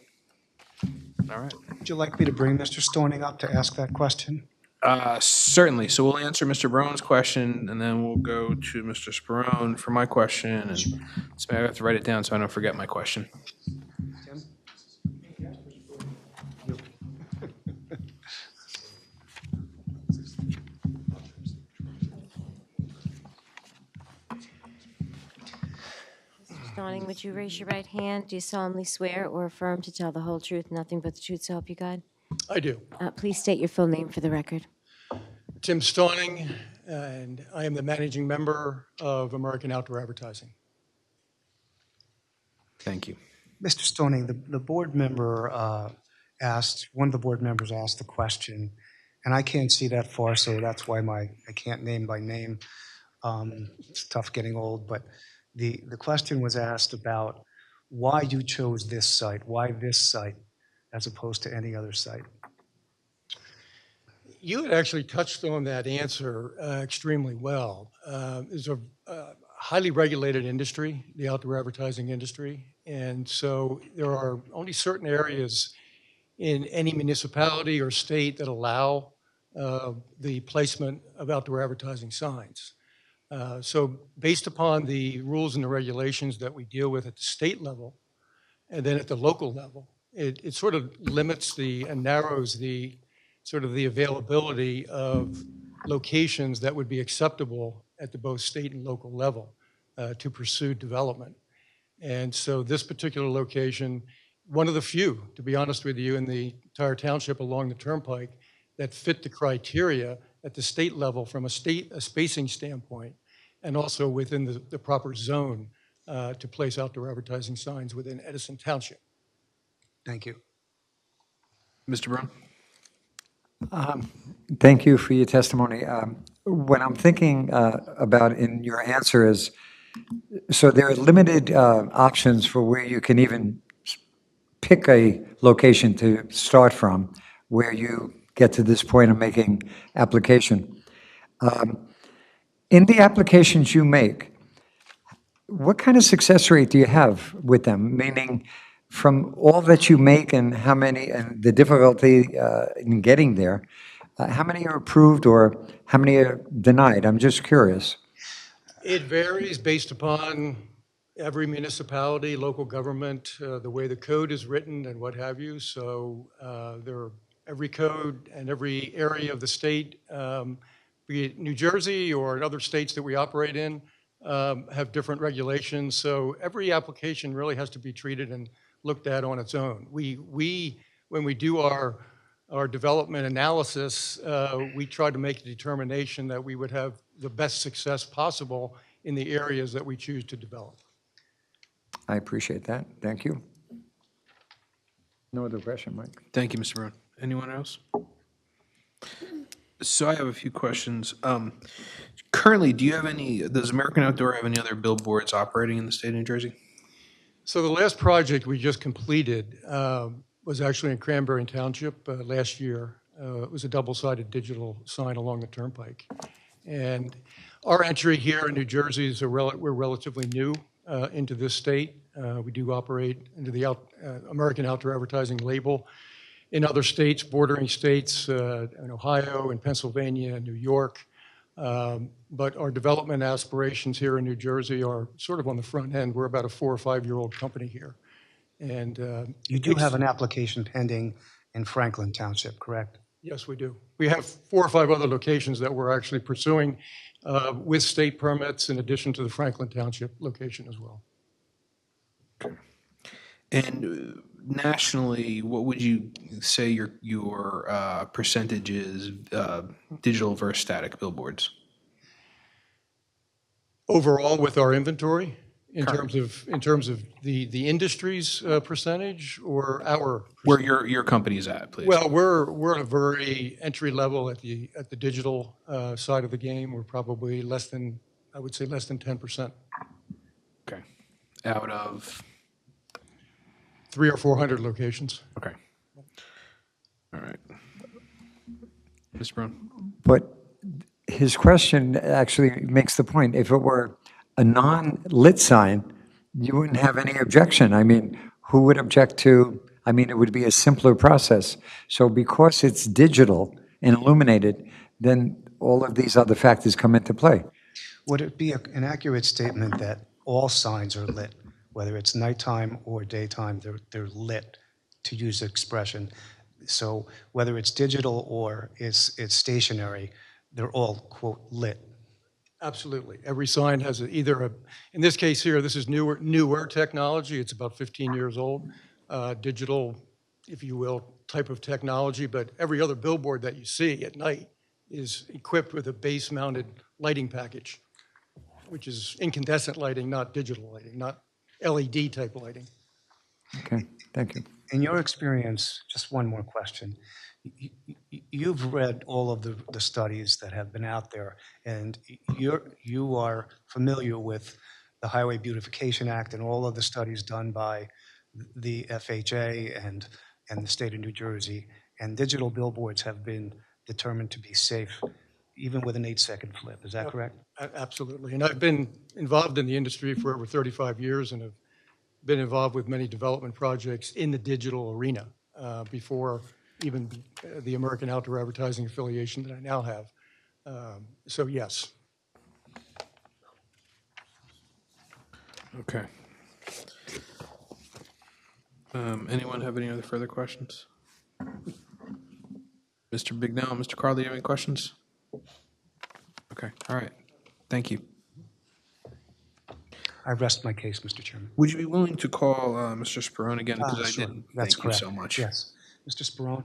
All right. Would you like me to bring Mr. Stoning up to ask that question? Certainly. So we'll answer Mr. Brown's question, and then we'll go to Mr. Sperone for my question. And so I have to write it down so I don't forget my question. Mr. Stoning, would you raise your right hand? Do you solemnly swear or affirm to tell the whole truth, nothing but the truth, so help you God? I do. Please state your full name for the record. Tim Stoning, and I am the managing member of American Outdoor Advertising. Thank you. Mr. Stoning, the board member one of the board members asked the question, and I can't see that far, so that's why I can't name by name. It's tough getting old, but the question was asked about why you chose this site, why this site, as opposed to any other site. You had actually touched on that answer extremely well. It's a highly regulated industry, the outdoor advertising industry, and so there are only certain areas in any municipality or state that allow the placement of outdoor advertising signs. So based upon the rules and the regulations that we deal with at the state level, and then at the local level, it sort of limits and narrows the availability of locations that would be acceptable at the both state and local level to pursue development. And so this particular location, one of the few, to be honest with you, in the entire township along the turnpike that fit the criteria at the state level from a spacing standpoint, and also within the proper zone to place outdoor advertising signs within Edison Township. Thank you. Mr. Brown? Thank you for your testimony. What I'm thinking about in your answer is, so there are limited options for where you can even pick a location to start from, where you get to this point of making application. In the applications you make, what kind of success rate do you have with them? Meaning, from all that you make and how many, and the difficulty in getting there, how many are approved or how many are denied? I'm just curious. It varies based upon every municipality, local government, the way the code is written and what have you. So every code and every area of the state, be it New Jersey or in other states that we operate in, have different regulations. So every application really has to be treated and looked at on its own. When we do our development analysis, we try to make a determination that we would have the best success possible in the areas that we choose to develop. I appreciate that. Thank you. No other question, Mike? Thank you, Mr. Brown. Anyone else? So I have a few questions. Currently, does American Outdoor have any other billboards operating in the state of New Jersey? So the last project we just completed was actually in Cranberry Township last year. It was a double-sided digital sign along the turnpike. And our entry here in New Jersey is we're relatively new into this state. We do operate under the American Outdoor Advertising label in other states, bordering states, in Ohio and Pennsylvania and New York. But our development aspirations here in New Jersey are sort of on the front end. We're about a 4 or 5 year old company here. And You do have an application pending in Franklin Township, correct? Yes, we do. We have 4 or 5 other locations that we're actually pursuing with state permits in addition to the Franklin Township location as well. And nationally, what would you say your percentage is digital versus static billboards? Overall, with our inventory, in terms of the industry's percentage or our Where your company's at, please. Well, we're at a very entry level at the digital side of the game. We're probably less than 10%. Okay. Out of 300 or 400 locations. Okay. All right. Mr. Brown? But his question actually makes the point. If it were a non-lit sign, you wouldn't have any objection. I mean, who would object to, I mean, it would be a simpler process. So because it's digital and illuminated, then all of these other factors come into play. Would it be an accurate statement that all signs are lit, whether it's nighttime or daytime, they're lit, to use the expression? So whether it's digital or it's stationary, they're all, quote, lit. Absolutely. Every sign has in this case here, this is newer technology. It's about 15 years old. Digital, if you will, type of technology, but every other billboard that you see at night is equipped with a base-mounted lighting package, which is incandescent lighting, not digital lighting, not LED type lighting. Okay, thank you. In your experience, just one more question. You've read all of the studies that have been out there, and you are familiar with the Highway Beautification Act and all of the studies done by the FHA and the state of New Jersey, and digital billboards have been determined to be safe, even with an 8-second flip. Is that correct? Absolutely. And I've been involved in the industry for over 35 years and have been involved with many development projects in the digital arena before even the American Outdoor Advertising affiliation that I now have. So yes. Okay. Anyone have any other further questions? Mr. Bignell, Mr. Carl, do you have any questions? Okay, all right. Thank you. I rest my case, Mr. Chairman. Would you be willing to call Mr. Sperone again? Because I Sure. didn't. That's Thank correct. you so much. Yes. Mr. Sperone?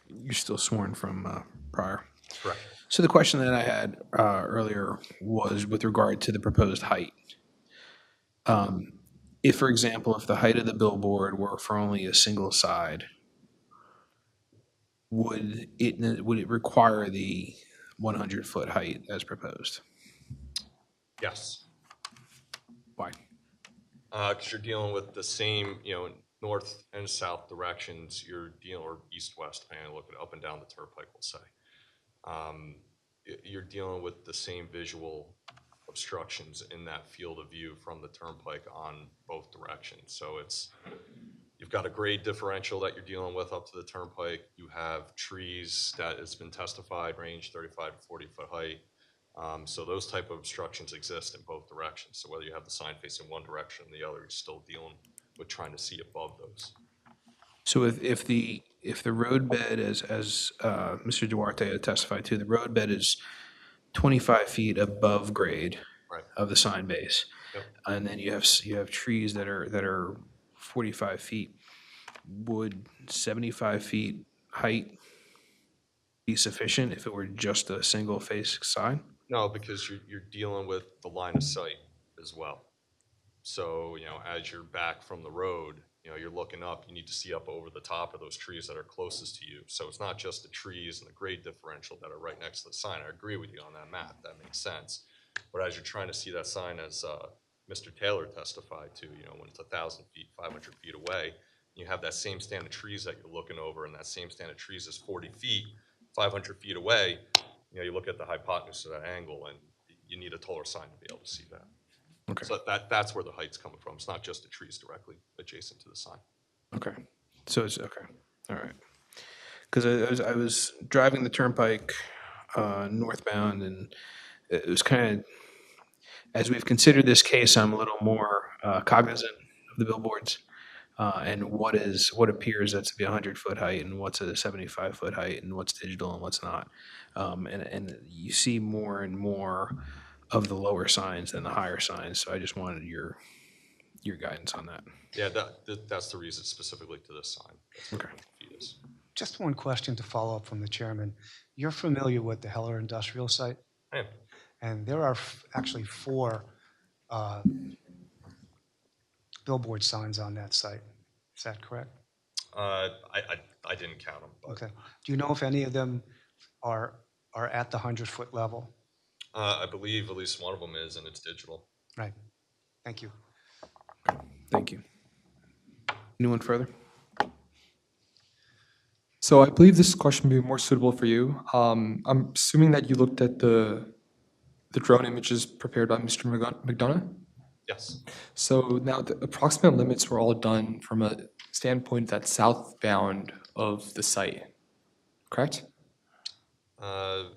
You're still sworn from prior. Correct. So the question that I had earlier was with regard to the proposed height. If, for example, if the height of the billboard were for only a single side, would it require the 100-foot height as proposed? Yes. Why? Because you're dealing with the same, north and south directions. You're dealing, or east-west, depending on look at up and down the turnpike, we'll say. You're dealing with the same visual obstructions in that field of view from the turnpike on both directions. So you've got a grade differential that you're dealing with up to the turnpike. You have trees that it's been testified range 35 to 40-foot height. So those type of obstructions exist in both directions. So whether you have the sign facing one direction or the other, you're still dealing with trying to see above those. So if the roadbed, as Mr. Duarte had testified to, the roadbed is 25 feet above grade of the sign base, and then you have trees that are 45 feet. Would 75 feet height be sufficient if it were just a single face sign? No, because you're dealing with the line of sight as well. So as you're back from the road, you're looking up, you need to see up over the top of those trees that are closest to you. So it's not just the trees and the grade differential that are right next to the sign. I agree with you on that map. That makes sense. But as you're trying to see that sign, as Mr. Taylor testified to, when it's 1,000 feet, 500 feet away, you have that same stand of trees that you're looking over, and that same stand of trees is 40 feet, 500 feet away. You look at the hypotenuse of that angle, and you need a taller sign to be able to see that. Okay. So that's where the height's coming from. It's not just the trees directly adjacent to the sign. Okay. So it's okay. All right. Because I was driving the turnpike northbound, and it was kind of, as we've considered this case, I'm a little more cognizant of the billboards and what appears that's to be a 100-foot height, and what's a 75-foot height, and what's digital and what's not. And you see more and more of the lower signs than the higher signs. So I just wanted your guidance on that. Yeah, that's the reason specifically to this sign. Okay. Just one question to follow up from the chairman. You're familiar with the Heller Industrial Site? I am. And there are actually 4 billboard signs on that site. Is that correct? I didn't count them. But, Okay. Do you know if any of them are at the 100-foot level? I believe at least one of them is, and it's digital. Right. Thank you. Thank you. Anyone further? So I believe this question would be more suitable for you. I'm assuming that you looked at the drone images prepared by Mr. McDonough? Yes. So now the approximate limits were all done from a standpoint that's southbound of the site, correct?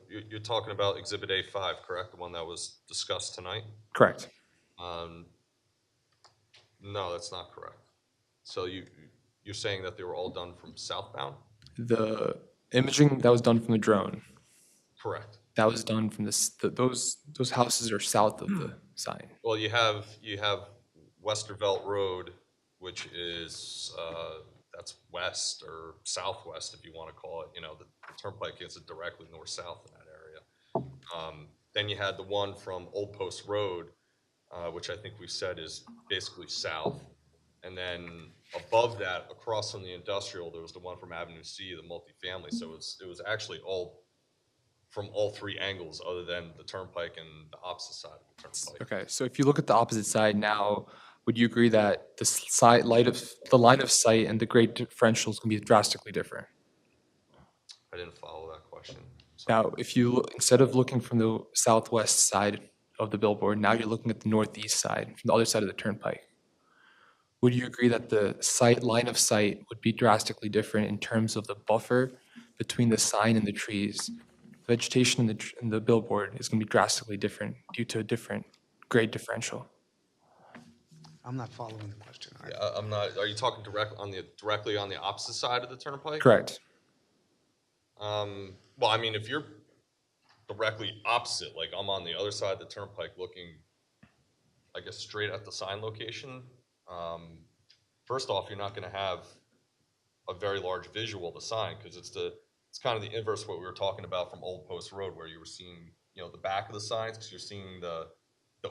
You're talking about Exhibit A5, correct? The one that was discussed tonight? Correct. No, that's not correct. So you're saying that they were all done from southbound? The imaging that was done from the drone, Correct. that was done from those houses are south of the sign. Well, you have Westervelt Road, which is that's west or southwest, if you want to call it. The turnpike gets it directly north-south in that area. Then you had the one from Old Post Road, which I think we said is basically south. And then above that, across from the industrial, there was the one from Avenue C, the multifamily. So it was actually all from all 3 angles, other than the turnpike and the opposite side of the turnpike. Okay, so if you look at the opposite side now, would you agree that the line of sight and the grade differentials can be drastically different? I didn't follow that question. Now, if you instead of looking from the southwest side of the billboard, now you're looking at the northeast side, from the other side of the turnpike. Would you agree that the line of sight would be drastically different in terms of the buffer between the sign and the trees? Vegetation in the billboard is going to be drastically different due to a different grade differential. I'm not following the question. Yeah, I'm not. Are you talking directly on the opposite side of the turnpike? Correct. Well, I mean, if you're directly opposite, like I'm on the other side of the turnpike looking, I guess, straight at the sign location, first off, you're not going to have a very large visual of the sign, because it's kind of the inverse of what we were talking about from Old Post Road, where you were seeing, the back of the signs, because you're seeing the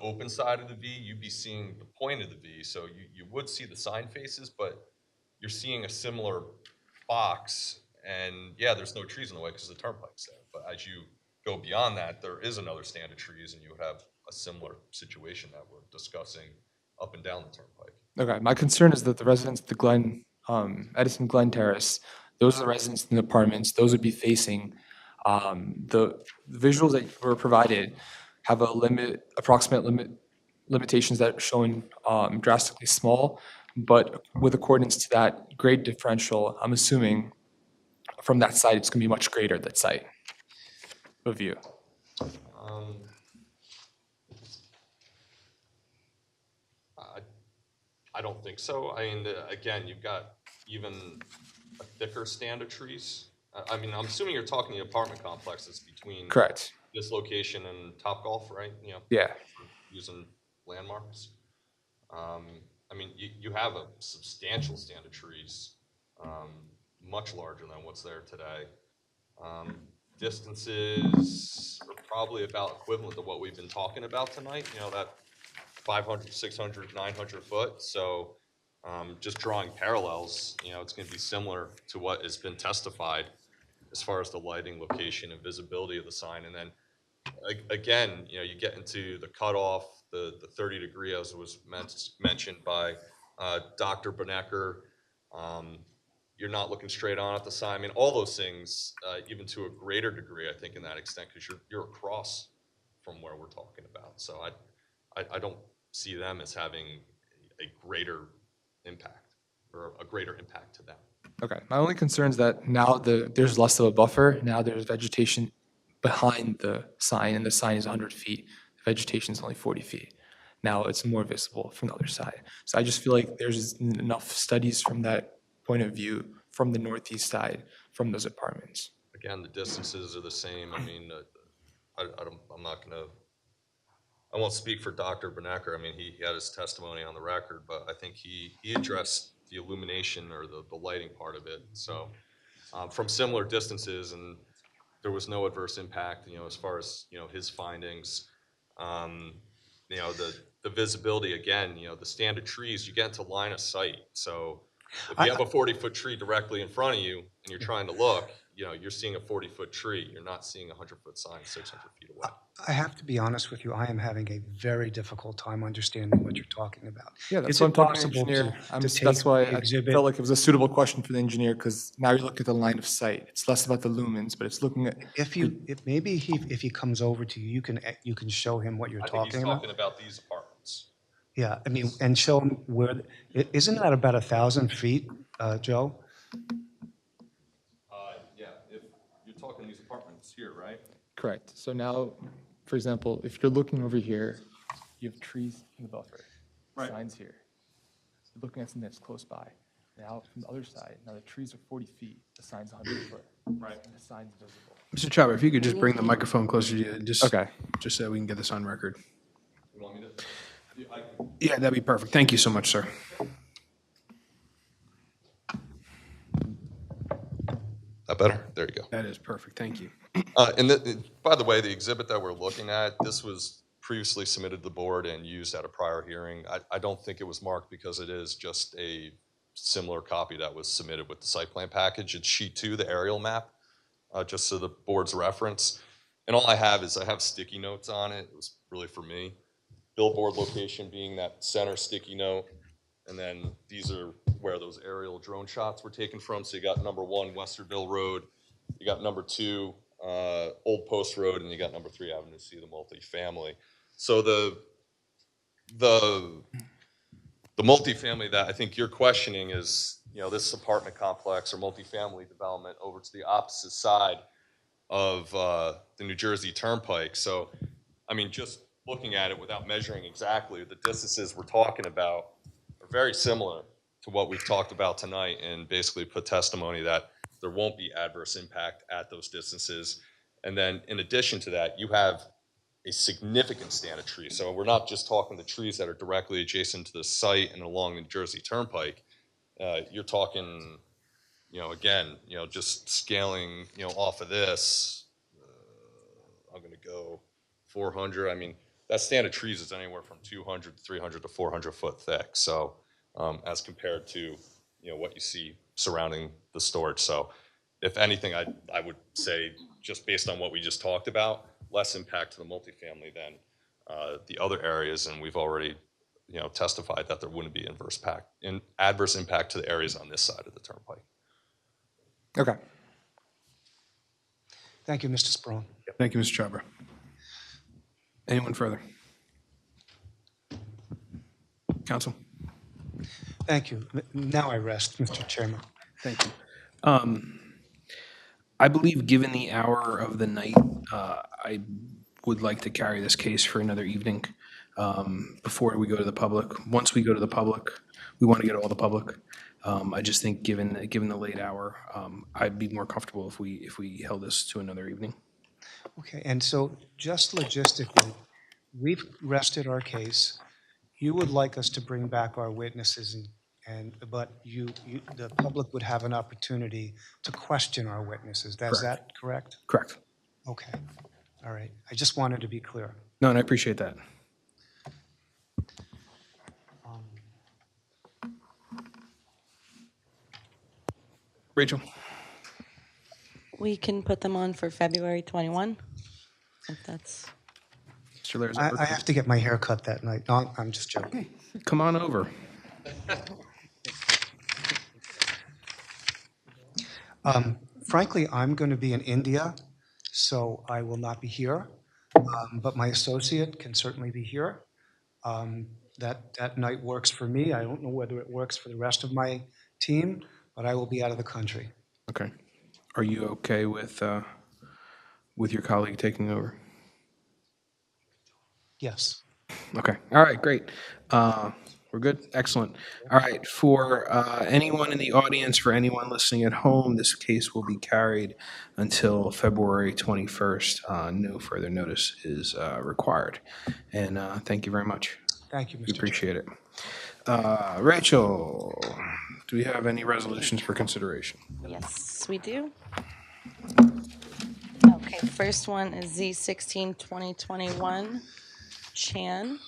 open side of the V, you'd be seeing the point of the V. So you would see the sign faces, but you're seeing a similar box. And yeah, there's no trees in the way because the turnpike's there. But as you go beyond that, there is another stand of trees, and you would have a similar situation that we're discussing up and down the turnpike. Okay, my concern is that the residents of the Edison Glen Terrace, those are the residents in the apartments, those would be facing, the visuals that were provided have a limitations that are showing drastically small, but with accordance to that grade differential, I'm assuming from that site, it's going to be much greater, that site of view. I don't think so. I mean, again, you've got even a thicker stand of trees. I mean, I'm assuming you're talking the apartment complex that's between Correct. this location and Topgolf, right? Yeah. Using landmarks. I mean, you have a substantial stand of trees, much larger than what's there today. Distances are probably about equivalent to what we've been talking about tonight, that 500, 600, 900 foot. So just drawing parallels, it's going to be similar to what has been testified as far as the lighting, location, and visibility of the sign. And then again, you get into the cutoff, the 30-degree, as was mentioned by Dr. Benecker. You're not looking straight on at the sign. I mean, all those things, even to a greater degree, I think, in that extent, because you're across from where we're talking about. So I don't see them as having a greater impact or a greater impact to them. Okay. My only concern is that now there's less of a buffer. Now there's vegetation behind the sign, and the sign is 100 feet. The vegetation is only 40 feet. Now it's more visible from the other side. So I just feel like there's enough studies from that point of view from the northeast side from those apartments. Again, the distances are the same. I mean, I'm not going to, I won't speak for Dr. Benecker. I mean, he had his testimony on the record, but I think he addressed the illumination or the lighting part of it. So from similar distances, and there was no adverse impact, as far as, his findings. The visibility, again, the stand of trees, you get into line of sight. So if you have a 40-foot tree directly in front of you and you're trying to look, you're seeing a 40-foot tree. You're not seeing a 100-foot sign 600 feet away. I have to be honest with you, I am having a very difficult time understanding what you're talking about. Yeah, that's Is what it I'm talking to the possible engineer. to That's take why the I exhibit- felt like it was a suitable question for the engineer, because now you look at the line of sight. It's less about the lumens, but it's looking at. If he comes over to you, you can show him what you're I think talking he's about? talking about these apartments. Yeah, I mean, and show him where, isn't that about 1,000 feet, Joe? Yeah, if you're talking these apartments here, right? Correct. So now, for example, if you're looking over here, you have trees in the buffer, Right. signs here. You're looking at something that's close by. Now, from the other side, now the trees are 40 feet, the sign's 100 foot. Right. And the sign's visible. Mr. Chopper, if you could just bring the microphone closer to you, just Okay. just so we can get this on record. You want me to? Yeah, that'd be perfect. Thank you so much, sir. That better? There you go. That is perfect. Thank you. And by the way, the exhibit that we're looking at, this was previously submitted to the board and used at a prior hearing. I don't think it was marked because it is just a similar copy that was submitted with the site plan package. It's sheet 2, the aerial map, just so the board's reference. And all I have is sticky notes on it. It was really for me. Billboard location being that center sticky note. And then these are where those aerial drone shots were taken from. So you got number 1, Westerville Road. You got number 2, Old Post Road, and you got number 3, Avenue C, the multifamily. So the multifamily that I think you're questioning is, this apartment complex or multifamily development over to the opposite side of the New Jersey Turnpike. So, I mean, just looking at it without measuring exactly, the distances we're talking about are very similar to what we've talked about tonight, and basically put testimony that there won't be adverse impact at those distances. And then in addition to that, you have a significant stand of trees. So we're not just talking the trees that are directly adjacent to the site and along the New Jersey Turnpike. You're talking, again, just scaling, off of this, I'm going to go 400. I mean, that stand of trees is anywhere from 200 to 300 to 400 foot thick. So as compared to, what you see surrounding the storage. So if anything, I would say, just based on what we just talked about, less impact to the multifamily than the other areas. And we've already, testified that there wouldn't be adverse impact to the areas on this side of the turnpike. Okay. Thank you, Mr. Sperone. Thank you, Mr. Chopper. Anyone further? Counsel? Thank you. Now I rest, Mr. Chairman. Thank you. I believe, given the hour of the night, I would like to carry this case for another evening before we go to the public. Once we go to the public, we want to get all the public. I just think, given the late hour, I'd be more comfortable if we held this to another evening. Okay, and so just logistically, we've rested our case. You would like us to bring back our witnesses, but the public would have an opportunity to question our witnesses. Is that correct? Correct. Okay. All right. I just wanted to be clear. No, and I appreciate that. Rachel? We can put them on for February 21, if that's. Mr. Lairs, I have to get my hair cut that night. No, I'm just joking. come on over. Frankly, I'm going to be in India, so I will not be here. But my associate can certainly be here. That night works for me. I don't know whether it works for the rest of my team, but I will be out of the country. Okay. Are you okay with your colleague taking over? Yes. Okay. All right, great. We're good? Excellent. All right. For anyone in the audience, for anyone listening at home, this case will be carried until February 21st. No further notice is required. And thank you very much. Thank you, Mr. We appreciate it. Rachel, do we have any resolutions for consideration? Yes, we do. Okay, first one is Z16 2021, Chan.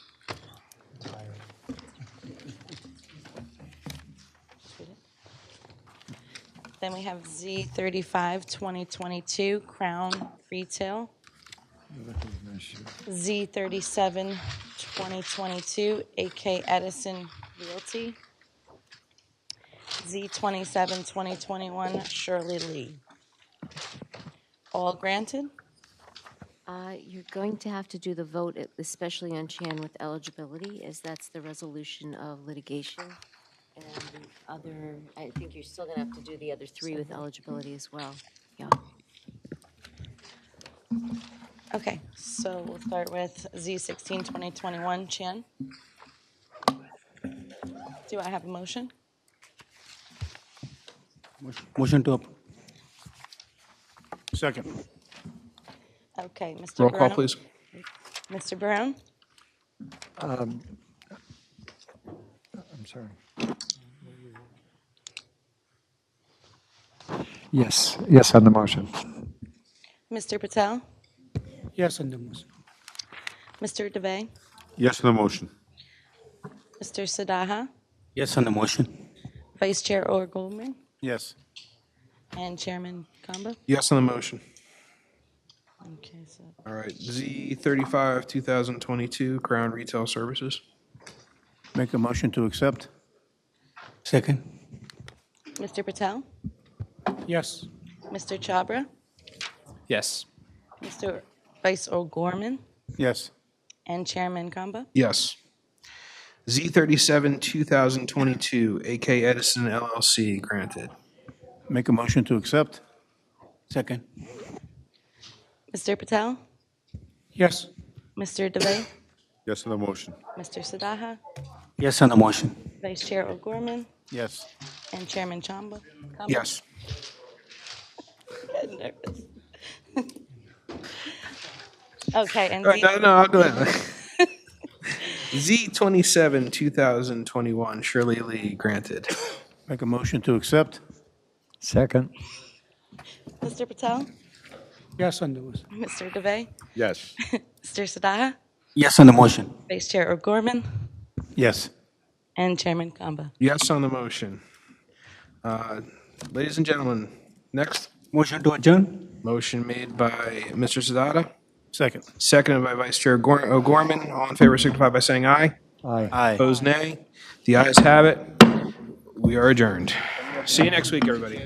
Then we have Z35 2022, Crown Retail. Z37 2022, AK Edison Realty. Z27 2021, Shirley Lee. All granted? You're going to have to do the vote, especially on Chan with eligibility, as that's the resolution of litigation. And the other, I think you're still going to have to do the other three with eligibility as well. Yeah. Okay, so we'll start with Z16 2021, Chan. Do I have a motion? Motion to approve. Second. Okay, Mr. Roll call, Brown? please. Mr. Brown? I'm sorry. Yes on the motion. Mr. Patel? Yes on the motion. Mr. DeVay? Yes on the motion. Mr. Sadaha? Yes on the motion. Vice Chair Goldman? Yes. And Chairman Kamba? Yes on the motion. Okay, so All right. Z35 2022, Crown Retail Services. Make a motion to accept? Second. Mr. Patel? Yes. Mr. Chabra? Yes. Mr. Vice O'Gorman? Yes. And Chairman Kamba? Yes. Z37 2022, AK Edison LLC, granted. Make a motion to accept? Second. Mr. Patel? Yes. Mr. DeVay? Yes on the motion. Mr. Sadaha? Yes on the motion. Vice Chair O'Gorman? Yes. And Chairman Kamba? Yes. Getting nervous. Okay, and All right, no, I'll go ahead. Z27 2021, Shirley Lee, granted. Make a motion to accept? Second. Mr. Patel? Yes on the motion. Mr. DeVay? Yes. Mr. Sadaha? Yes on the motion. Vice Chair O'Gorman? Yes. And Chairman Kamba? Yes on the motion. Ladies and gentlemen, next. Motion to adjourn. Motion made by Mr. Sadada. Second. Seconded by Vice Chair O'Gorman. All in favor signify by saying aye. Aye. Aye. Opposed, nay. The ayes have it. We are adjourned. See you next week, everybody.